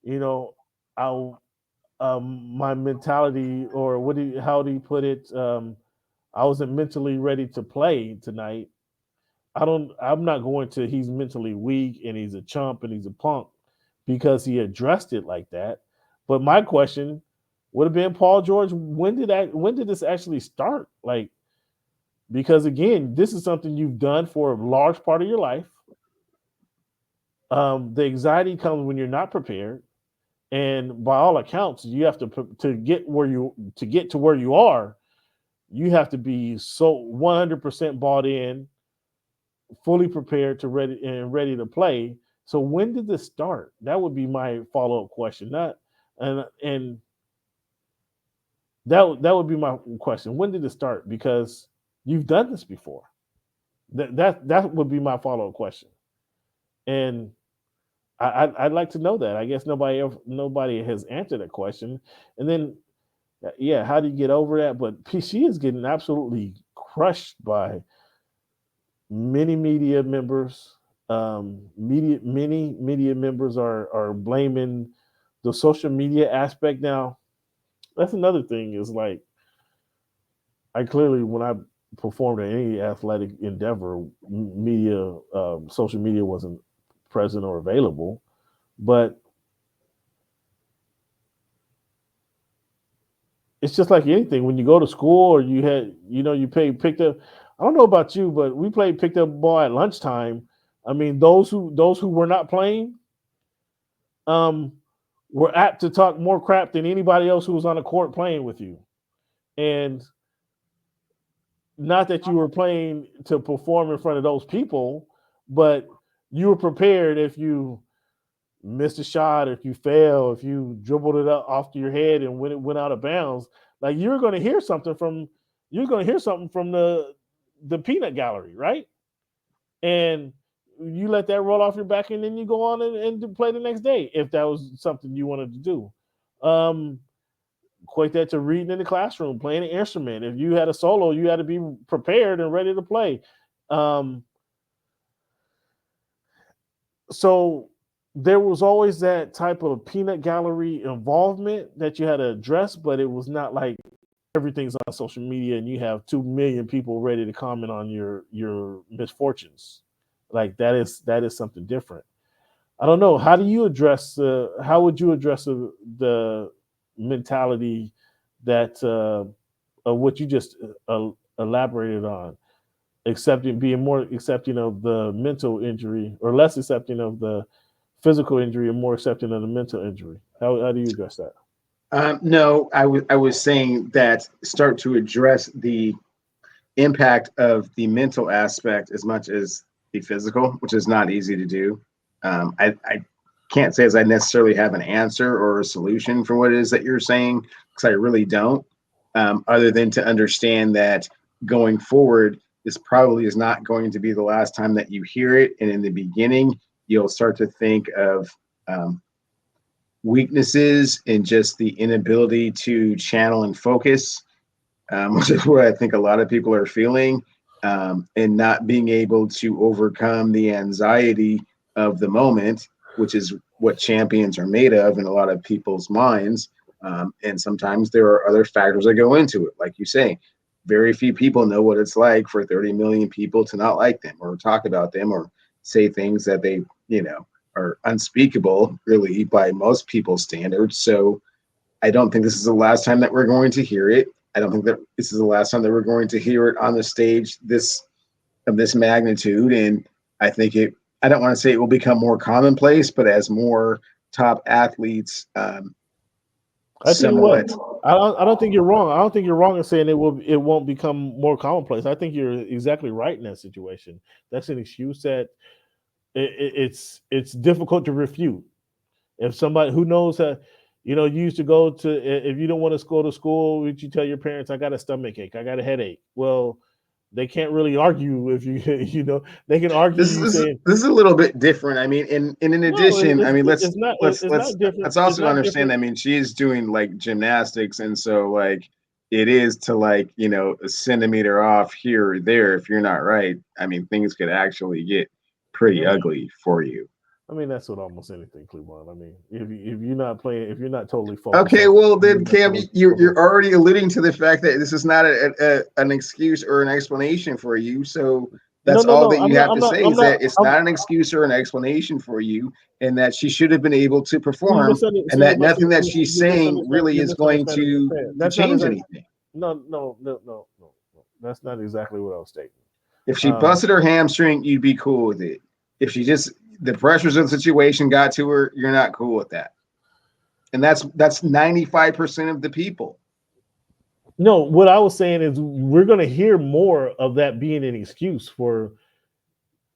you know, I my mentality, or how do you put it? I wasn't mentally ready to play tonight. I'm not going to he's mentally weak and he's a chump and he's a punk because he addressed it like that. But my question would have been, Paul George, when did this actually start? Like, because again, this is something you've done for a large part of your life. The anxiety comes when you're not prepared. And by all accounts, you have to get to where you are, you have to be so 100% bought in, fully prepared ready to play. So when did this start? That would be my follow-up question. And that would be my question. When did it start? Because you've done this before. That would be my follow-up question. And I'd like to know that. I guess nobody has answered that question. And then, yeah, how do you get over that? But she is getting absolutely crushed by many media members. Many media members are blaming the social media aspect. Now, that's another thing. Is like, I clearly, when I performed in any athletic endeavor, social media wasn't present or available. But it's just like anything. When you go to school or you picked up. I don't know about you, but we played picked up ball at lunchtime. I mean, those who were not playing, were apt to talk more crap than anybody else who was on the court playing with you. And not that you were playing to perform in front of those people, but you were prepared if you missed a shot, if you fail, if you dribbled it up off to your head and when it went out of bounds, like you're going to hear something from the peanut gallery, right? And you let that roll off your back, and then you go on and play the next day if that was something you wanted to do. Equate that to reading in the classroom, playing an instrument. If you had a solo, you had to be prepared and ready to play. So there was always that type of peanut gallery involvement that you had to address, but it was not like everything's on social media and you have 2 million people ready to comment on your misfortunes. Like that is something different. I don't know. How would you address the mentality that of what you just elaborated on, being more accepting of the mental injury or less accepting of the physical injury and more accepting of the mental injury? How do you address that? No, I was saying that start to address the impact of the mental aspect as much as the physical, which is not easy to do. I can't say as I necessarily have an answer or a solution for what it is that you're saying, because I really don't, other than to understand that going forward, this probably is not going to be the last time that you hear it. And in the beginning, you'll start to think of weaknesses and just the inability to channel and focus, which is what I think a lot of people are feeling, and not being able to overcome the anxiety of the moment, which is what champions are made of in a lot of people's minds. And sometimes there are other factors that go into it. Like you say, very few people know what it's like for 30 million people to not like them or talk about them or say things that they, are unspeakable, really, by most people's standards. So I don't think this is the last time that we're going to hear it. I don't think that this is the last time that we're going to hear it on the stage of this magnitude. And I think I don't want to say it will become more commonplace, but as more top athletes, I tell you what, I don't think you're wrong. I don't think you're wrong in saying it won't become more commonplace. I think you're exactly right in that situation. That's an excuse that it's difficult to refute. If somebody who knows how, you used to go to, if you don't want to go to school, would you tell your parents, I got a stomach ache, I got a headache? Well, They can't really argue if they can argue you saying this is a little bit different. I mean, and in no, addition, I mean, it's not different. let's It's also not understand. different. I mean, she's doing like gymnastics, and so like it is to like a centimeter off here or there. If you're not right, I mean, things could actually get pretty Yeah. ugly for you. I mean, that's what almost anything, Cleveland. I mean, if you're not playing, if you're not totally focused Okay, on, well then, you're not Cam, totally you're already alluding to the fact that this is not an excuse or an explanation for you. So no, that's no, all no. that you I'm not. have I'm to not. say I'm is not. that it's I'm, not an excuse or an explanation for you, and that she should have been able to see, you perform, and that nothing that she's saying really you're is going misunderstanding what I'm to saying. That's not change exactly. anything. No. That's not exactly what I was stating. If she Um, busted her hamstring, you'd be cool with it. If she just the pressures of the situation got to her, you're not cool with that. And that's 95% of the people. no, what I was saying is we're going to hear more of that being an excuse for.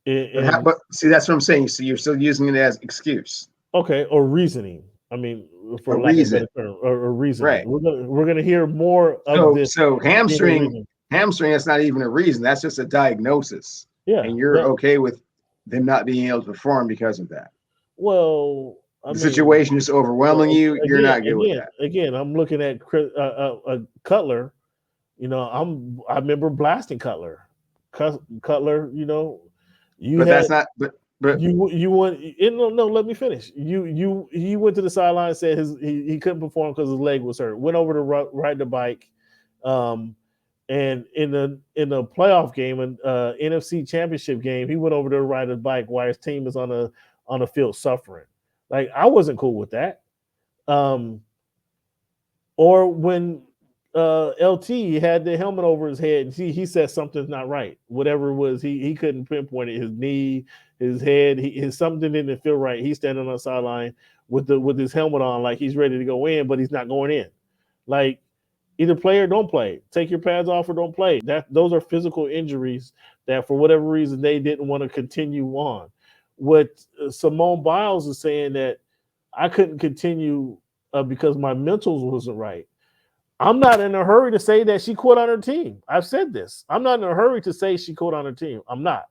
But see, that's what I'm saying. So you're still using it as excuse. Okay, or reasoning. I mean, A for lack of a better reason. term, or reasoning. Right. We're gonna hear more of So this so being a hamstring, reason. that's not even a reason. That's just a diagnosis. Yeah. And you're okay with them not being able to perform because of that. Well, I The mean, situation is overwhelming you. You're not good with that. again, I'm looking at Cutler. I remember blasting Cutler. Cutler, you But had that's not but you went. No, let me finish. He went to the sideline, said he couldn't perform because his leg was hurt. Went over to ride the bike, and in the playoff game and NFC Championship game, he went over to ride his bike while his team is on the field suffering. Like, I wasn't cool with that. Or when LT had the helmet over his head, and he said something's not right. Whatever it was, he couldn't pinpoint it. His knee, his head, his something didn't feel right. He's standing on the sideline with his helmet on, like he's ready to go in, but he's not going in. Like, either play or don't play. Take your pads off or don't play. Those are physical injuries that, for whatever reason, they didn't want to continue on. What Simone Biles is saying, that I couldn't continue because my mentals wasn't right. I'm not in a hurry to say that she quit on her team. I've said this. I'm not in a hurry to say she quit on her team. I'm not.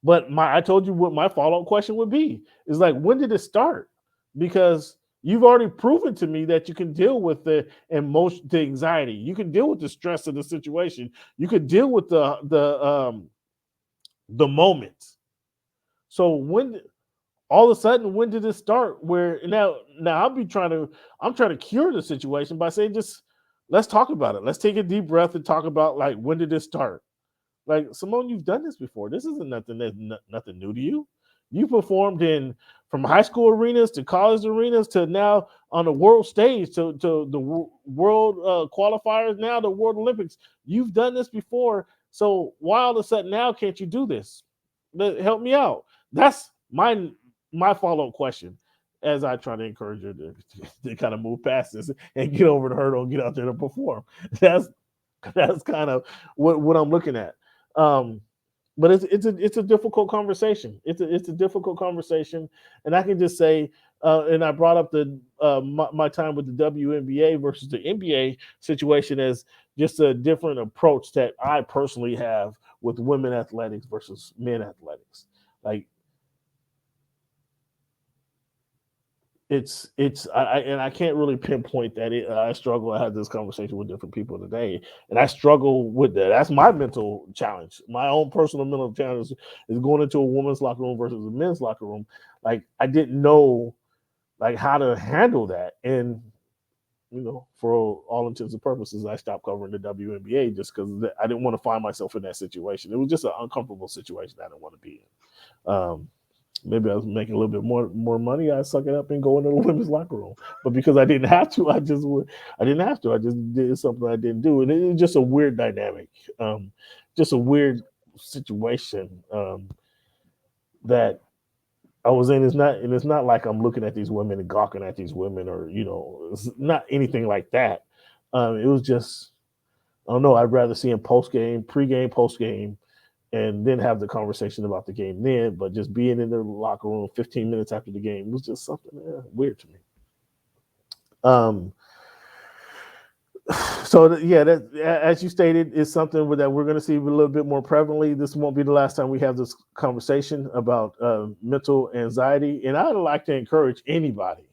But I told you what my follow-up question would be. Is like, when did it start? Because you've already proven to me that you can deal with the emotion, the anxiety. You can deal with the stress of the situation. You can deal with the moments. So all of a sudden, when did it start? Where now I'm trying to cure the situation by saying, just let's talk about it. Let's take a deep breath and talk about, like, when did this start? Like, Simone, you've done this before. This isn't nothing new to you. You performed from high school arenas to college arenas to now on the world stage to the world qualifiers, now the World Olympics. You've done this before. So why all of a sudden now can't you do this? Help me out. That's my follow-up question, as I try to encourage you to kind of move past this and get over the hurdle and get out there to perform. That's kind of what I'm looking at. But it's a difficult conversation. It's a difficult conversation, and I can just say, and I brought up my time with the WNBA versus the NBA situation as just a different approach that I personally have with women athletics versus men athletics. Like, I can't really pinpoint that. I struggle. I had this conversation with different people today, and I struggle with that. That's my mental challenge. My own personal mental challenge is going into a women's locker room versus a men's locker room. Like, I didn't know, like, how to handle that, and for all intents and purposes, I stopped covering the WNBA just because I didn't want to find myself in that situation. It was just an uncomfortable situation I didn't want to be in. Maybe I was making a little bit more money. I suck it up and go into the women's locker room. But because I didn't have to, I didn't have to. I just did something I didn't do, and it was just a weird dynamic, just a weird situation that I was in. It's not like I'm looking at these women and gawking at these women, or it's not anything like that. It was just, I don't know. I'd rather see them pregame, postgame, and then have the conversation about the game then. But just being in the locker room 15 minutes after the game was just something weird to me. So yeah, that as you stated, is something that we're going to see a little bit more prevalently. This won't be the last time we have this conversation about mental anxiety, and I'd like to encourage anybody,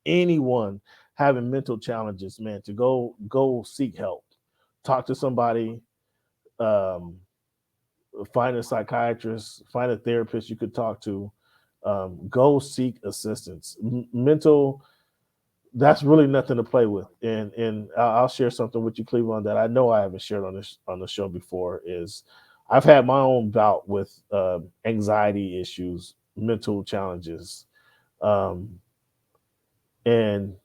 anyone having mental challenges, man, to go seek help, talk to somebody, um, find a psychiatrist, find a therapist you could talk to, go seek assistance. Mental, that's really nothing to play with. And I'll share something with you, Cleveland, that I know I haven't shared on the show before. Is I've had my own bout with anxiety issues, mental challenges, um, and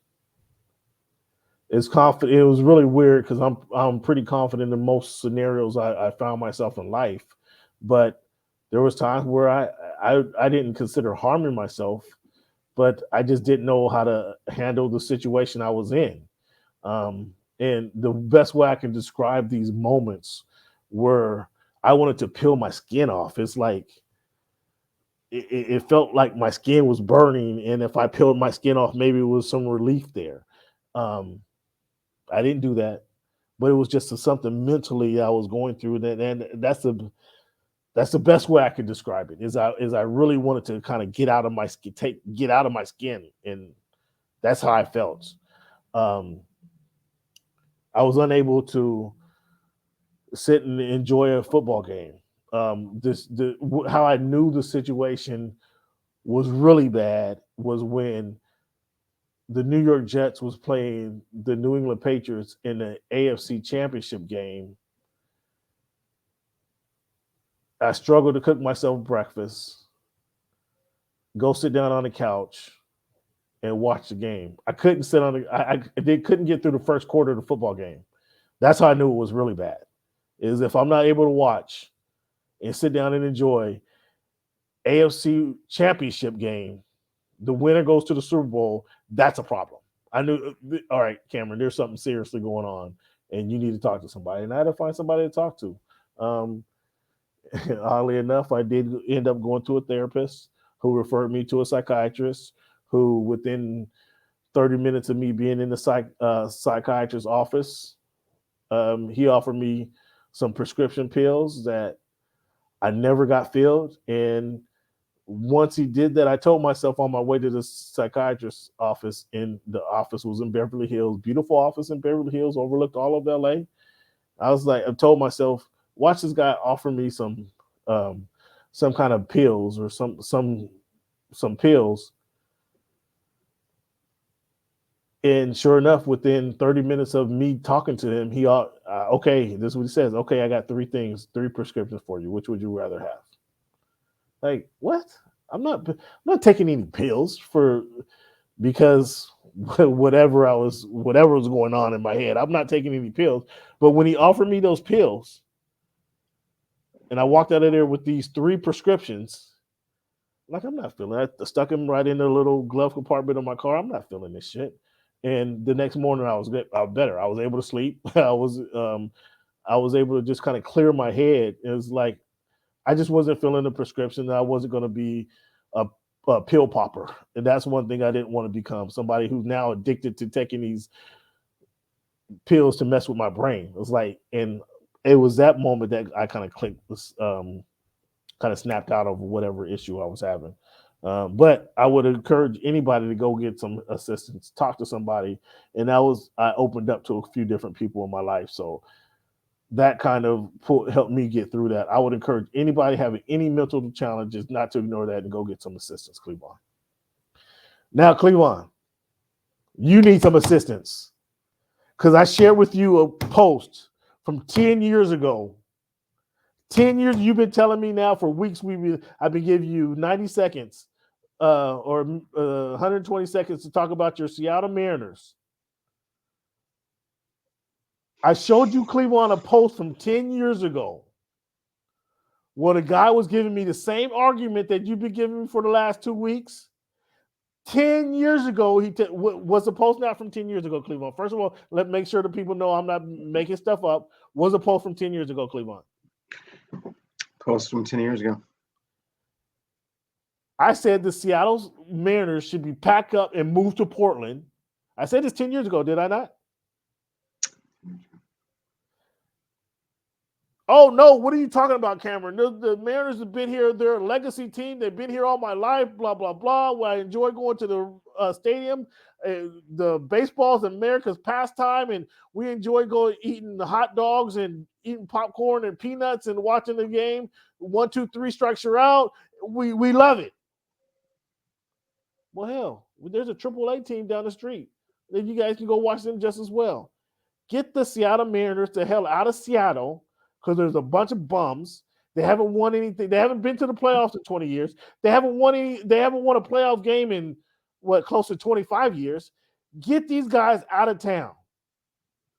it's confident. It was really weird because I'm pretty confident in most scenarios I found myself in life, but there was times where I didn't consider harming myself, but I just didn't know how to handle the situation I was in. And the best way I can describe these moments were I wanted to peel my skin off. It's like it felt like my skin was burning, and if I peeled my skin off, maybe it was some relief there. Um, I didn't do that, but it was just something mentally I was going through, and that's the best way I could describe it. Is I really wanted to kind of get out of my skin, get out of my skin, and that's how I felt. Um, I was unable to sit and enjoy a football game. How I knew the situation was really bad was when the New York Jets was playing the New England Patriots in the AFC Championship game. I struggled to cook myself breakfast, go sit down on the couch, and watch the game. I couldn't sit on the. They couldn't get through the first quarter of the football game. That's how I knew it was really bad. Is if I'm not able to watch and sit down and enjoy AFC Championship game, the winner goes to the Super Bowl. That's a problem. I knew. All right, Cameron, there's something seriously going on, and you need to talk to somebody. And I had to find somebody to talk to. Um, Oddly enough, I did end up going to a therapist who referred me to a psychiatrist who, within 30 minutes of me being in the psychiatrist's office, he offered me some prescription pills that I never got filled. And once he did that, I told myself on my way to the psychiatrist's office, and the office was in Beverly Hills, beautiful office in Beverly Hills, overlooked all of LA. I was like, I told myself, watch this guy offer me some kind of pills or some pills. And sure enough, within 30 minutes of me talking to him, okay, this is what he says. Okay, I got three prescriptions for you. Which would you rather have? Like, what? I'm not taking any pills because whatever was going on in my head. I'm not taking any pills. But when he offered me those pills, and I walked out of there with these three prescriptions, like, I'm not feeling that. I stuck them right in the little glove compartment of my car. I'm not feeling this shit. And the next morning, I was better. I was able to sleep. I was able to just kind of clear my head. It was like I just wasn't feeling the prescription. I wasn't going to be a pill popper, and that's one thing I didn't want to become. Somebody who's now addicted to taking these pills to mess with my brain. It was like, and it was that moment that I kind of clicked, kind of snapped out of whatever issue I was having. But I would encourage anybody to go get some assistance, talk to somebody, and I opened up to a few different people in my life. So that kind of helped me get through that. I would encourage anybody having any mental challenges not to ignore that and go get some assistance, Clevon. Now, Clevon, you need some assistance because I shared with you a post from 10 years ago. 10 years, you've been telling me now for weeks, I've been giving you 90 seconds or 120 seconds to talk about your Seattle Mariners. I showed you, Cleveland, a post from 10 years ago where the guy was giving me the same argument that you've been giving me for the last 2 weeks. 10 years ago, was the post not from 10 years ago, Cleveland? First of all, let's make sure that people know I'm not making stuff up. Was a post from 10 years ago, Cleveland? Post from 10 years ago. I said the Seattle Mariners should be packed up and moved to Portland. I said this 10 years ago, did I not? Oh, no. What are you talking about, Cameron? The Mariners have been here. They're a legacy team. They've been here all my life, blah, blah, blah. Well, I enjoy going to the stadium. The baseball is America's pastime, and we enjoy eating the hot dogs and eating popcorn and peanuts and watching the game. 1, 2, 3 strikes you're out. We love it. Well, hell, there's a AAA team down the street. Then you guys can go watch them just as well. Get the Seattle Mariners the hell out of Seattle, because there's a bunch of bums. They haven't won anything. They haven't been to the playoffs in 20 years. They haven't won a playoff game in close to 25 years. Get these guys out of town.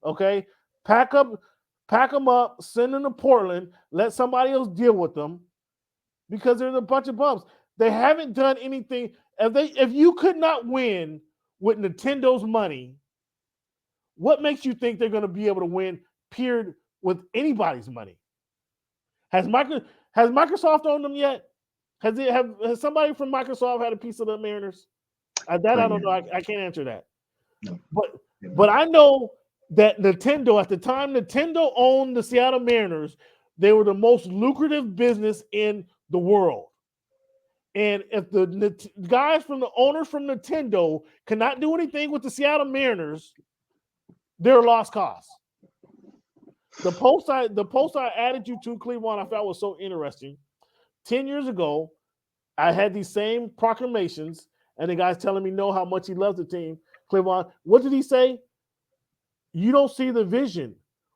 Okay? Pack them up, send them to Portland, let somebody else deal with them, because there's a bunch of bums. They haven't done anything. If you could not win with Nintendo's money, what makes you think they're going to be able to win, period, with anybody's money? Has Microsoft owned them yet? Has somebody from Microsoft had a piece of the Mariners? I don't know. I can't answer that. No. But I know that Nintendo, at the time Nintendo owned the Seattle Mariners, they were the most lucrative business in the world. And if the guys from the owners from Nintendo cannot do anything with the Seattle Mariners, they're a lost cause. The post I added you to, Clevon, I felt was so interesting. 10 years ago, I had these same proclamations, and the guy's telling me how much he loves the team. Clevon, what did he say? You don't see the vision.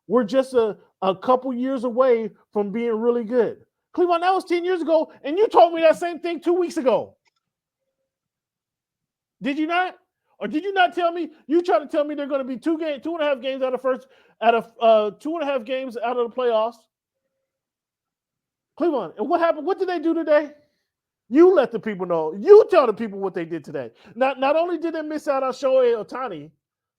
We're just a couple years away from being really good. Clevon, that was 10 years ago, and you told me that same thing 2 weeks ago. Did you not? Or did you not tell me? You tried to tell me they're going to be 2.5 games out of 2.5 games out of the playoffs. Clevon, and what happened? What did they do today? You let the people know. You tell the people what they did today. Not only did they miss out on Shohei Otani,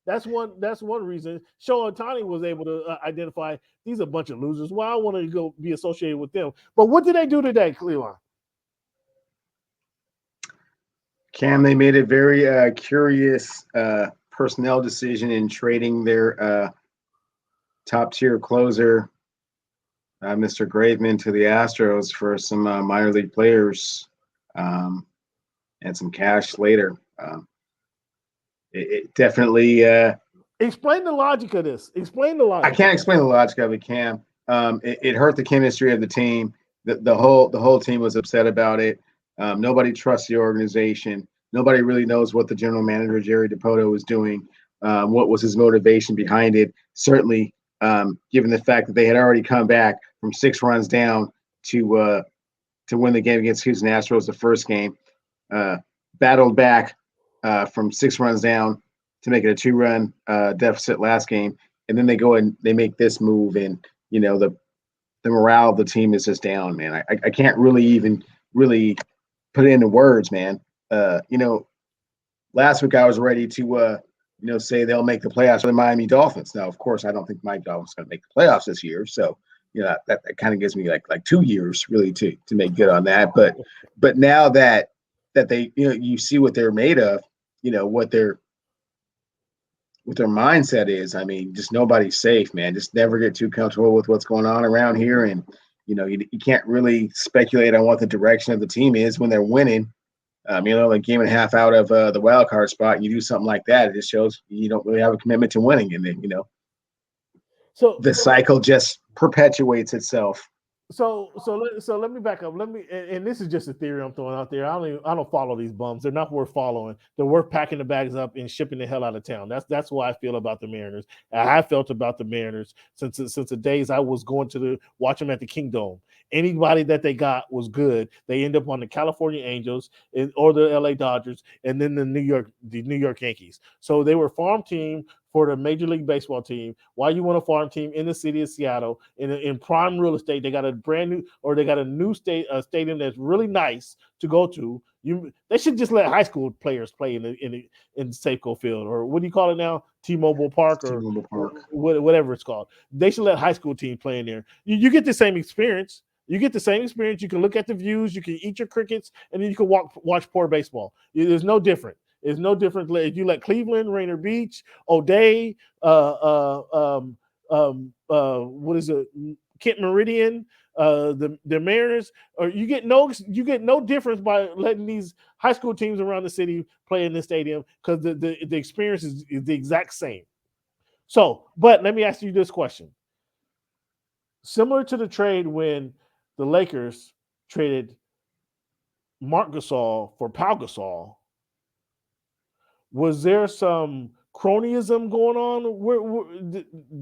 that's one reason. Shohei Otani was able to identify these are a bunch of losers. Well, I want to go be associated with them. But what did they do today, Clevon? Cam, they made a very curious personnel decision in trading their top-tier closer, Mr. Graveman, to the Astros for some minor league players and some cash later. It definitely explain the logic of this. Explain the logic. I can't explain the logic of it, Cam. It hurt the chemistry of the team. The whole team was upset about it. Nobody trusts the organization. Nobody really knows what the general manager, Jerry Dipoto, was doing. What was his motivation behind it? Certainly, given the fact that they had already come back from 6 runs down to win the game against Houston Astros, the first game, battled back from 6 runs down to make it a 2-run deficit last game, and then they go and they make this move, and the morale of the team is just down, man. I can't really put it into words, man. Last week I was ready to say they'll make the playoffs for the Miami Dolphins. Now, of course, I don't think Miami Dolphins are going to make the playoffs this year, so that kind of gives me like 2 years really to make good on that. But now that they you see what they're made of, what their mindset is. I mean, just nobody's safe, man. Just never get too comfortable with what's going on around here, and you can't really speculate on what the direction of the team is when they're winning. Like game and a half out of the wild card spot, and you do something like that, it just shows you don't really have a commitment to winning, and then so the cycle just perpetuates itself. So let me back up. And this is just a theory I'm throwing out there. I don't follow these bums. They're not worth following. They're worth packing the bags up and shipping the hell out of town. That's what I feel about the Mariners. I felt about the Mariners since the days I was going to watch them at the Kingdome. Anybody that they got was good. They end up on the California Angels or the LA Dodgers, and then the New York Yankees. So they were a farm team for the Major League Baseball team. Why you want a farm team in the city of Seattle in prime real estate? They got a new stadium that's really nice to go to. They should just let high school players play in Safeco Field, or what do you call it now? T-Mobile Park or whatever it's called. They should let high school teams play in there. You get the same experience. You get the same experience. You can look at the views. You can eat your crickets, and then you can watch poor baseball. There's no different. It's no different. If you let Cleveland, Rainier Beach, O'Day, what is it? Kent Meridian, the Mariners, or you get no difference by letting these high school teams around the city play in this stadium because the experience is the exact same. So, but let me ask you this question. Similar to the trade when the Lakers traded Marc Gasol for Pau Gasol, was there some cronyism going on? Where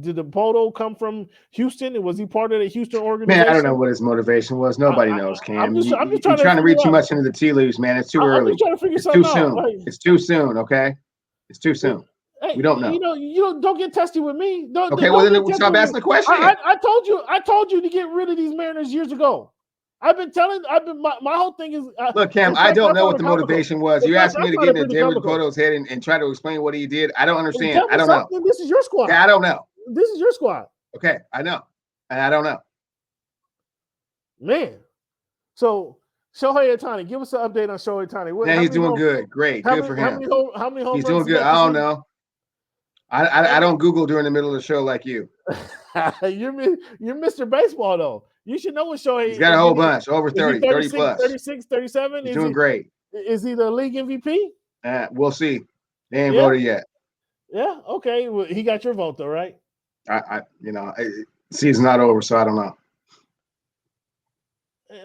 did the Poto come from Houston? And was he part of the Houston organization? Man, I don't know what his motivation was. Nobody knows, Cam. I'm just you're trying to read too much into the tea leaves, man. It's too early. I'm just trying to figure it's something too soon. out. It's too soon, okay? It's too soon. Hey, we don't know. Don't get testy with me. Don't Stop asking the question. I told you to get rid of these Mariners years ago. My whole thing is look, Cam, I don't know what the motivation was. You asked me to get into David Poto's head and try to explain what he did. I don't understand. I don't know. This is your squad. Yeah, I don't know. This is your squad. Okay, I know. And I don't know. Man. So Shohei Otani, give us an update on Shohei Otani. Yeah, he's doing good. Great. Good for him. How many home he's runs doing good. I don't know. I don't Google during the middle of the show like you. You're Mr. Baseball, though. You should know what Shohei. He's got a whole bunch, over 30, 30 plus. 36, 37. He's doing great. Is he the league MVP? We'll see. They ain't voted yet. Yeah, okay. Well, he got your vote, though, right? Season's not over, so I don't know.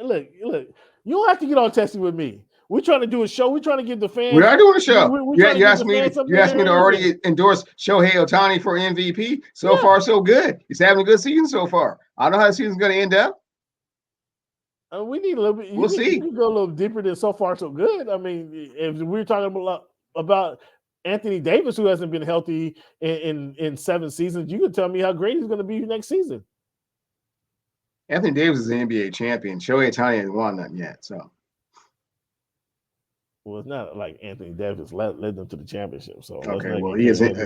Look, you don't have to get all testy with me. We're trying to do a show. We're trying to give the fans. We are doing a show. You asked me to already endorse Shohei Otani for MVP. So far, so good. He's having a good season so far. I don't know how the season's going to end up. We need a little bit. We'll see. We go a little deeper than so far, so good. I mean, if we're talking about Anthony Davis, who hasn't been healthy in 7 seasons, you can tell me how great he's going to be next season. Anthony Davis is an NBA champion. Shohei Otani hasn't won nothing yet, so. Well, it's not like Anthony Davis led them to the championship. So okay, well, he isn't.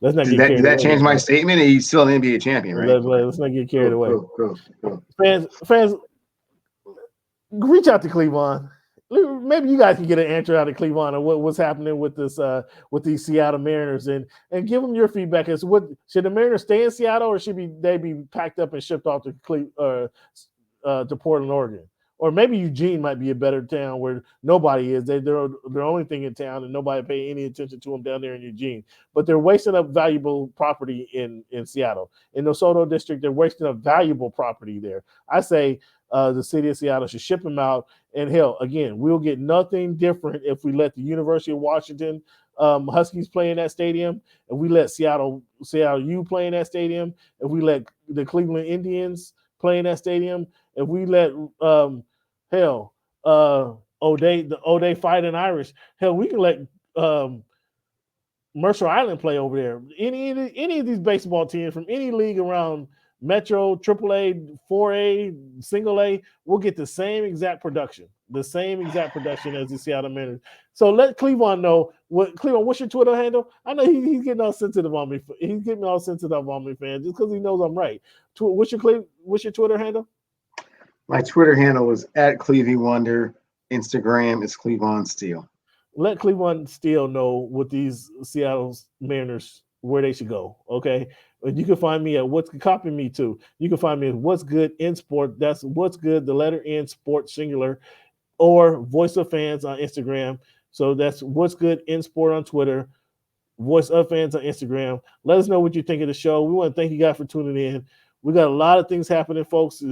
Let's not get carried away. Did that change my statement? He's still an NBA champion, right? Let's not get carried away. Cool. Fans, reach out to Clevon. Maybe you guys can get an answer out of Clevon on what's happening with this with these Seattle Mariners and give them your feedback as what should the Mariners stay in Seattle or should they be packed up and shipped off to Portland, Oregon? Or maybe Eugene might be a better town where nobody is. They're the only thing in town and nobody pay any attention to them down there in Eugene. But they're wasting up valuable property in Seattle. In the Soto district, they're wasting up valuable property there. I say the city of Seattle should ship them out. And hell, again, we'll get nothing different if we let the University of Washington Huskies play in that stadium, and we let Seattle U play in that stadium, and we let the Cleveland Indians play in that stadium, and we let the O'Day Fighting Irish. Hell, we can let Mercer Island play over there. Any of these baseball teams from any league around Metro, AAA, 4A, single A, we'll get the same exact production as the Seattle Mariners. So let Clevon know. Clevon, what's your Twitter handle? I know he's getting all sensitive on me. He's getting all sensitive on me, fans, just because he knows I'm right. What's your Twitter handle? My Twitter handle is @CleveyWonder. Instagram is Clevon Steele. Let Clevon Steele know what these Seattle Mariners where they should go. Okay. You can find me at copy me too. You can find me at What's Good in Sport. That's What's Good, the letter N, Sport singular, or Voice of Fans on Instagram. So that's What's Good in Sport on Twitter, Voice of Fans on Instagram. Let us know what you think of the show. We want to thank you guys for tuning in. We got a lot of things happening, folks.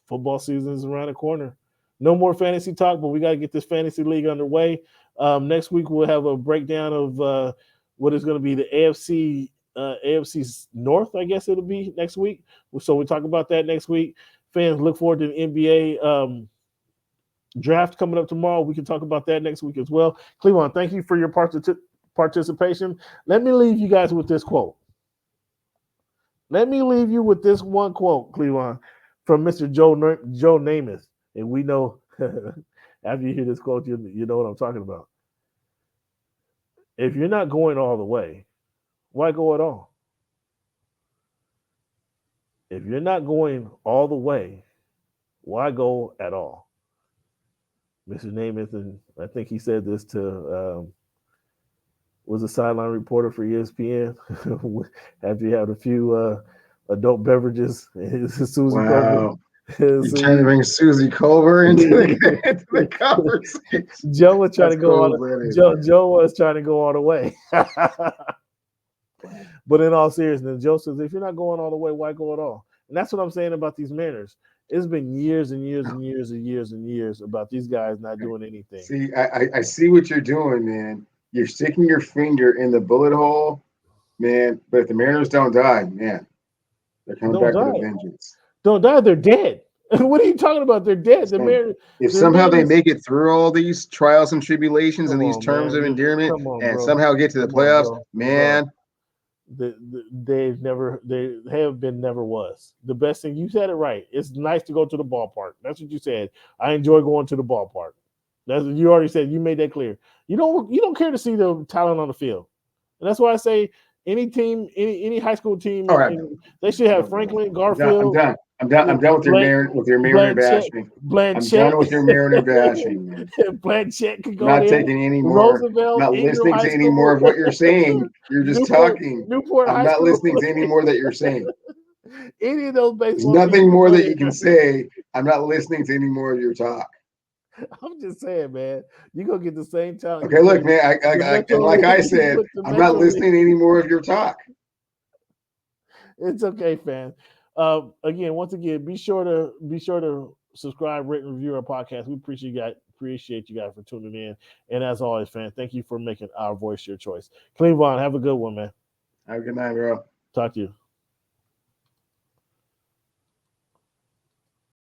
Football season is around the corner. No more fantasy talk, but we got to get this fantasy league underway. Next week we'll have a breakdown of what is going to be the AFC North, I guess it'll be next week. So we'll talk about that next week. Fans, look forward to the NBA draft coming up tomorrow. We can talk about that next week as well. Clevon, thank you for your participation. Let me leave you guys with this quote. Let me leave you with this one quote, Clevon, from Mr. Joe Namath. And we know, after you hear this quote, you know what I'm talking about. If you're not going all the way, why go at all? If you're not going all the way, why go at all? Mr. Namath, and I think he said this to was a sideline reporter for ESPN after he had a few adult beverages. Susie Wow. Colbert. You're trying to bring Susie Colbert into the conversation. Joe was trying to go cool, on. Joe was trying to go all the way. But in all seriousness, Joe says, if you're not going all the way, why go at all? And that's what I'm saying about these Mariners. It's been years and years and years and years and years about these guys not doing anything. See, I see what you're doing, man. You're sticking your finger in the bullet hole, man. But if the Mariners don't die, man, they're coming back with a vengeance. Don't die, they're dead. What are you talking about? They're dead. The Mariners, if somehow they make it through all these trials and tribulations and these terms of endearment and somehow get to the playoffs, man. They have been never was. The best thing, you said it right. It's nice to go to the ballpark. That's what you said. I enjoy going to the ballpark. That's what you already said. You made that clear. You don't care to see the talent on the field. And that's why I say any team, any high school team, they should have Franklin, Garfield. I'm done with your Mariner bashing. I'm done with your Mariner bashing. Blanchett could go not taking any more. Roosevelt, not listening to any more of what you're saying. You're just talking. I'm not listening to any more that you're saying. Any of those baseball. There's nothing more that you can say. I'm not listening to any more of your talk. I'm just saying, man. You're going to get the same talent. Okay, look, man. Like I said, I'm not listening to any more of your talk. It's okay, fam. Once again, be sure to subscribe, rate, and review our podcast. We appreciate you guys for tuning in. And as always, fam, thank you for making our voice your choice. Clevon, have a good one, man. Have a good night, bro. Talk to you.